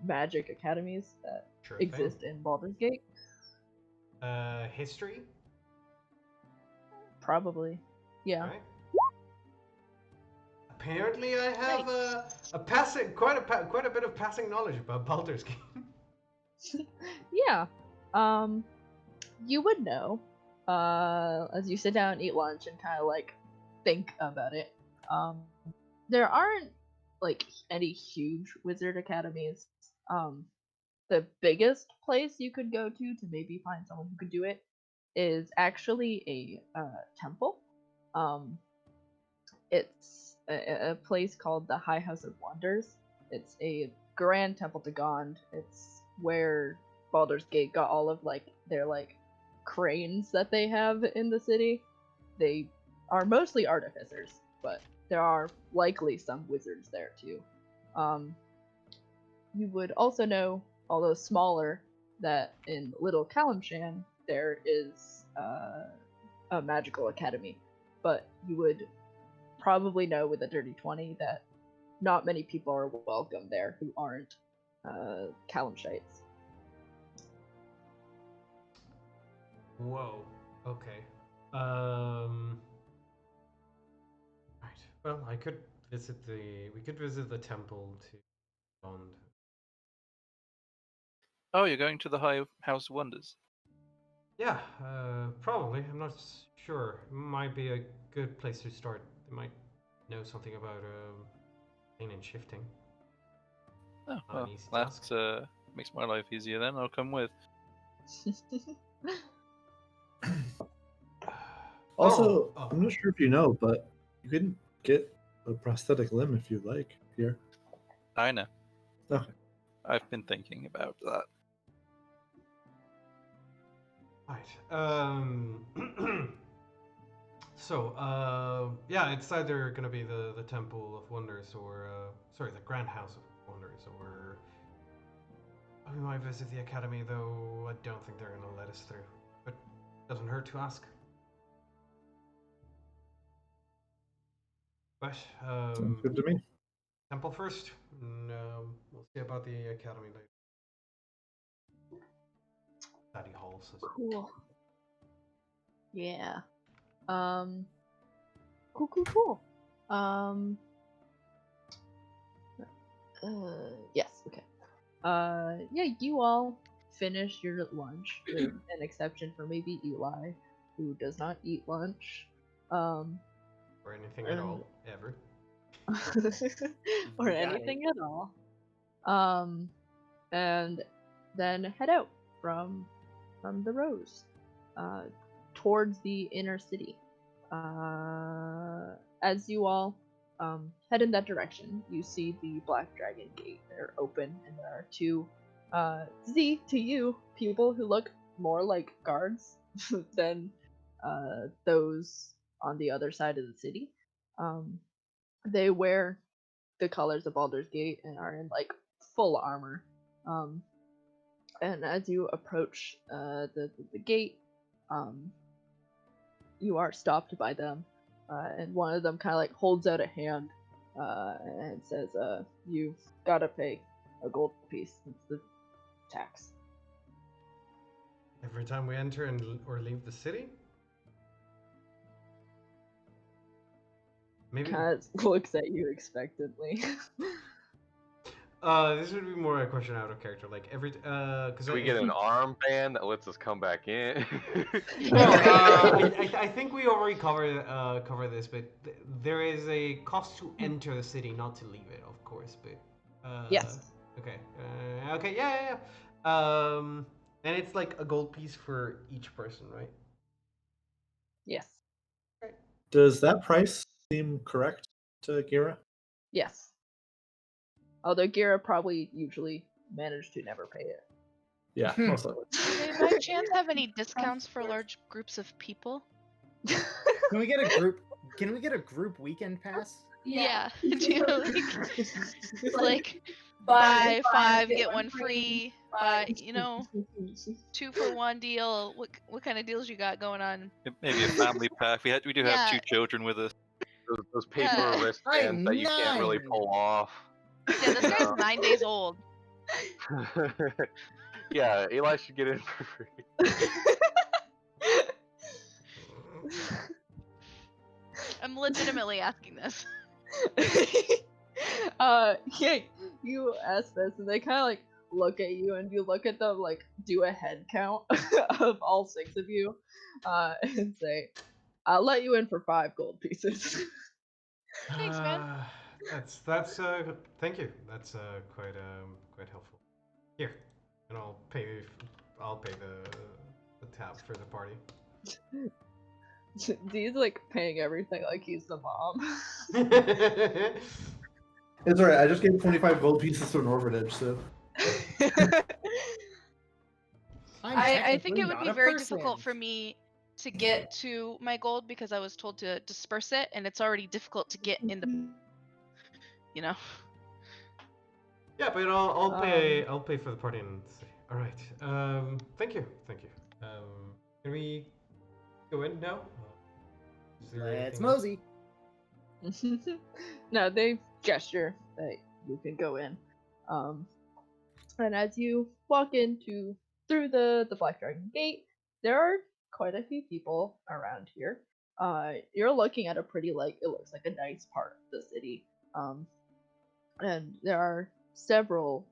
magic academies that Sure exist thing. in Baldur's Gate. History. Probably. Yeah. Right. Apparently, I have Nice. a passing quite a bit of passing knowledge about Baldur's Gate. Yeah. You would know. As you sit down and eat lunch and kind of like think about it. There aren't like any huge wizard academies. The biggest place you could go to maybe find someone who could do it is actually a temple. Um, it's a place called the High House of Wonders. It's a grand temple to Gond. It's where Baldur's Gate got all of like their like cranes that they have in the city. They are mostly artificers, but there are likely some wizards there too. Um, you would also know, although smaller, that in Little Kalimshan there is a magical academy, but you would probably know with a dirty 20 that not many people are welcome there who aren't Kalimshites. Whoa. Okay. Right. Well, I could visit the. We could visit the temple to Bond. Oh, you're going to the High House of Wonders. Yeah. Probably. I'm not sure. Might be a good place to start. They might know something about plane and shifting. Oh, Not an well, easy that task. makes my life easier then. I'll come with. Also, Oh. I'm not sure if you know, but you can get a prosthetic limb if you like here. I know. Okay. I've been thinking about that. Right. So, yeah, it's either gonna be the Temple of Wonders or, sorry, the Grand House of Wonders, or we might visit the Academy, though I don't think they're gonna let us through. But doesn't hurt to ask. But, Sounds good to me. Temple first, and we'll see about the Academy later. Study Hall says. Cool. Yeah. Cool. Yes, okay. Yeah, you all finish your lunch, with an exception for maybe Eli, who does not eat lunch. Or anything at all, ever. or anything at all. And then head out from the Rose, towards the inner city. As you all head in that direction, you see the Black Dragon Gate. They're open, and there are 2 Z to you people who look more like guards than those on the other side of the city. They wear the colors of Baldur's Gate and are in like full armor. And as you approach the gate, you are stopped by them, and one of them kind of like holds out a hand and says, "You've got to pay a gold piece. It's the tax." Every time we enter or leave the city? Maybe. Kind of looks at you expectantly. This would be more a question out of character. Like every, because Do we get an armband that lets us come back in? No, I think we already cover this, but there is a cost to enter the city, not to leave it, of course. But Yes. okay, okay, yeah. And it's like a gold piece for each person, right? Yes. Does that price seem correct to Gira? Yes. Although Gira probably usually managed to never pay it. Yeah, most likely. Do they by chance have any discounts for large groups of people? Can we get a group? Can we get a group weekend pass? Yeah. Do you like buy 5 get 1 free? Buy 2-for-1 deal. What kind of deals you got going on? Maybe a family pack. We do have 2 Yeah. children with us. Those paper Yeah. wristbands that you can't really 9. pull off. Yeah, this guy's 9 days old. Yeah, Eli should get in for free. I'm legitimately asking this. Yeah, you ask this, and they kind of like look at you, and you look at them, like do a head count of all 6 of you, and say, "I'll let you in for 5 gold pieces." Thanks, man. That's thank you. That's quite helpful. Here, and I'll pay the tab for the party. He's like paying everything like he's the mom. It's alright. I just gave 25 gold pieces to an orphanage, so. I think it would be very person. difficult for me to get to my gold because I was told to disperse it, and it's already difficult to get in the. Yeah, but I'll pay for the party and see. All right. Thank you. Can we go in now? Is there Let's anything else? mosey. No, they gesture that you can go in. And as you walk through the Black Dragon Gate, there are quite a few people around here. You're looking at a pretty it looks like a nice part of the city. And there are several,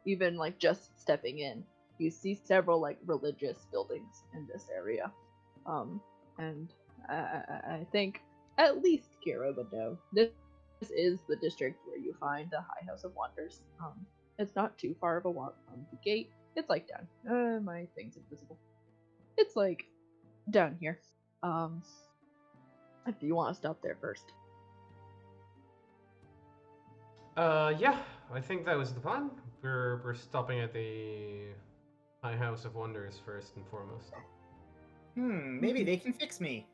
even like just stepping in, you see several like religious buildings in this area. And I think at least Kira would know. This is the district where you find the High House of Wonders. It's not too far of a walk from the gate. It's like down. My thing's invisible. It's like down here. If you want to stop there first. Yeah, I think that was the plan. We're stopping at the High House of Wonders first and foremost. Maybe they can fix me.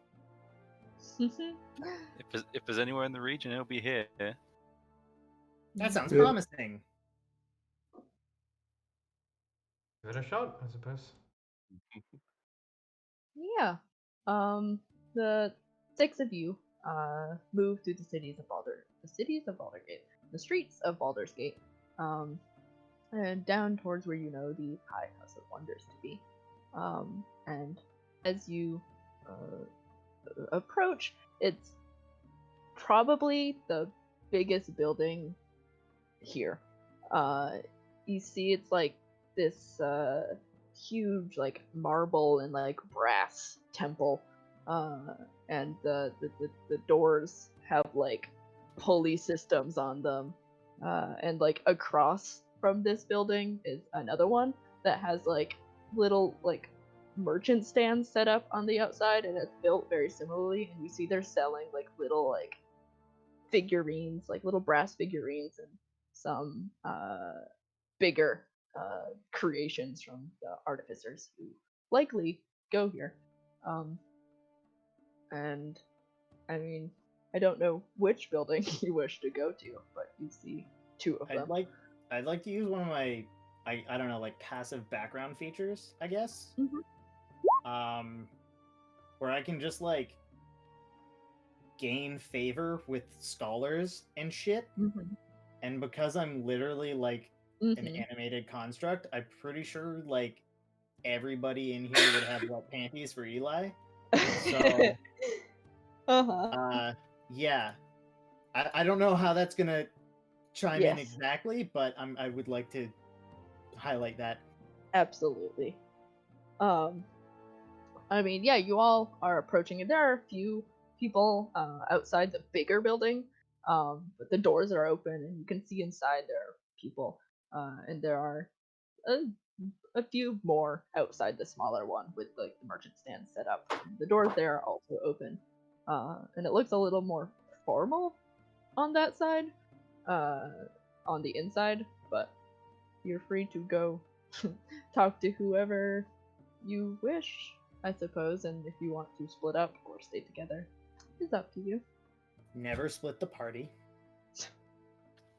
If there's anywhere in the region, it'll be here. That sounds Yeah. promising. Give it a shot, I suppose. Yeah. The 6 of you move through the cities of the streets of Baldur's Gate, and down towards where you know the High House of Wonders to be. And as you approach, it's probably the biggest building here. You see, it's like this huge like marble and like brass temple, and the doors have like pulley systems on them, and like across from this building is another one that has like little like merchant stands set up on the outside, and it's built very similarly, and you see they're selling like little like figurines, like little brass figurines, and some bigger creations from the artificers who likely go here. And I mean, I don't know which building you wish to go to, but you see 2 of them. I'd like to use one of my I don't know, like passive background features, I guess. Where I can just like gain favor with scholars and shit. And because I'm literally like an animated construct, I'm pretty sure like everybody in here would have wet panties for Eli. So yeah. I don't know how that's gonna chime in exactly, but I would like to highlight that. Absolutely. I mean, yeah, you all are approaching it. There are a few people outside the bigger building, but the doors are open and you can see inside there are people, and there are a few more outside the smaller one with like the merchant stand set up. The doors there are also open, and it looks a little more formal on that side, on the inside. But you're free to go talk to whoever you wish, I suppose. And if you want to split up or stay together, it's up to you. Never split the party.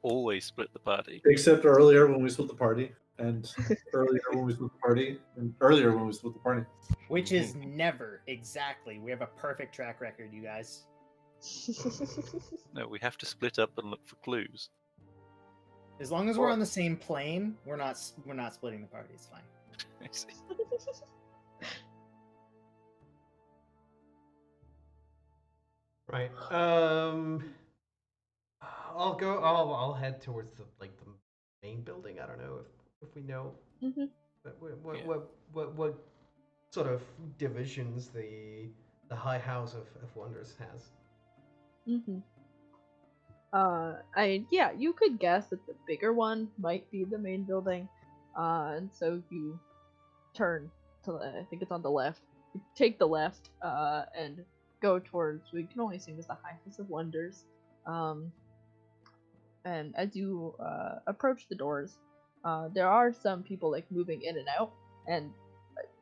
Always split the party. Except earlier when we split the party, and earlier when we split the party, and earlier when we split the party. Which is never exactly. We have a perfect track record, you guys. No, we have to split up and look for clues. As long as we're on the same plane, we're not splitting the party. It's fine. I see. Right. I'll head towards the main building. I don't know if we know what sort of divisions the High House of Wonders has. You could guess that the bigger one might be the main building, and so you turn to I think it's on the left. You take the left, and go towards we can only assume is the High House of Wonders. And as you approach the doors, there are some people like moving in and out, and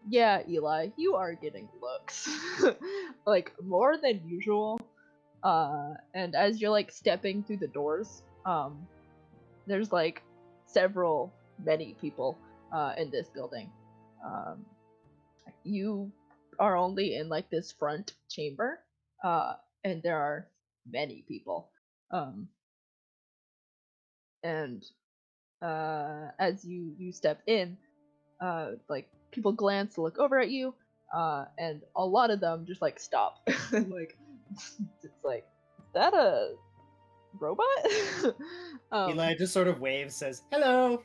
yeah, Eli, you are getting looks like more than usual. And as you're like stepping through the doors, there's like many people in this building. You are only in like this front chamber, and there are many people. And as you step in, like people glance to look over at you, and a lot of them just like stop. Like it's like, is that a robot? Eli just sort of waves, says hello.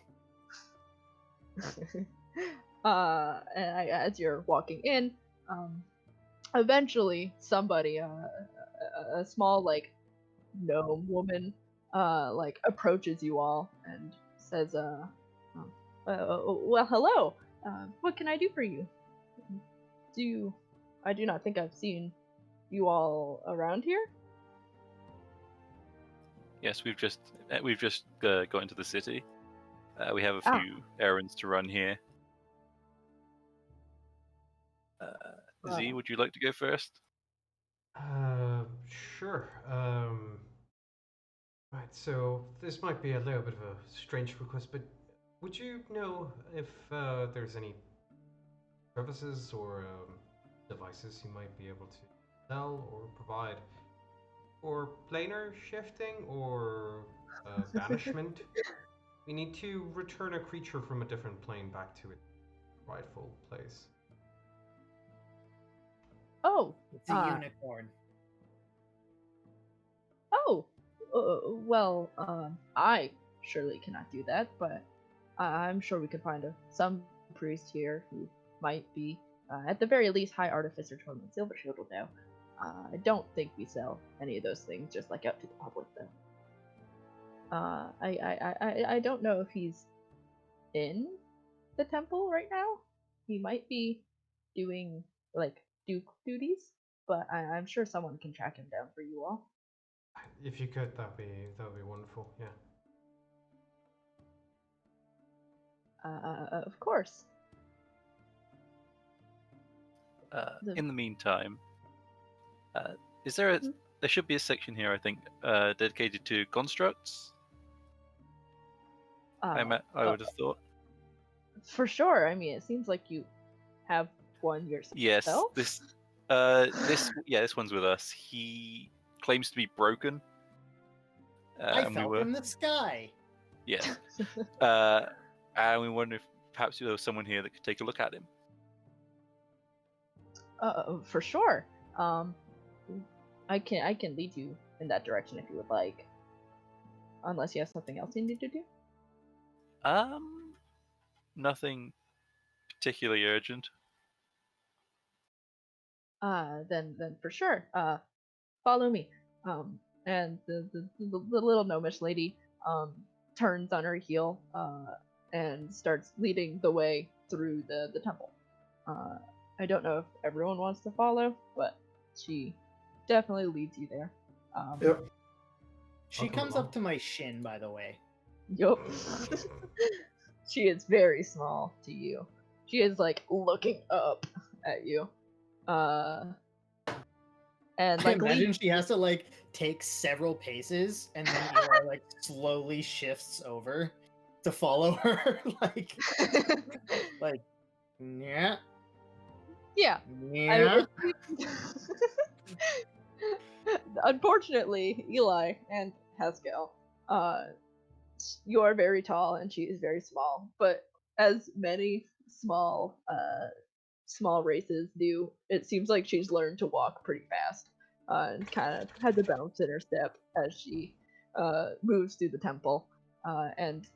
As you're walking in, eventually somebody, a small like gnome woman, like approaches you all and says, well, hello. What can I do for you? I do not think I've seen you all around here. Yes, we've just got into the city. We have a few errands to run here. Z, would you like to go first? Sure. Right, so this might be a little bit of a strange request, but would you know if there's any services or devices you might be able to sell or provide for planar shifting or banishment? We need to return a creature from a different plane back to its rightful place. Oh, It's a unicorn. Oh, well, I surely cannot do that, but I'm sure we could find some priest here who might be, at the very least, High Artificer Torment Silvershield will know. I don't think we sell any of those things just like out to the public, though. I don't know if he's in the temple right now. He might be doing like Duke duties, but I'm sure someone can track him down for you all. If you could, that'd be wonderful. Yeah. Of course. In the meantime, is there a? There should be a section here, I think, dedicated to constructs. I would have thought. For sure. I mean, it seems like you have one yourself. Yes, this one's with us. He claims to be broken. I fell from the sky. Yes. And we wonder if perhaps there was someone here that could take a look at him. For sure. I can lead you in that direction if you would like. Unless you have something else you need to do. Nothing particularly urgent. Then for sure. Follow me. And the little gnomish lady turns on her heel, and starts leading the way through the temple. I don't know if everyone wants to follow, but she definitely leads you there. Yep. She Welcome comes along. up to my shin, by the way. Yup. She is very small to you. She is like looking up at you. And I like imagine she has to like take several paces, and then Eli like slowly shifts over to follow her. like, yeah, yeah. yeah. Unfortunately, Eli and Haskell, you are very tall and she is very small. But as many small races do, it seems like she's learned to walk pretty fast, and kind of has a bounce in her step as she moves through the temple. And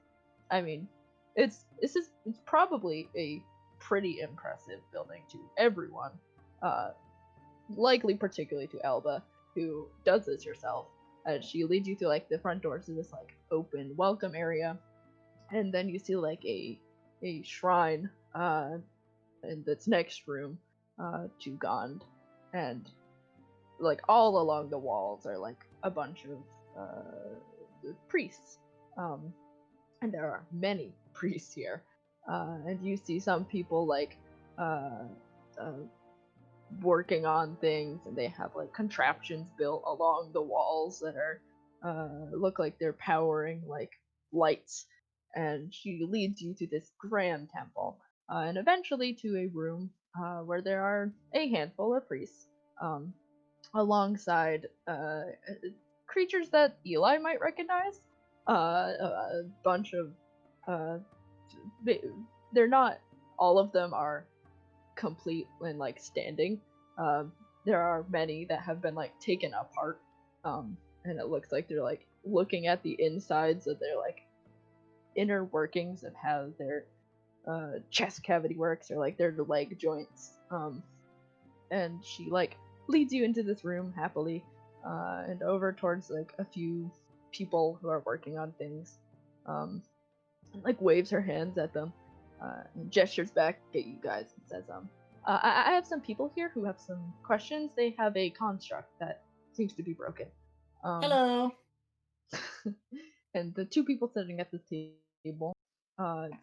I mean, it's probably a pretty impressive building to everyone. Uh, Likely particularly to Elba, who does this herself. As she leads you through like the front doors to this like open welcome area, and then you see like a shrine in this next room to Gond, and like all along the walls are like a bunch of priests, and there are many priests here, and you see some people like uh, uh, working on things, and they have like contraptions built along the walls that are look like they're powering like lights. And she leads you to this grand temple, and eventually to a room where there are a handful of priests, um, alongside creatures that Eli might recognize. A bunch of uh, they're not all of them are complete and like standing. There are many that have been like taken apart, and it looks like they're like looking at the insides of their like inner workings of how their chest cavity works, or like their leg joints. And she like leads you into this room happily, and over towards like a few people who are working on things, and, like waves her hands at them, and gestures back at you guys and says, I have some people here who have some questions. They have a construct that seems to be broken. Hello. And the two people sitting at the table kind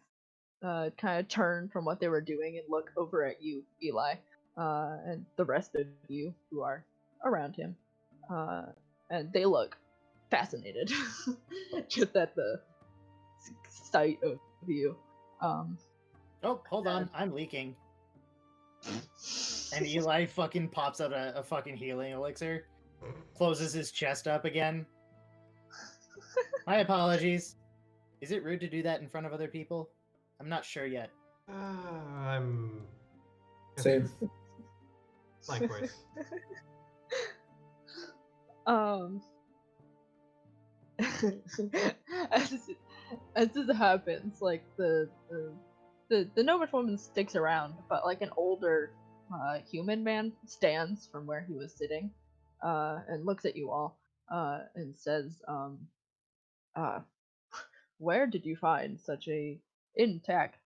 of turn from what they were doing and look over at you, Eli, and the rest of you who are around him. And they look fascinated just at the sight of you. Oh, hold on, I'm leaking. And Eli fucking pops out a fucking healing elixir, closes his chest up again. My apologies. Is it rude to do that in front of other people? I'm not sure yet. I'm Same. likewise. as, as this happens, like the gnomish woman sticks around, but like an older human man stands from where he was sitting, and looks at you all, and says, uh, "Where did you find such a intact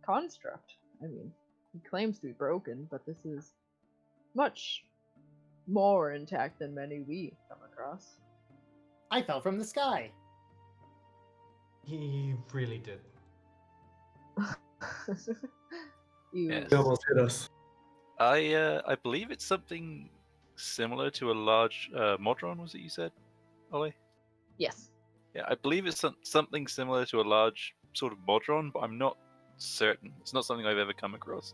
construct? I mean, he claims to be broken, but this is much more intact than many we come across." I fell from the sky. He really did. You Yes. He almost hit us. I believe it's something similar to a large modron. Was it you said, Ollie? Yes. Yeah, I believe it's something similar to a large sort of modron, but I'm not certain. It's not something I've ever come across.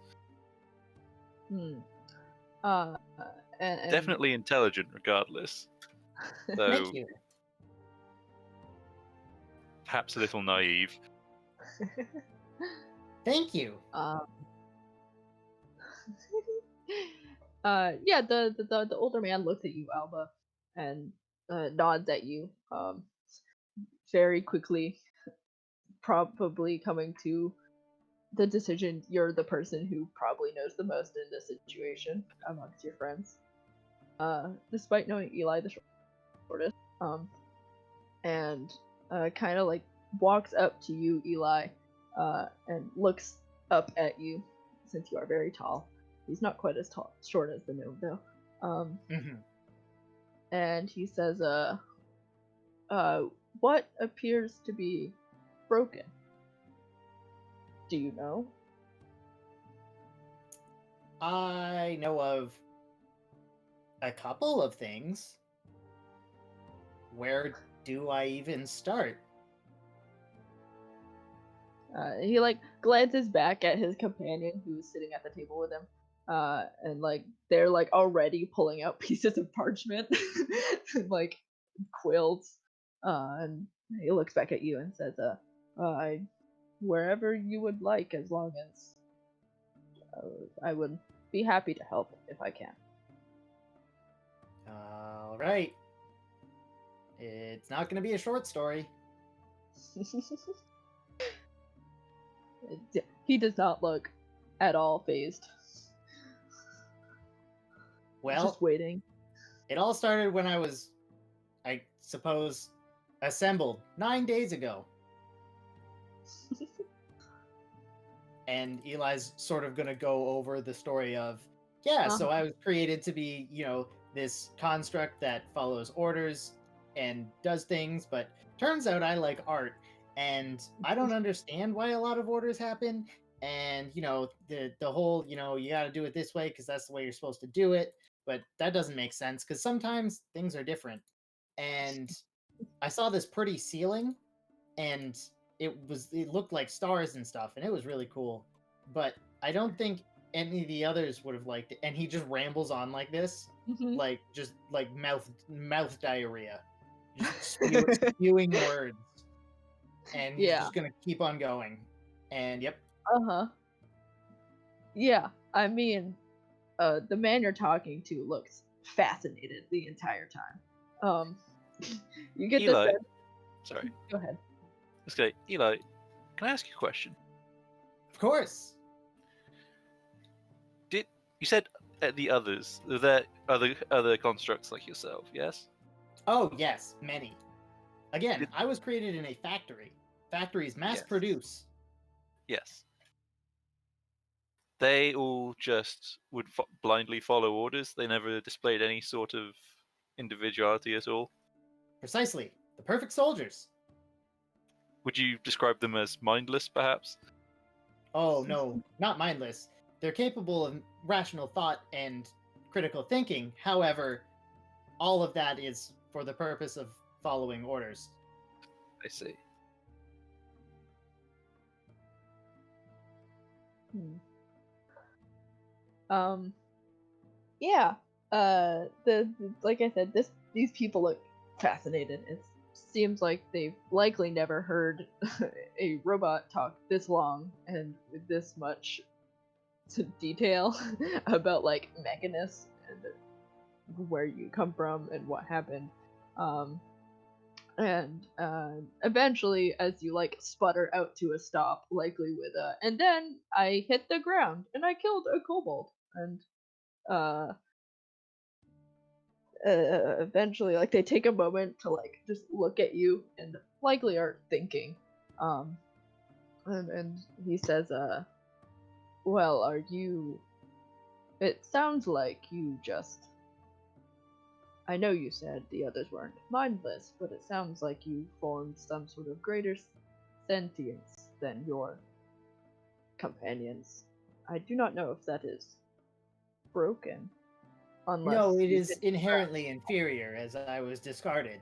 Hmm. And Definitely intelligent, regardless. Though Thank you. perhaps a little naive. Thank you. Yeah, the older man looks at you, Alba, and nods at you, very quickly, probably coming to the decision you're the person who probably knows the most in this situation amongst your friends. Despite knowing Eli the shortest, and kind of like walks up to you, Eli, and looks up at you since you are very tall. He's not quite as short as the gnome though. Mhm. And he says, what appears to be broken? Do you know? I know of a couple of things. Where do I even start? He like glances back at his companion who's sitting at the table with him, and like they're like already pulling out pieces of parchment, like quills, and he looks back at you and says, I, wherever you would like, as long as I would be happy to help if I can." All right. It's not going to be a short story. He does not look at all phased. Well, Just waiting. it all started when I was, I suppose, assembled 9 days ago. And Eli's sort of going to go over the story of, so I was created to be, this construct that follows orders and does things, but turns out I like art, and I don't understand why a lot of orders happen, and, the whole, you got to do it this way because that's the way you're supposed to do it, but that doesn't make sense because sometimes things are different. And I saw this pretty ceiling, and it looked like stars and stuff, and it was really cool. But I don't think any of the others would have liked it. And he just rambles on like this, like just like mouth diarrhea, just spewing words, and he's just gonna keep on going. And yep. Yeah, I mean, the man you're talking to looks fascinated the entire time. You get Eli, the sense. sorry. Go ahead. Okay, Eli, can I ask you a question? Of course. You said the others? Are there other constructs like yourself? Yes. Oh yes, many. Again, I was created in a factory. Factories mass produce. Yes. They all just would blindly follow orders. They never displayed any sort of individuality at all. Precisely. The perfect soldiers. Would you describe them as mindless, perhaps? Oh, no, not mindless. They're capable of rational thought and critical thinking. However, all of that is for the purpose of following orders. I see. Yeah. Like I said, these people look fascinated. It seems like they've likely never heard a robot talk this long and with this much detail about like Mechanus and where you come from and what happened. And eventually, as you like sputter out to a stop, likely with and then I hit the ground and I killed a kobold, and eventually, like they take a moment to like just look at you and likely are thinking, and he says, well, are you? It sounds like you just. I know you said the others weren't mindless, but it sounds like you formed some sort of greater sentience than your companions. I do not know if that is broken. Unless no, it is inherently inferior, as I was discarded.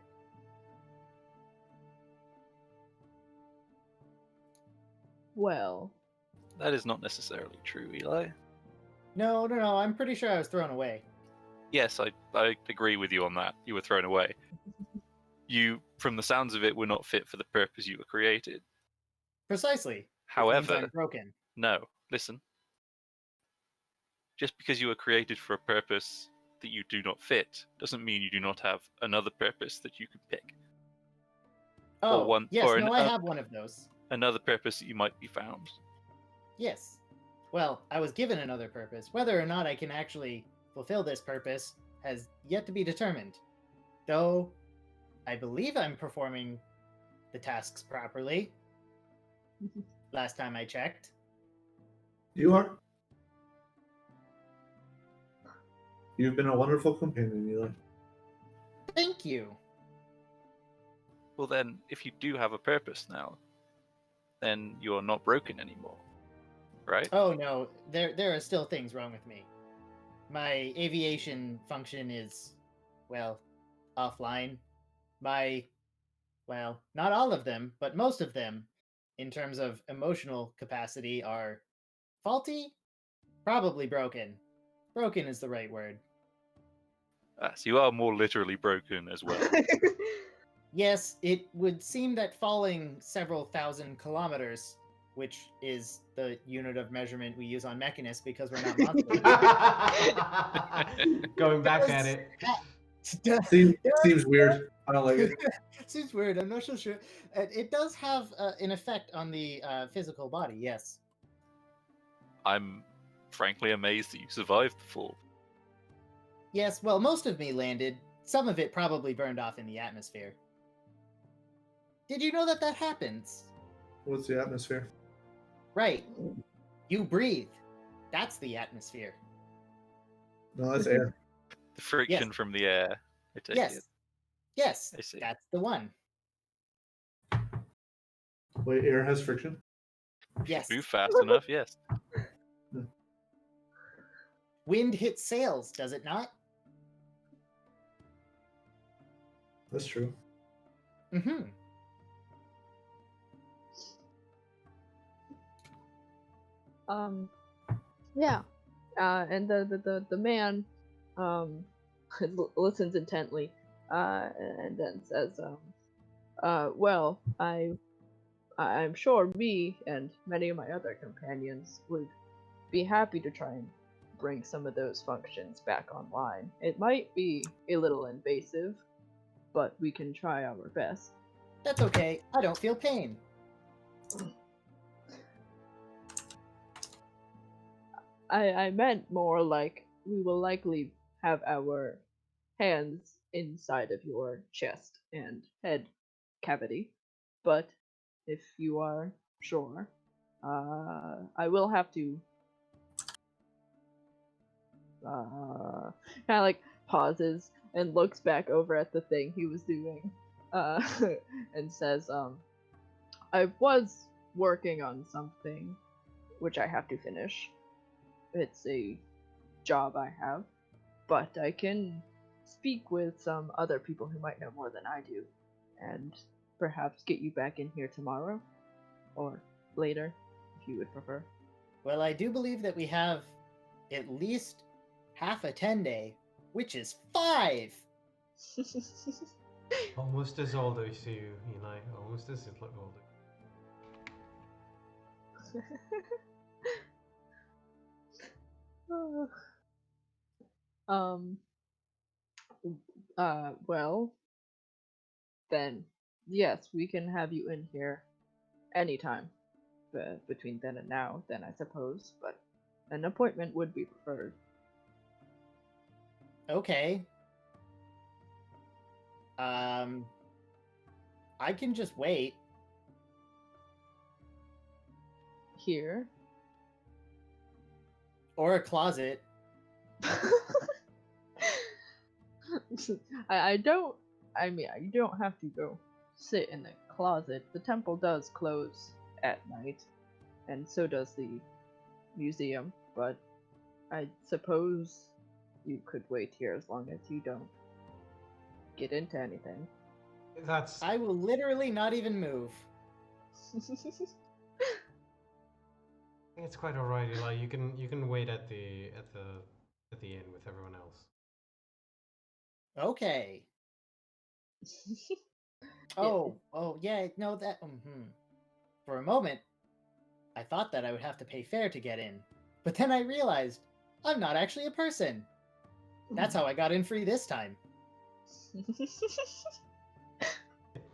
Well, that is not necessarily true, Eli. No, I'm pretty sure I was thrown away. Yes, I agree with you on that. You were thrown away. You, from the sounds of it, were not fit for the purpose you were created. Precisely. However, I'm broken. No, listen. Just because you were created for a purpose that you do not fit doesn't mean you do not have another purpose that you can pick. Oh, yes, I have one of those. Another purpose that you might be found. Yes. Well, I was given another purpose. Whether or not I can actually fulfill this purpose has yet to be determined. Though, I believe I'm performing the tasks properly. last time I checked. You are. You've been a wonderful companion, Eli. Thank you. Well, then, if you do have a purpose now, then you are not broken anymore, right? Oh no, there are still things wrong with me. My aviation function is, well, offline. Well, not all of them, but most of them, in terms of emotional capacity, are faulty? Probably broken. Broken is the right word. So you are more literally broken as well. Yes, it would seem that falling several thousand kilometers, which is the unit of measurement we use on Mechanist because we're not monsters. Going back at it. Seems weird. I don't like it. Seems weird. I'm not so sure. It does have an effect on the physical body. Yes. I'm frankly amazed that you survived the fall. Yes. Well, most of me landed. Some of it probably burned off in the atmosphere. Did you know that that happens? What's the atmosphere? Right. You breathe. That's the atmosphere. No, that's air. The friction from the air. I take Yes. it. Yes. I see. That's the one. Wait, air has friction? Yes. Move fast enough, yes. Wind hits sails, does it not? That's true. Mm-hmm. Yeah. And the man listens intently, and then says, well, I'm sure me and many of my other companions would be happy to try and bring some of those functions back online. It might be a little invasive, but we can try our best. That's okay. I don't feel pain. I meant more like we will likely have our hands inside of your chest and head cavity, but if you are sure, I will have to kind of like pauses and looks back over at the thing he was doing, and says, I was working on something which I have to finish. It's a job I have, but I can speak with some other people who might know more than I do, and perhaps get you back in here tomorrow, or later, if you would prefer. Well, I do believe that we have at least half a 10-day, which is 5. Almost as old as you, Eli. Almost as old. um. Well, then, yes, we can have you in here anytime. Between then and now, then I suppose, but an appointment would be preferred. Okay. I can just wait. Here. Or a closet. I don't. I mean, you don't have to go sit in the closet. The temple does close at night, and so does the museum. But I suppose you could wait here as long as you don't get into anything. That's. I will literally not even move. It's quite alright, Eli. You can wait at the inn with everyone else. Okay. Oh, yeah, no, that. For a moment, I thought that I would have to pay fare to get in, but then I realized I'm not actually a person. That's how I got in free this time.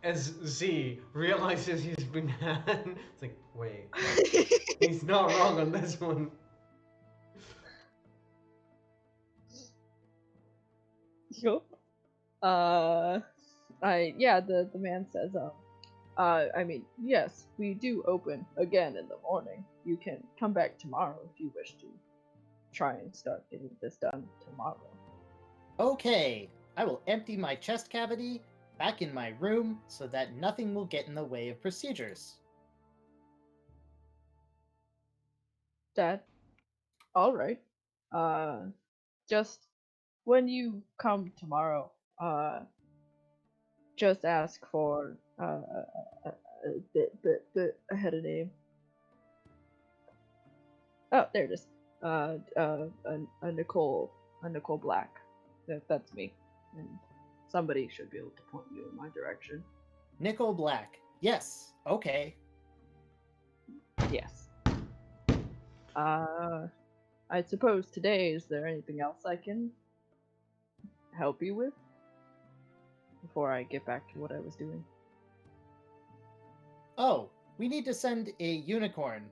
As Z realizes he's been it's like, wait, he's not wrong on this one. Yup. The man says, I mean, yes, we do open again in the morning. You can come back tomorrow if you wish to try and start getting this done tomorrow. Okay, I will empty my chest cavity back in my room so that nothing will get in the way of procedures. That, alright. Just when you come tomorrow, just ask for, I had a name. Oh, there it is. A Nicole Black. That's me. And somebody should be able to point you in my direction. Nickel Black. Yes, okay. Yes. I suppose today, is there anything else I can help you with? Before I get back to what I was doing. Oh, we need to send a unicorn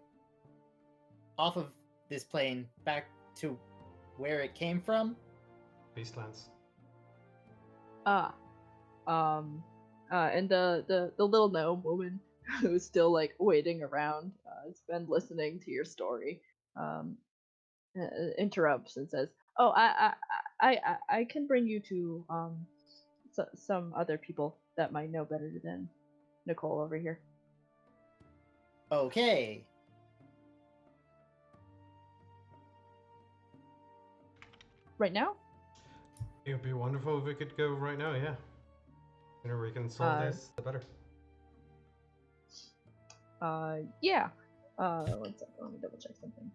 off of this plane back to where it came from. Beastlands. And the little gnome woman who's still like waiting around, has been listening to your story, interrupts and says, "Oh, I can bring you to some other people that might know better than Nicole over here." Okay. Right now? It would be wonderful if we could go right now, yeah. The sooner we can solve this, the better. Yeah. One second, let me double check something.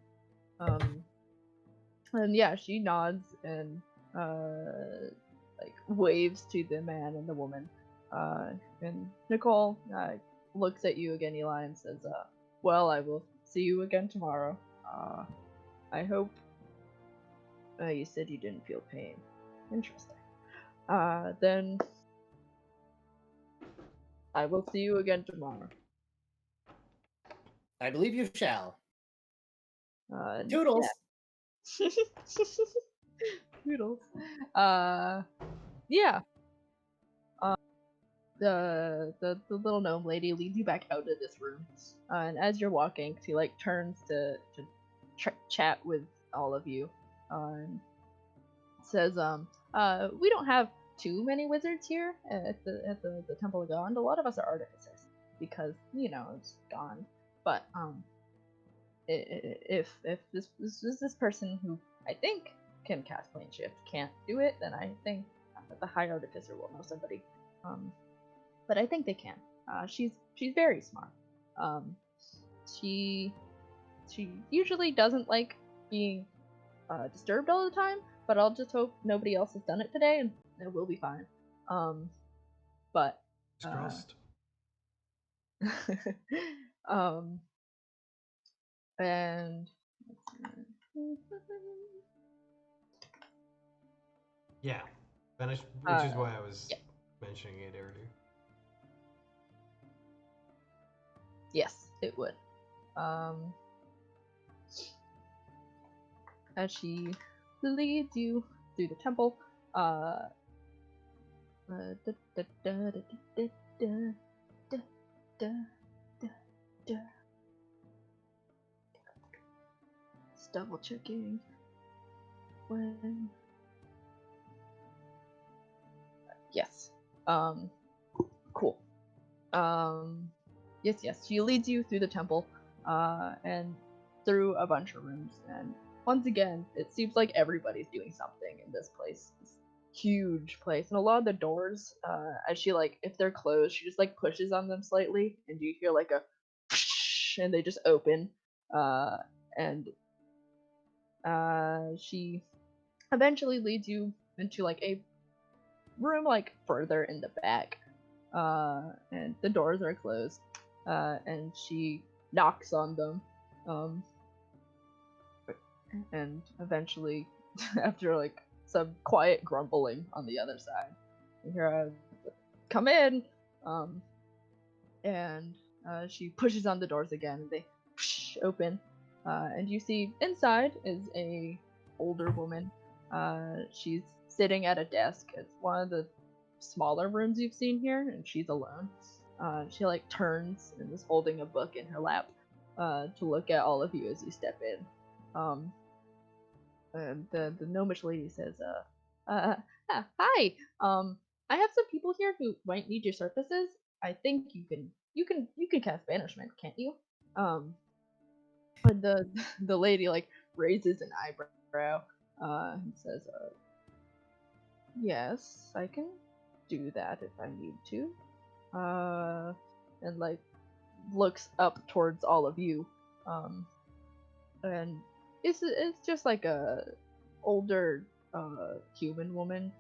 And yeah, she nods and like waves to the man and the woman. And Nicole looks at you again, Eli, and says, "Well, I will see you again tomorrow. I hope." You said you didn't feel pain. Interesting. Then I will see you again tomorrow. I believe you shall. Yeah. Toodles. Toodles. Yeah. The little gnome lady leads you back out of this room, and as you're walking, she like turns to chat with all of you, and says, "We don't have too many wizards here at the Temple of God. A lot of us are artificers because it's gone. But if this person who I think can cast plane shift can't do it, then I think the high artificer will know somebody. But I think they can. She's very smart. She usually doesn't like being disturbed all the time, but I'll just hope nobody else has done it today, and it will be fine. But Crossed. And Yeah, which is why I was mentioning it earlier. Yes, it would. As she leads you through the temple, just double checking when. Yes. Cool. Yes. She leads you through the temple, and through a bunch of rooms. And once again, it seems like everybody's doing something in this place. This huge place, and a lot of the doors, as she if they're closed, she just pushes on them slightly, and you hear a and they just open. And she eventually leads you into a room further in the back, and the doors are closed, and she knocks on them, and eventually after some quiet grumbling on the other side, you hear come in, and she pushes on the doors again, and they open, and you see inside is a older woman. She's sitting at a desk. It's one of the smaller rooms you've seen here, and she's alone. She like turns and is holding a book in her lap to look at all of you as you step in. And the gnomish lady says, "Hi. I have some people here who might need your services. I think you can cast banishment, can't you?" And the lady like raises an eyebrow and says, "Yes, I can do that if I need to." And like looks up towards all of you, and it's just like a older human woman,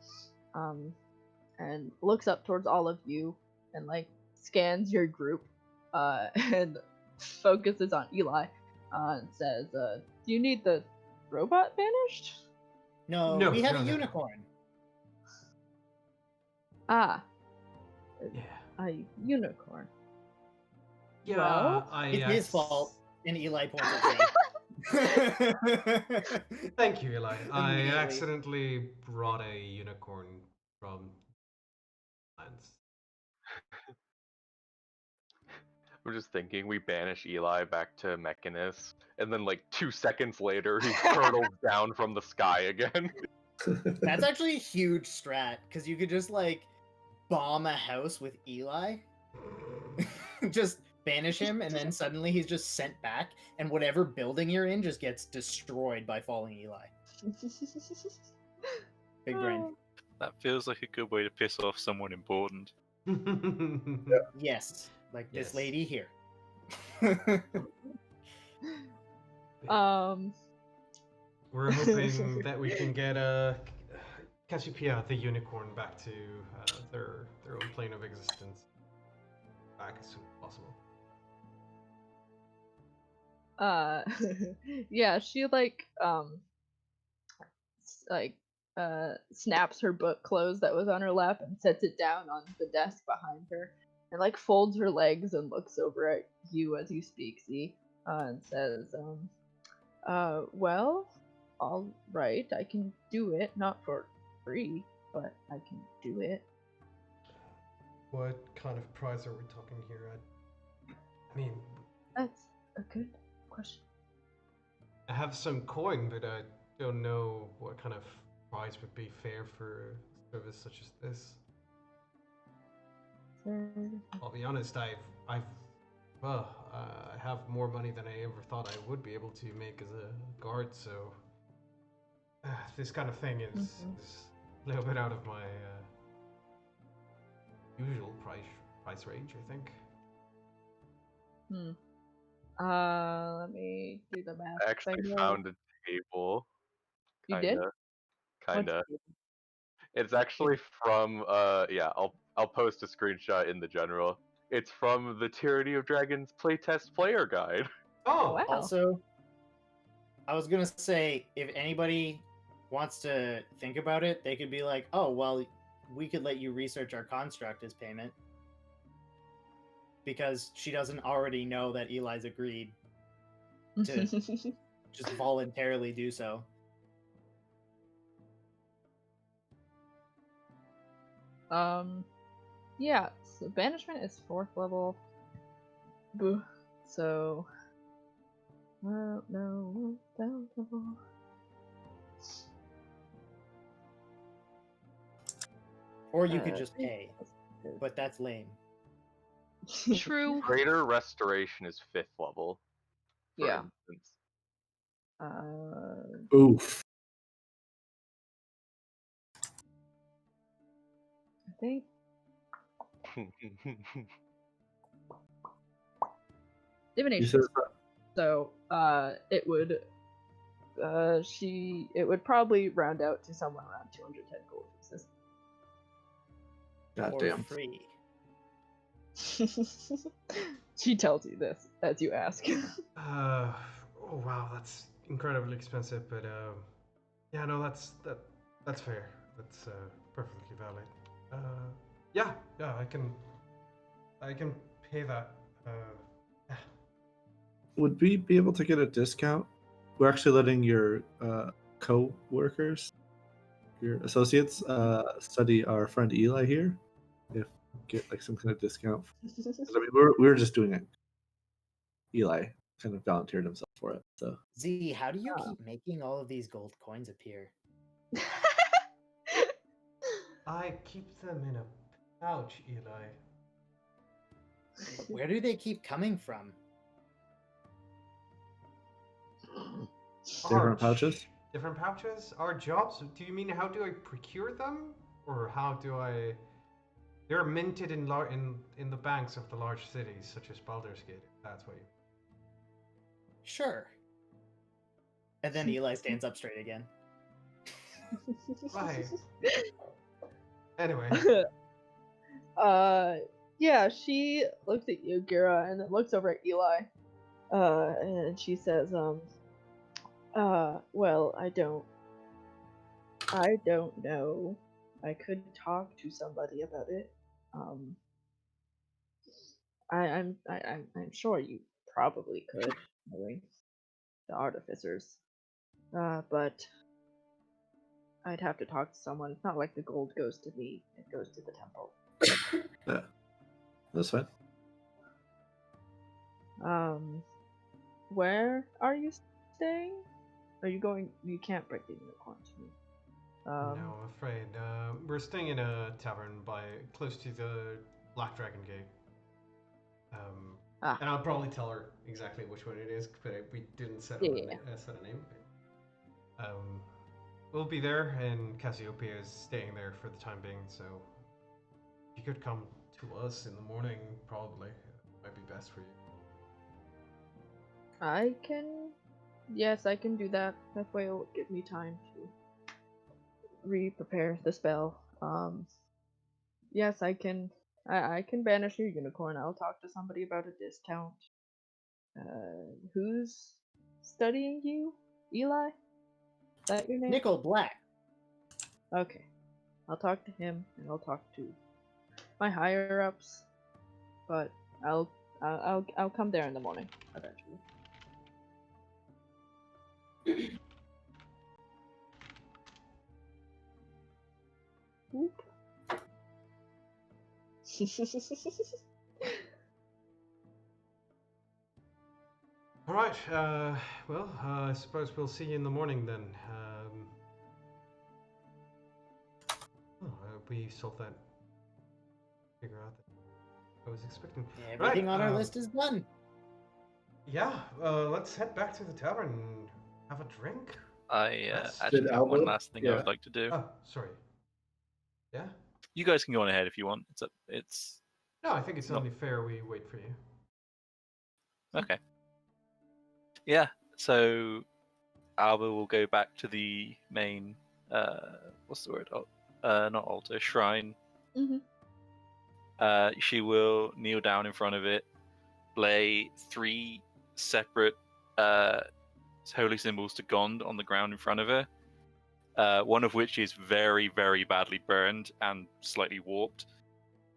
and looks up towards all of you and like scans your group, and focuses on Eli, and says, "Do you need the robot banished?" No, No, we have no, a no. unicorn. Ah, Yeah. a unicorn. Yeah, Well, It's his fault. And Eli points at me. Thank you, Eli. I Immediately. accidentally brought a unicorn from lands. I'm just thinking we banish Eli back to Mechanus, and then like 2 seconds later he hurtles down from the sky again. That's actually a huge strat, because you could just like bomb a house with Eli. Just banish him, and then suddenly he's just sent back, and whatever building you're in just gets destroyed by falling Eli. Big brain. That feels like a good way to piss off someone important. Yes, like this Yes. lady here. We're hoping that we can get Cassiopeia, the unicorn, back to their own plane of existence back as soon as possible. Yeah, she snaps her book closed that was on her lap and sets it down on the desk behind her, and like folds her legs and looks over at you as you speak, Z, and says, "Well, all right, I can do it, not for free, but I can do it." What kind of price are we talking here? I mean, That's a good question. I have some coin, but I don't know what kind of price would be fair for a service such as this. I'll be honest, I have more money than I ever thought I would be able to make as a guard, so this kind of thing is a little bit out of my usual price range, I think. Let me do the math. I actually know- found a table. You did? Kinda. What's- It's actually from yeah, I'll post a screenshot in the general. It's from the Tyranny of Dragons playtest player guide. Oh, Wow. Also, I was gonna say, if anybody wants to think about it, they could be like, "Oh, well, we could let you research our construct as payment," because she doesn't already know that Eli's agreed to just voluntarily do so. Yeah, so banishment is 4th level. Boo. So, I don't know what that level. Or you could just pay, but that's lame. True. Greater Restoration is 5th level. For Yeah. instance. Oof. I think You divination. said So, it would probably round out to somewhere around 210 gold pieces. God Or damn. free. She tells you this as you ask. oh wow, that's incredibly expensive, but yeah, no, that's fair. That's perfectly valid. Yeah, I can pay that. Would we be able to get a discount? We're actually letting your co-workers, your associates, study our friend Eli here. If get like some kind of discount. 'Cause, I mean, we were just doing it. Eli kind of volunteered himself for it. So Z, how do you keep making all of these gold coins appear? I keep them in a pouch, Eli. Where do they keep coming from? different pouches. Different pouches? Our jobs? Do you mean how do I procure them? Or how do I... They're minted in in the banks of the large cities, such as Baldur's Gate. That's what you... Sure. And then Eli stands up straight again. Why? Anyway. Yeah, she looks at you, Gira, and then looks over at Eli. And she says, well, I don't know. I could talk to somebody about it. I'm sure you probably could, knowing the artificers. But I'd have to talk to someone. It's not like the gold goes to me; it goes to the temple. Yeah, that's fine. Where are you staying? Are you going? You can't break the unicorn to me. No, I'm afraid. We're staying in a tavern close to the Black Dragon Gate. And I'll probably tell her exactly which one it is, but we didn't set a name. We'll be there, and Cassiopeia is staying there for the time being. So if you could come to us in the morning, probably might be best for you. I can. Yes, I can do that. That way it'll give me time to re-prepare the spell. Yes, I can. I can banish your unicorn. I'll talk to somebody about a discount. Who's studying you, Eli? Is that your name? Nickel Black. Okay, I'll talk to him, and I'll talk to my higher ups. But I'll come there in the morning eventually. Whoop. All right. Well, I suppose we'll see you in the morning then. We solved that. Figure out that I was expecting. Everything on our list is done. Yeah. Let's head back to the tavern and have a drink. I That's- actually Did got one Albert- last thing I yeah. would like to do. Oh, sorry. Yeah. You guys can go on ahead if you want. It's No, I think it's No. only fair we wait for you. okay. Yeah. So Alba will go back to the main. What's the word? Not altar, shrine. Mhm. She will kneel down in front of it, lay 3 separate holy symbols to Gond on the ground in front of her. One of which is very, very badly burned and slightly warped.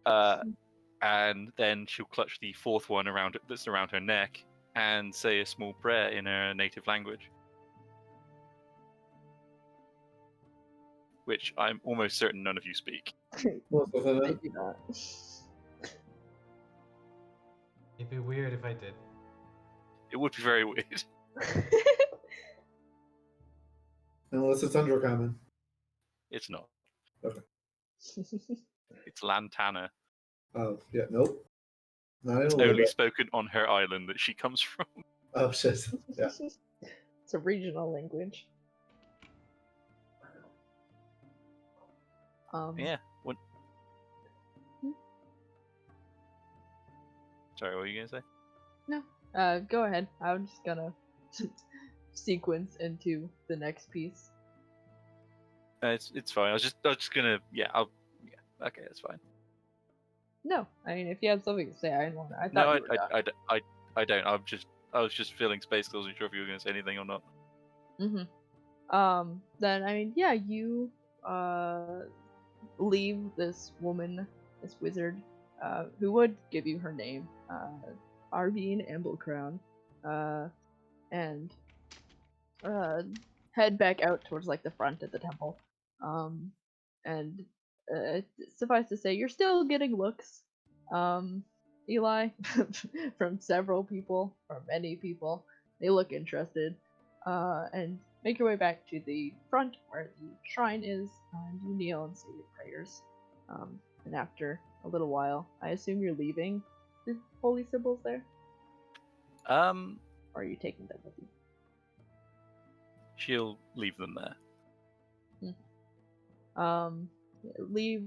And then she'll clutch the 4th one that's around her neck and say a small prayer in her native language. Which I'm almost certain none of you speak. Most of I it. do not. It'd be weird if I did. It would be very weird. Unless it's Undercommon. It's not. Okay. It's Lantana. Oh, yeah, nope. Not in It's a little only bit. spoken on her island that she comes from. Oh, shit. Yeah. It's a regional language. Yeah. Hmm? Sorry, what were you gonna say? No. Go ahead. I'm just gonna sequence into the next piece. It's fine. I was just gonna okay, that's fine. No, I mean if you had something to say, I didn't want. I thought No, you were done. I don't. I was just filling space because I wasn't sure if you were gonna say anything or not. Then I mean, yeah, you leave this woman, this wizard, who would give you her name, Arvine Amblecrown, and head back out towards like the front of the temple, and suffice to say, you're still getting looks, Eli, from several people, or many people. They look interested, and make your way back to the front where the shrine is, and you kneel and say your prayers. And after a little while, I assume you're leaving the holy symbols there, or are you taking them with you? She'll leave them there. Leave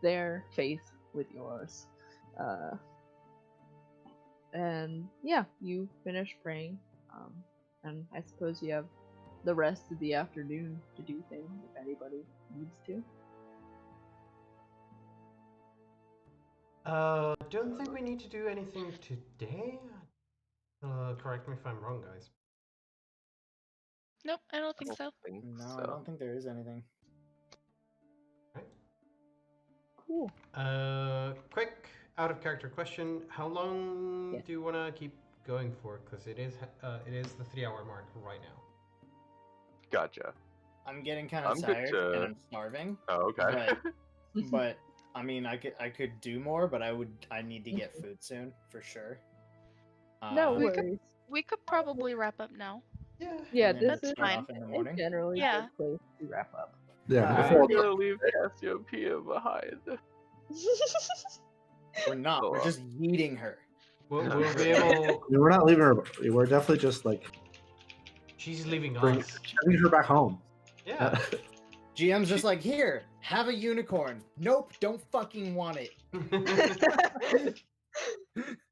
their faith with yours. And yeah, you finish praying. And I suppose you have the rest of the afternoon to do things if anybody needs to. Don't think we need to do anything today. Correct me if I'm wrong, guys. Nope, I don't think so. No, I don't think there is anything. Right. Cool. Quick out of character question: how long Yes. do you want to keep going for? Because it is the 3-hour mark right now. Gotcha. I'm getting kind of I'm good tired to- and I'm starving. Oh, okay. But I mean, I could do more, but I need to get food soon for sure. No we could- worries. We could probably wrap up now. Yeah. Yeah, and then this is start fine. off in the morning. generally Yeah. a good place to wrap up. Yeah, Alright. before I'm gonna leave Cassiopeia behind. We're not. Oh, We're well. just yeeting her. We'll be able. we're not leaving her. We're definitely just like She's leaving bring, us. bringing her back home. Yeah. GM's just like, here, have a unicorn. Nope, don't fucking want it.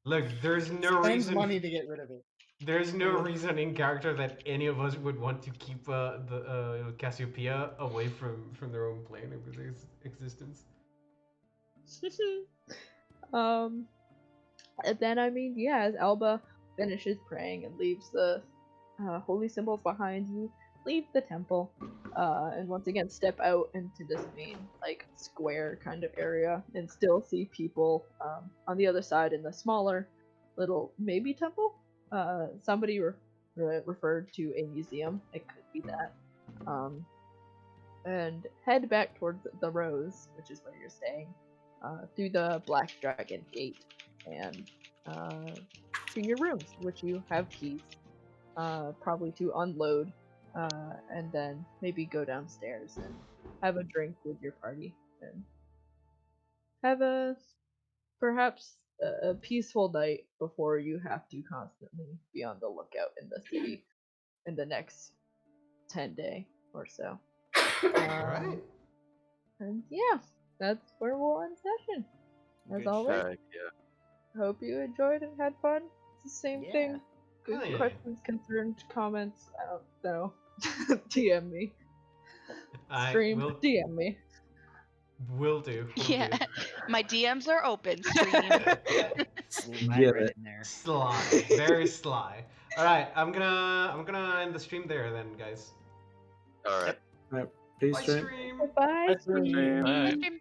Look, there's no Spends reason. money to get rid of it. There's no reason in character that any of us would want to keep the Cassiopeia away from their own plane of existence. And then I mean, yeah, as Alba finishes praying and leaves the holy symbols behind you, leave the temple, and once again step out into this main like square kind of area, and still see people on the other side in the smaller little maybe temple. Somebody referred to a museum. It could be that. And head back towards the Rose, which is where you're staying, through the Black Dragon Gate, and to your rooms, which you have keys, probably to unload, and then maybe go downstairs and have a drink with your party, and have perhaps a peaceful night before you have to constantly be on the lookout in the city in the next 10 day or so. Alright. And yeah, that's where we'll end session. As Good always, Heck yeah. hope you enjoyed and had fun. It's the same Yeah. thing. Good Hell yeah. questions, concerns, comments. I don't know. DM me. Stream. Will DM me. will do. Will Yeah, do. my DMs are open. Stream. Slide Get right it. in there. Sly, very sly. All right, I'm gonna end the stream there then, guys. All right. Peace, Bye, stream. stream. Bye. That's really- stream. Alright. Stream.